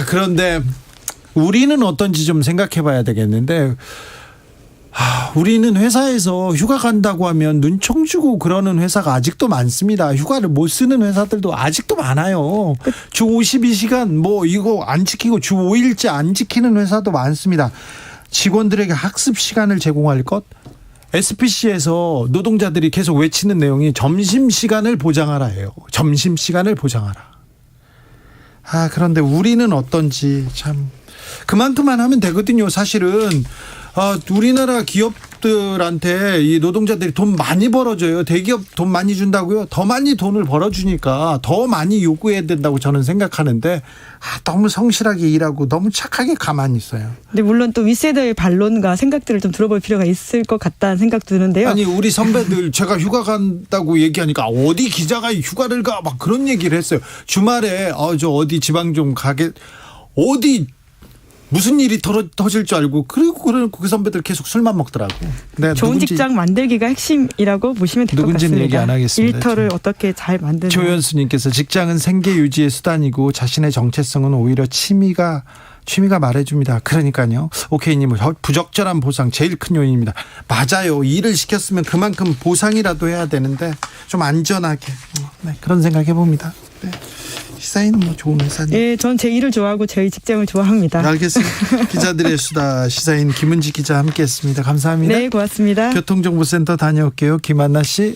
그런데 우리는 어떤지 좀 생각해 봐야 되겠는데 우리는 회사에서 휴가 간다고 하면 눈총 주고 그러는 회사가 아직도 많습니다. 휴가를 못 쓰는 회사들도 아직도 많아요. 주 52시간 뭐 이거 안 지키고 주 5일째 안 지키는 회사도 많습니다. 직원들에게 학습 시간을 제공할 것. SPC에서 노동자들이 계속 외치는 내용이 점심시간을 보장하라예요. 점심시간을 보장하라. 그런데 우리는 어떤지 참 그만큼만 하면 되거든요. 사실은 우리나라 기업들한테 이 노동자들이 돈 많이 벌어줘요. 대기업 돈 많이 준다고요. 더 많이 돈을 벌어주니까 더 많이 요구해야 된다고 저는 생각하는데 너무 성실하게 일하고 너무 착하게 가만히 있어요. 근데 물론 또 윗세대의 반론과 생각들을 좀 들어볼 필요가 있을 것 같다는 생각 드는데요. 아니 우리 선배들 제가 휴가 간다고 얘기하니까 어디 기자가 휴가를 가 막 그런 얘기를 했어요. 주말에 저 어디 지방 좀 가게 어디 무슨 일이 터질 줄 알고 그리고 그 선배들 계속 술만 먹더라고. 좋은 직장 만들기가 핵심이라고 보시면 될 것 같습니다. 누군지는 얘기 안 하겠습니다. 일터를 어떻게 잘 만드는. 조현수님께서 직장은 생계 유지의 수단이고 자신의 정체성은 오히려 취미가 말해줍니다. 그러니까요. 오케이님 부적절한 보상 제일 큰 요인입니다. 맞아요. 일을 시켰으면 그만큼 보상이라도 해야 되는데 좀 안전하게 그런 생각해봅니다. 네. 시사인은 뭐 좋은 회사니. 예, 전 제 일을 좋아하고 저희 직장을 좋아합니다. 알겠습니다. 기자들의 수다 시사인 김은지 기자 함께했습니다. 감사합니다. 네, 고맙습니다. 교통정보센터 다녀올게요. 김한나 씨.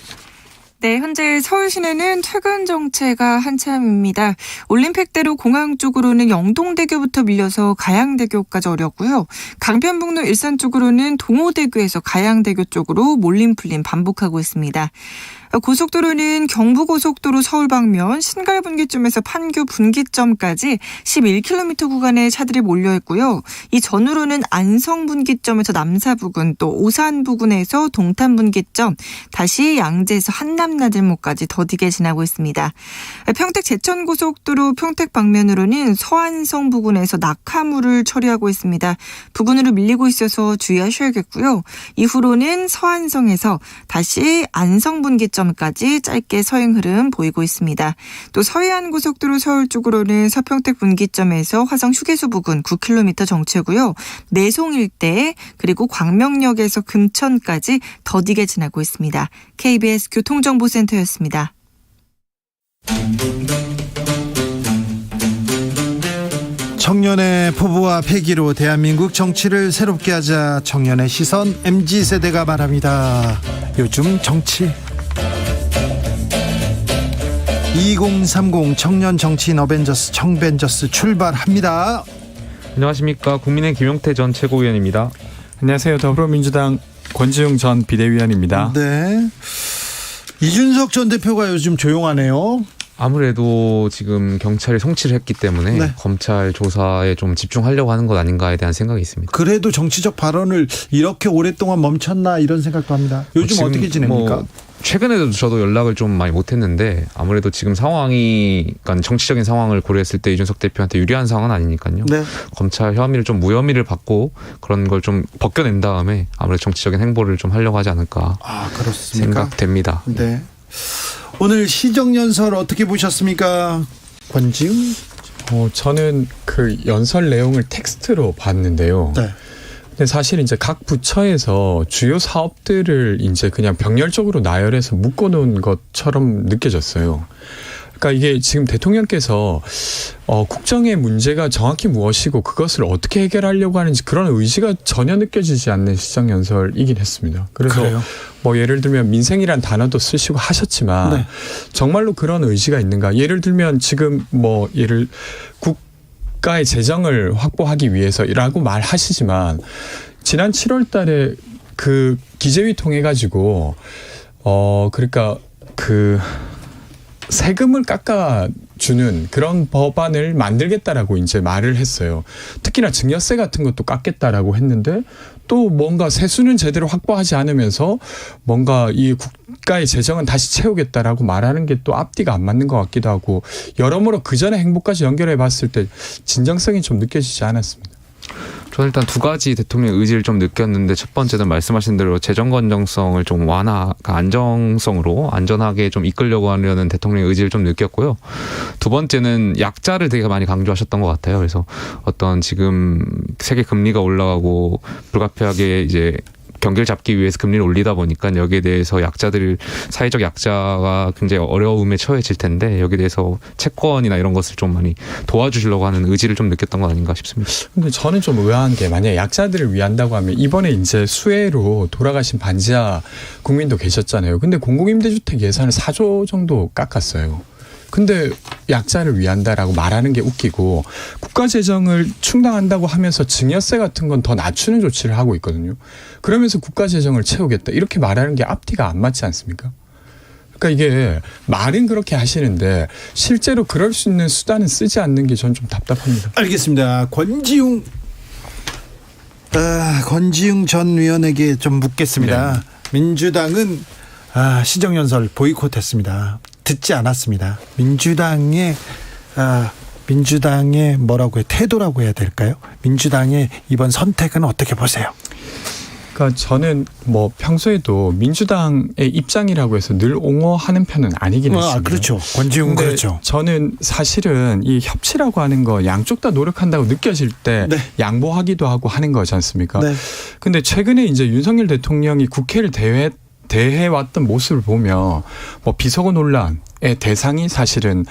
네, 현재 서울 시내는 퇴근 정체가 한참입니다. 올림픽대로 공항 쪽으로는 영동대교부터 밀려서 가양대교까지 어렵고요. 강변북로 일산 쪽으로는 동호대교에서 가양대교 쪽으로 몰림 풀림 반복하고 있습니다. 고속도로는 경부고속도로 서울 방면 신갈분기점에서 판교 분기점까지 11km 구간에 차들이 몰려있고요. 이 전후로는 안성분기점에서 남사부근 또 오산부근에서 동탄분기점 다시 양재에서 한남나들목까지 더디게 지나고 있습니다. 평택 제천고속도로 평택 방면으로는 서안성 부근에서 낙하물을 처리하고 있습니다. 부근으로 밀리고 있어서 주의하셔야겠고요. 이후로는 서안성에서 다시 안성분기점 까지 짧게 서행 흐름 보이고 있습니다. 또 서해안고속도로 서울 쪽으로는 서평택 분기점에서 화성 휴게소 부근 9km 정체고요. 내송 일대 그리고 광명역에서 금천까지 더디게 지나고 있습니다. KBS 교통정보센터였습니다. 청년의 포부와 패기로 대한민국 정치를 새롭게 하자. 청년의 시선 MZ세대가 말합니다. 요즘 정치 2030 청년 정치인 어벤져스 청벤져스 출발합니다. 안녕하십니까. 국민의 김용태 전 최고위원입니다. 안녕하세요. 더불어민주당 권지웅 전 비대위원입니다. 네. 이준석 전 대표가 요즘 조용하네요. 아무래도 지금 경찰이 송치를 했기 때문에 검찰 조사에 좀 집중하려고 하는 것 아닌가에 대한 생각이 있습니다. 그래도 정치적 발언을 이렇게 오랫동안 멈췄나 이런 생각도 합니다. 요즘 어떻게 지냅니까? 최근에도 저도 연락을 좀 많이 못했는데 아무래도 지금 상황이 그러니까 정치적인 상황을 고려했을 때 이준석 대표한테 유리한 상황은 아니니까요. 네. 검찰 혐의를 좀 무혐의를 받고 그런 걸 좀 벗겨낸 다음에 아무래도 정치적인 행보를 좀 하려고 하지 않을까 그렇습니까? 생각됩니다. 네. 오늘 시정연설 어떻게 보셨습니까? 권지웅? 저는 그 연설 내용을 텍스트로 봤는데요. 네. 근데 사실 이제 각 부처에서 주요 사업들을 이제 그냥 병렬적으로 나열해서 묶어놓은 것처럼 느껴졌어요. 그러니까 이게 지금 대통령께서 국정의 문제가 정확히 무엇이고 그것을 어떻게 해결하려고 하는지 그런 의지가 전혀 느껴지지 않는 시정연설이긴 했습니다. 그래서 그래요? 뭐 예를 들면 민생이란 단어도 쓰시고 하셨지만 네. 정말로 그런 의지가 있는가? 예를 들면 지금 뭐 국가의 재정을 확보하기 위해서라고 말하시지만 지난 7월 달에 그 기재위 통해 가지고 그러니까 그 세금을 깎아주는 그런 법안을 만들겠다라고 이제 말을 했어요. 특히나 증여세 같은 것도 깎겠다라고 했는데 또 뭔가 세수는 제대로 확보하지 않으면서 뭔가 이 국가의 재정은 다시 채우겠다라고 말하는 게 또 앞뒤가 안 맞는 것 같기도 하고 여러모로 그 전에 행보까지 연결해 봤을 때 진정성이 좀 느껴지지 않았습니다. 저는 일단 두 가지 대통령의 의지를 좀 느꼈는데 첫 번째는 말씀하신 대로 재정 건정성을 좀 안정성으로 안전하게 좀 이끌려고 하려는 대통령의 의지를 좀 느꼈고요. 두 번째는 약자를 되게 많이 강조하셨던 것 같아요. 그래서 어떤 지금 세계 금리가 올라가고 불가피하게 이제 경기를 잡기 위해서 금리를 올리다 보니까 여기에 대해서 사회적 약자가 굉장히 어려움에 처해질 텐데 여기에 대해서 채권이나 이런 것을 좀 많이 도와주시려고 하는 의지를 좀 느꼈던 것 아닌가 싶습니다. 근데 저는 좀 의아한 게 만약에 약자들을 위한다고 하면 이번에 이제 수해로 돌아가신 반지하 국민도 계셨잖아요. 근데 공공임대주택 예산을 4조 정도 깎았어요. 근데 약자를 위한다라고 말하는 게 웃기고 국가 재정을 충당한다고 하면서 증여세 같은 건 더 낮추는 조치를 하고 있거든요. 그러면서 국가 재정을 채우겠다 이렇게 말하는 게 앞뒤가 안 맞지 않습니까? 그러니까 이게 말은 그렇게 하시는데 실제로 그럴 수 있는 수단은 쓰지 않는 게 전 좀 답답합니다. 알겠습니다. 권지웅 전 위원에게 좀 묻겠습니다. 네. 민주당은 시정연설 보이콧했습니다. 듣지 않았습니다. 민주당의 뭐라고 태도라고 해야 될까요? 민주당의 이번 선택은 어떻게 보세요? 그러니까 저는 뭐 평소에도 민주당의 입장이라고 해서 늘 옹호하는 편은 아니긴 했습니다. 그렇죠. 권지웅은 그렇죠. 저는 사실은 이 협치라고 하는 거 양쪽 다 노력한다고 느껴질 때 네. 양보하기도 하고 하는 거지 않습니까? 네. 근데 최근에 이제 윤석열 대통령이 국회를 대해왔던 모습을 보면 뭐 비서고 논란의 대상이 사실은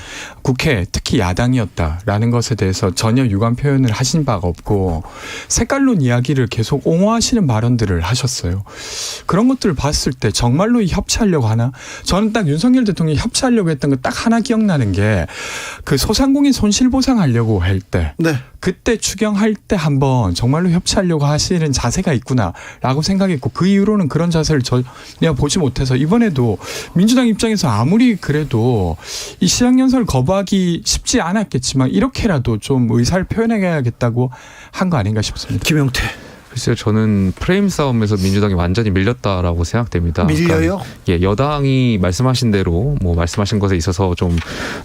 국회 특히 야당이었다라는 것에 대해서 전혀 유감 표현을 하신 바가 없고 색깔론 이야기를 계속 옹호하시는 발언들을 하셨어요. 그런 것들을 봤을 때 정말로 이 협치하려고 하나? 저는 딱 윤석열 대통령이 협치하려고 했던 거 딱 하나 기억나는 게 그 소상공인 손실보상하려고 할 때 네. 그때 추경할 때 한번 정말로 협치하려고 하시는 자세가 있구나라고 생각했고 그 이후로는 그런 자세를 전혀 보지 못해서 이번에도 민주당 입장에서 아무리 그래도 이 시정연설 거부하기 쉽지 않았겠지만 이렇게라도 좀 의사를 표현해야겠다고 한 거 아닌가 싶습니다. 김용태. 글쎄요, 저는 프레임 싸움에서 민주당이 완전히 밀렸다라고 생각됩니다. 밀려요? 그러니까 여당이 말씀하신 대로 뭐 말씀하신 것에 있어서 좀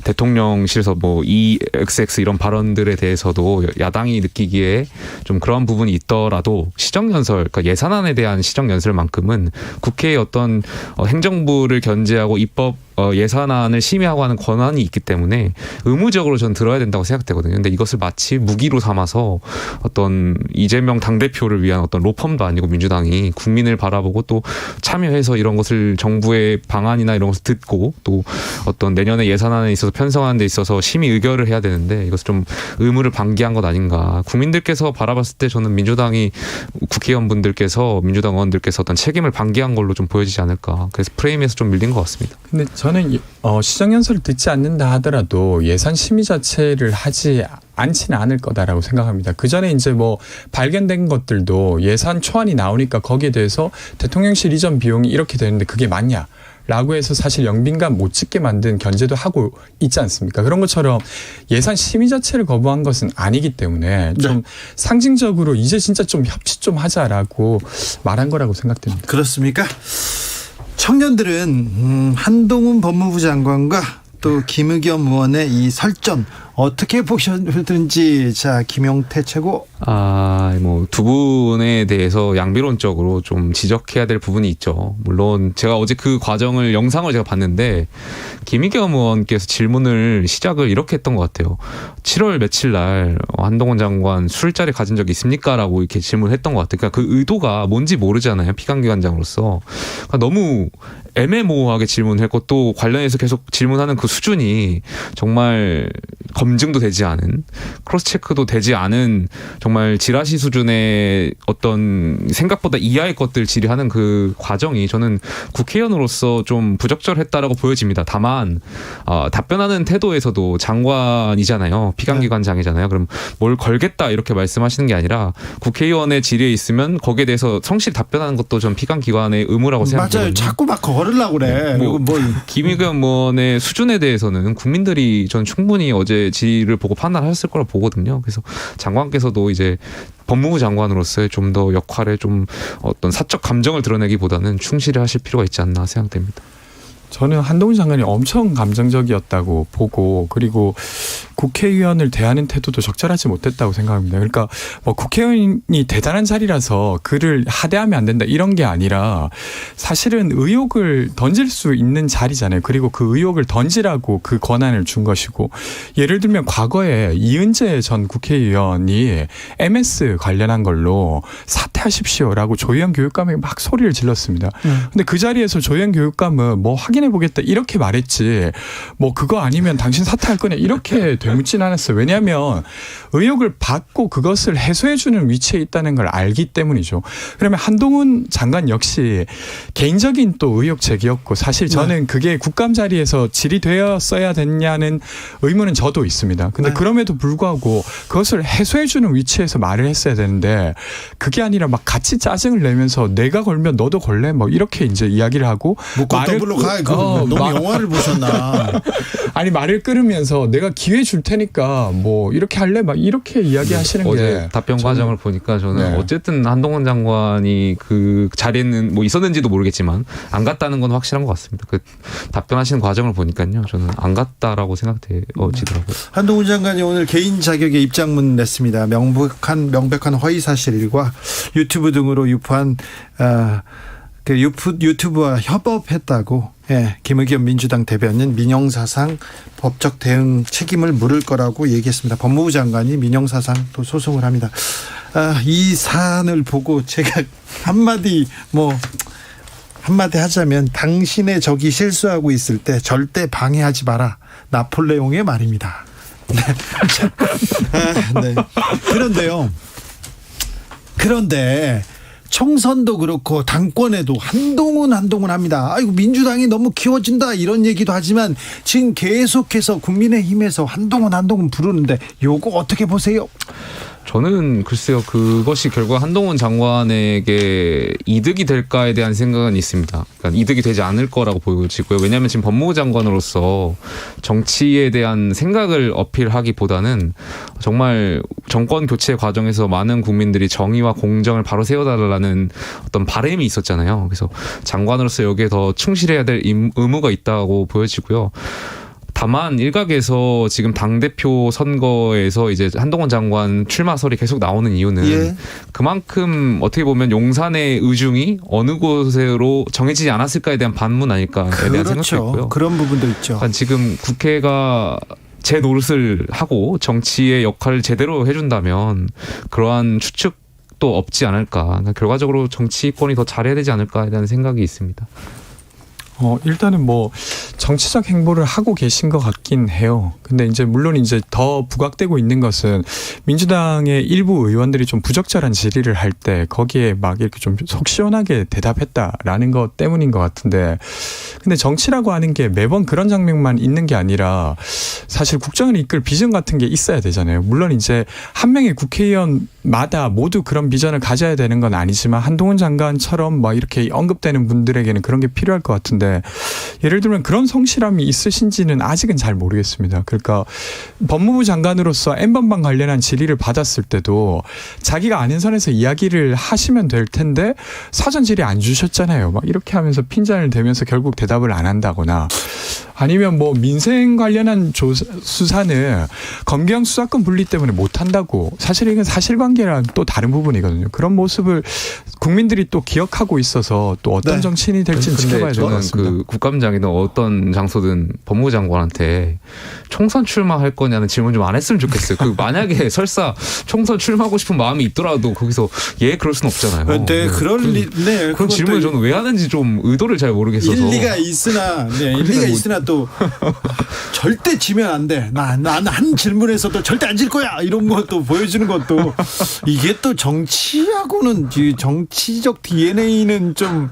대통령실에서 뭐 EXX 이런 발언들에 대해서도 야당이 느끼기에 좀 그런 부분이 있더라도 시정연설, 그러니까 예산안에 대한 시정연설만큼은 국회의 어떤 행정부를 견제하고 입법 예산안을 심의하고 하는 권한이 있기 때문에 의무적으로 전 들어야 된다고 생각되거든요. 근데 이것을 마치 무기로 삼아서 어떤 이재명 당대표를 위한 어떤 로펌도 아니고 민주당이 국민을 바라보고 또 참여해서 이런 것을 정부의 방안이나 이런 것을 듣고 또 어떤 내년에 예산안에 있어서 편성하는 데 있어서 심의 의결을 해야 되는데 이것을 좀 의무를 방기한 것 아닌가. 국민들께서 바라봤을 때 저는 민주당이 국회의원분들께서 민주당 의원들께서 어떤 책임을 방기한 걸로 좀 보여지지 않을까. 그래서 프레임에서 좀 밀린 것 같습니다. 근데 저는 시정연설을 듣지 않는다 하더라도 예산 심의 자체를 하지 않지는 않을 거다라고 생각합니다. 그 전에 이제 뭐 발견된 것들도 예산 초안이 나오니까 거기에 대해서 대통령실 이전 비용이 이렇게 되는데 그게 맞냐? 라고 해서 사실 영빈관 못 찍게 만든 견제도 하고 있지 않습니까? 그런 것처럼 예산 심의 자체를 거부한 것은 아니기 때문에 좀 상징적으로 이제 진짜 좀 협치 좀 하자라고 말한 거라고 생각됩니다. 그렇습니까? 청년들은 한동훈 법무부 장관과 또 김의겸 의원의 이 설전 어떻게 보셨는지 자 김용태 최고. 뭐 두 분에 대해서 양비론적으로 좀 지적해야 될 부분이 있죠. 물론 제가 어제 그 과정을 영상을 제가 봤는데 김의겸 의원께서 질문을 시작을 이렇게 했던 것 같아요. 7월 며칠 날 한동훈 장관 술자리 가진 적 있습니까? 라고 이렇게 질문했던 것 같아요. 그러니까 그 의도가 뭔지 모르잖아요. 피감기관장으로서. 그러니까 너무 애매모호하게 질문했고 또 관련해서 계속 질문하는 그 수준이 정말 검증도 되지 않은, 크로스 체크도 되지 않은 정말 지라시 수준의 어떤 생각보다 이하의 것들 질의하는 그 과정이 저는 국회의원으로서 좀 부적절했다라고 보여집니다. 다만 답변하는 태도에서도 장관이잖아요. 피감기관장이잖아요. 그럼 뭘 걸겠다 이렇게 말씀하시는 게 아니라 국회의원의 질의에 있으면 거기에 대해서 성실히 답변하는 것도 전 피감기관의 의무라고 생각합니다. 맞아요. 자꾸 막 걸으려고 그래. 김의겸 의원의 수준에 대해서는 국민들이 전 충분히 어제 질의를 보고 판단하셨을 거라 보거든요. 그래서 장관께서도 이제 법무부 장관으로서의 좀 더 역할에 좀 어떤 사적 감정을 드러내기보다는 충실히 하실 필요가 있지 않나 생각됩니다. 저는 한동훈 장관이 엄청 감정적이었다고 보고, 그리고 국회의원을 대하는 태도도 적절하지 못했다고 생각합니다. 그러니까 뭐 국회의원이 대단한 자리라서 그를 하대하면 안 된다 이런 게 아니라 사실은 의혹을 던질 수 있는 자리잖아요. 그리고 그 의혹을 던지라고 그 권한을 준 것이고, 예를 들면 과거에 이은재 전 국회의원이 MS 관련한 걸로 사퇴하십시오라고 조희연 교육감에게 막 소리를 질렀습니다. 근데 그 자리에서 조희연 교육감은 뭐 확인해보겠다 이렇게 말했지, 뭐 그거 아니면 당신 사퇴할 거냐 이렇게 되묻진 않았어요. 왜냐하면 의혹을 받고 그것을 해소해주는 위치에 있다는 걸 알기 때문이죠. 그러면 한동훈 장관 역시 개인적인 또 의혹 제기였고, 사실 저는 그게 국감 자리에서 질의되었어야 됐냐는 의문은 저도 있습니다. 근데 그럼에도 불구하고 그것을 해소해주는 위치에서 말을 했어야 되는데, 그게 아니라 막 같이 짜증을 내면서 내가 걸면 너도 걸래? 뭐 이렇게 이제 이야기를 하고 더블로 가. 너무 영화를 보셨나? 아니 말을 끊으면서 내가 기회 줄 테니까 뭐 이렇게 할래? 막 이렇게 이야기하시는 게 어제 답변 과정을 보니까 저는 어쨌든 한동훈 장관이 그 자리에는 뭐 있었는지도 모르겠지만 안 갔다는 건 확실한 것 같습니다. 그 답변하시는 과정을 보니까요, 저는 안 갔다라고 생각되어지더라고요. 한동훈 장관이 오늘 개인 자격의 입장문 냈습니다. 명백한 허위 사실과 유튜브 등으로 유포한 유튜브와 협업했다고, 김의겸 민주당 대변인 민영사상 법적 대응 책임을 물을 거라고 얘기했습니다. 법무부 장관이 민영사상 또 소송을 합니다. 이 사안을 보고 제가 한마디 하자면, 당신의 적이 실수하고 있을 때 절대 방해하지 마라. 나폴레옹의 말입니다. 네. 그런데 총선도 그렇고 당권에도 한동훈 합니다. 아이고 민주당이 너무 키워진다 이런 얘기도 하지만 지금 계속해서 국민의힘에서 한동훈 부르는데 요거 어떻게 보세요? 저는 글쎄요, 그것이 결국 한동훈 장관에게 이득이 될까에 대한 생각은 있습니다. 그러니까 이득이 되지 않을 거라고 보여지고요. 왜냐하면 지금 법무부 장관으로서 정치에 대한 생각을 어필하기보다는 정말 정권 교체 과정에서 많은 국민들이 정의와 공정을 바로 세워달라는 어떤 바람이 있었잖아요. 그래서 장관으로서 여기에 더 충실해야 될 의무가 있다고 보여지고요. 다만 일각에서 지금 당대표 선거에서 이제 한동훈 장관 출마설이 계속 나오는 이유는 그만큼 어떻게 보면 용산의 의중이 어느 곳으로 정해지지 않았을까에 대한 반문 아닐까에 대한 생각도 있고요. 그런 부분도 있죠. 그러니까 지금 국회가 제 노릇을 하고 정치의 역할을 제대로 해준다면 그러한 추측도 없지 않을까. 그러니까 결과적으로 정치권이 더 잘해야 되지 않을까에 대한 생각이 있습니다. 일단은 뭐 정치적 행보를 하고 계신 것 같긴 해요. 근데 이제 물론 이제 더 부각되고 있는 것은 민주당의 일부 의원들이 좀 부적절한 질의를 할 때 거기에 막 이렇게 좀 속 시원하게 대답했다라는 것 때문인 것 같은데, 근데 정치라고 하는 게 매번 그런 장면만 있는 게 아니라 사실 국정을 이끌 비전 같은 게 있어야 되잖아요. 물론 이제 한 명의 국회의원마다 모두 그런 비전을 가져야 되는 건 아니지만 한동훈 장관처럼 막 이렇게 언급되는 분들에게는 그런 게 필요할 것 같은데, 예를 들면 그런 성실함이 있으신지는 아직은 잘 모르겠습니다. 그러니까 법무부 장관으로서 N번방 관련한 질의를 받았을 때도 자기가 아는 선에서 이야기를 하시면 될 텐데 사전 질의 안 주셨잖아요. 막 이렇게 하면서 핀잔을 대면서 결국 대답을 안 한다거나, 아니면 뭐 민생 관련한 수사는 검경 수사권 분리 때문에 못 한다고. 사실 이건 사실관계랑 또 다른 부분이거든요. 그런 모습을 국민들이 또 기억하고 있어서 또 어떤 정치인이 될지는 지켜봐야 될 것 같습니다. 저는 그 국감장이든 어떤 장소든 법무부 장관한테 총선 출마할 거냐는 질문 좀 안 했으면 좋겠어요. 그 만약에 설사 총선 출마하고 싶은 마음이 있더라도 거기서 그럴 수는 없잖아요. 네, 그런 질문을 저는 왜 하는지 좀 의도를 잘 모르겠어서. 일리가 있으나 또 절대 지면 안 돼. 난 한 질문에서도 절대 안 질 거야. 이런 것도 보여주는 것도 이게 또 정치하고는 정치적 DNA는 좀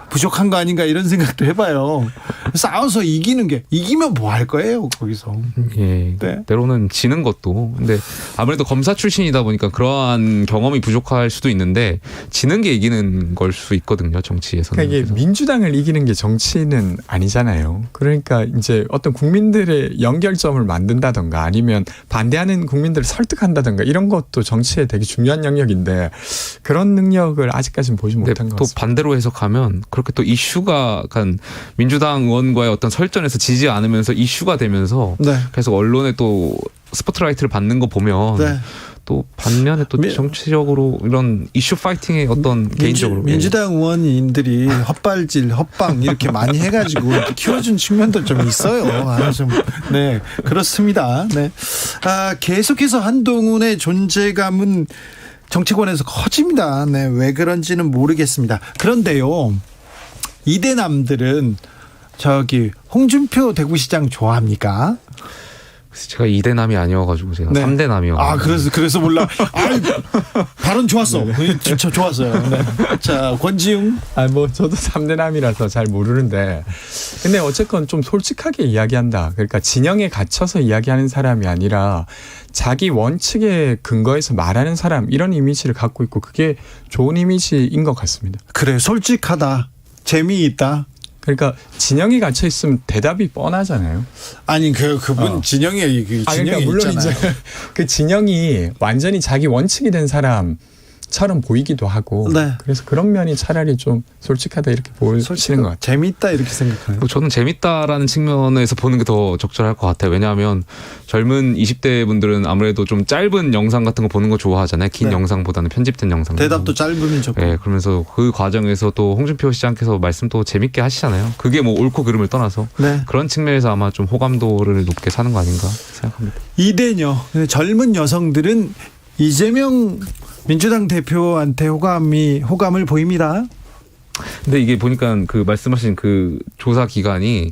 부족한 거 아닌가 이런 생각도 해봐요. 싸워서 이기면 뭐 할 거예요 거기서. 예, 네. 때로는 지는 것도. 근데 아무래도 검사 출신이다 보니까 그러한 경험이 부족할 수도 있는데 지는 게 이기는 걸 수 있거든요 정치에서는. 그러니까 이게 민주당을 이기는 게 정치는 아니잖아요. 그러니까 이제 어떤 국민들의 연결점을 만든다던가 아니면 반대하는 국민들을 설득한다던가 이런 것도 정치에 되게 중요한 영역인데 그런 능력을 아직까지는 보지 못한 것 같습니다. 또 반대로 해석하면 그렇게 또 이슈가 약간 민주당 의원과의 어떤 설전에서 지지 않으면서 이슈가 되면서 계속 언론에 또 스포트라이트를 받는 거 보면 또 반면에 또 정치적으로 이런 이슈 파이팅의 어떤 개인적으로 민주당 의원인들이 헛방 이렇게 많이 해가지고 키워준 측면도 좀 있어요. 네, 그렇습니다. 네, 계속해서 한동훈의 존재감은 정치권에서 커집니다. 네, 왜 그런지는 모르겠습니다. 그런데요, 이대남들은 홍준표 대구시장 좋아합니까? 제가 2대남이 아니어가지고 제가 3대남이어가지고. 그래서 몰라. 발언 좋았어. 진짜 좋았어요. 네. 자, 권지웅. 저도 3대남이라서 잘 모르는데. 근데 어쨌건 좀 솔직하게 이야기한다. 그러니까 진영에 갇혀서 이야기하는 사람이 아니라 자기 원칙에 근거해서 말하는 사람, 이런 이미지를 갖고 있고 그게 좋은 이미지인 것 같습니다. 그래, 솔직하다. 재미있다. 그러니까 진영에 갇혀 있으면 대답이 뻔하잖아요. 아니 그분 진영이 그러니까 물론 있잖아요. 이제 그 진영이 완전히 자기 원칙이 된 사람처럼 보이기도 하고. 그래서 그런 면이 차라리 좀 솔직하다 이렇게 보이시는 것 같아요. 재밌다 이렇게 생각해요. 저는 재밌다라는 측면에서 보는 게 더 적절할 것 같아요. 왜냐하면 젊은 20대 분들은 아무래도 좀 짧은 영상 같은 거 보는 거 좋아하잖아요. 긴 영상보다는 편집된 영상. 대답도 짧으면 좋고. 네, 그러면서 그 과정에서 또 홍준표 시장께서 말씀도 재밌게 하시잖아요. 그게 뭐 옳고 그름을 떠나서 그런 측면에서 아마 좀 호감도를 높게 사는 거 아닌가 생각합니다. 이대녀 젊은 여성들은 이재명 민주당 대표한테 호감을 보입니다. 근데 이게 보니까 그 말씀하신 그 조사 기간이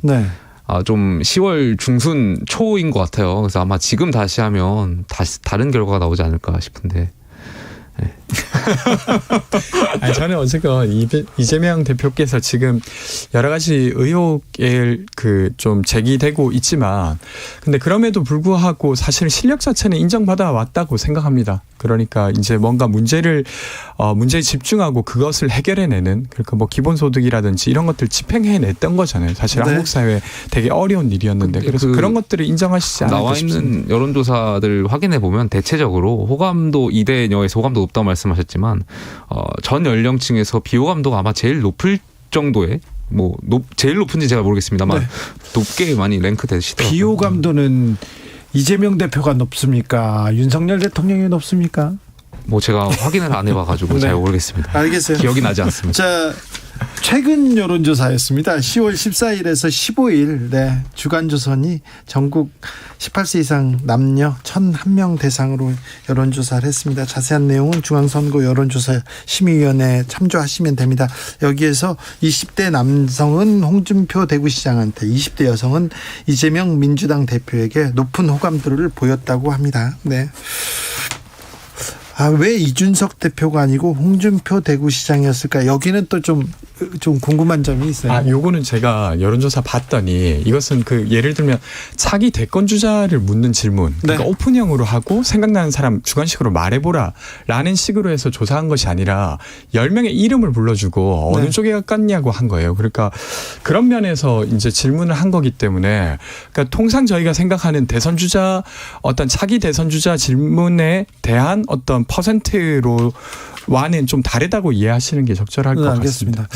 좀 10월 중순 초인 것 같아요. 그래서 아마 지금 다시 하면 다른 결과가 나오지 않을까 싶은데. 저는 어쨌건 이재명 대표께서 지금 여러 가지 의혹에 좀 제기되고 있지만, 근데 그럼에도 불구하고 사실 실력 자체는 인정받아 왔다고 생각합니다. 그러니까 이제 뭔가 문제에 집중하고 그것을 해결해내는, 그러니까 뭐 기본소득이라든지 이런 것들 집행해냈던 거잖아요. 사실 한국 사회에 되게 어려운 일이었는데, 그래서 그런 것들을 인정하시지 않을까 나와 싶습니다. 있는 여론조사들 확인해 보면 대체적으로 호감도 이대녀에서 호감도 높다고 말씀하셨지만 전 연령층에서 비호감도가 아마 제일 높을 정도의 제일 높은지 제가 모르겠습니다만 높게 많이 랭크 되시더라고요. 비호감도는 이재명 대표가 높습니까? 윤석열 대통령이 높습니까? 제가 확인을 안 해봐가지고 잘 모르겠습니다. 알겠어요. 기억이 나지 않습니다. 자, 최근 여론조사였습니다. 10월 14일에서 15일 주간조선이 전국 18세 이상 남녀 1,001명 대상으로 여론조사를 했습니다. 자세한 내용은 중앙선거 여론조사 심의위원회에 참조하시면 됩니다. 여기에서 20대 남성은 홍준표 대구시장한테, 20대 여성은 이재명 민주당 대표에게 높은 호감도를 보였다고 합니다. 네. 왜 이준석 대표가 아니고 홍준표 대구시장이었을까? 여기는 또 좀 궁금한 점이 있어요. 요거는 제가 여론조사 봤더니 이것은 예를 들면 차기 대권 주자를 묻는 질문, 그러니까 오픈형으로 하고 생각나는 사람 주관식으로 말해보라 라는 식으로 해서 조사한 것이 아니라 10명의 이름을 불러주고 어느 쪽에 가깝냐고 한 거예요. 그러니까 그런 면에서 이제 질문을 한 거기 때문에, 그러니까 통상 저희가 생각하는 대선 주자, 어떤 차기 대선 주자 질문에 대한 어떤 퍼센트로 와는 좀 다르다고 이해하시는 게 적절할 것 같습니다.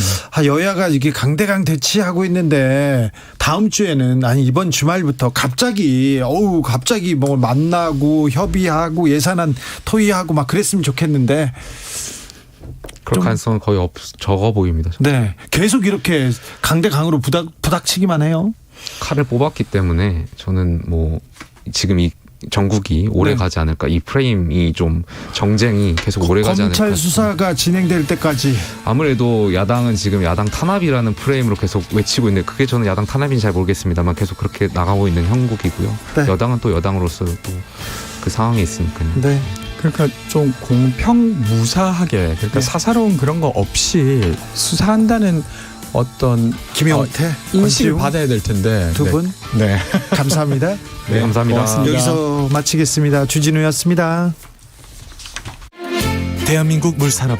여야가 이게 강대강 대치하고 있는데 다음 주에는 아니 이번 주말부터 갑자기 뭐 만나고 협의하고 예산안 토의하고 막 그랬으면 좋겠는데 그럴 가능성은 거의 적어 보입니다. 네, 계속 이렇게 강대강으로 부닥치기만 해요. 칼을 뽑았기 때문에 저는 뭐 지금 이 전국이 오래 가지 않을까. 이 프레임이 좀 정쟁이 계속 오래 가지 않을까. 검찰 수사가 진행될 때까지. 아무래도 야당은 지금 야당 탄압이라는 프레임으로 계속 외치고 있는데 그게 저는 야당 탄압인지 잘 모르겠습니다만 계속 그렇게 나가고 있는 형국이고요. 네. 여당은 또 여당으로서 또 그 상황에 있으니까요. 네. 그러니까 좀 공평무사하게 그러니까 사사로운 그런 거 없이 수사한다는 어떤 김용태 인식을 받아야 될 텐데 두 분 네. 감사합니다. 네, 감사합니다. 고맙습니다. 여기서 마치겠습니다. 주진우였습니다. 대한민국 물산업이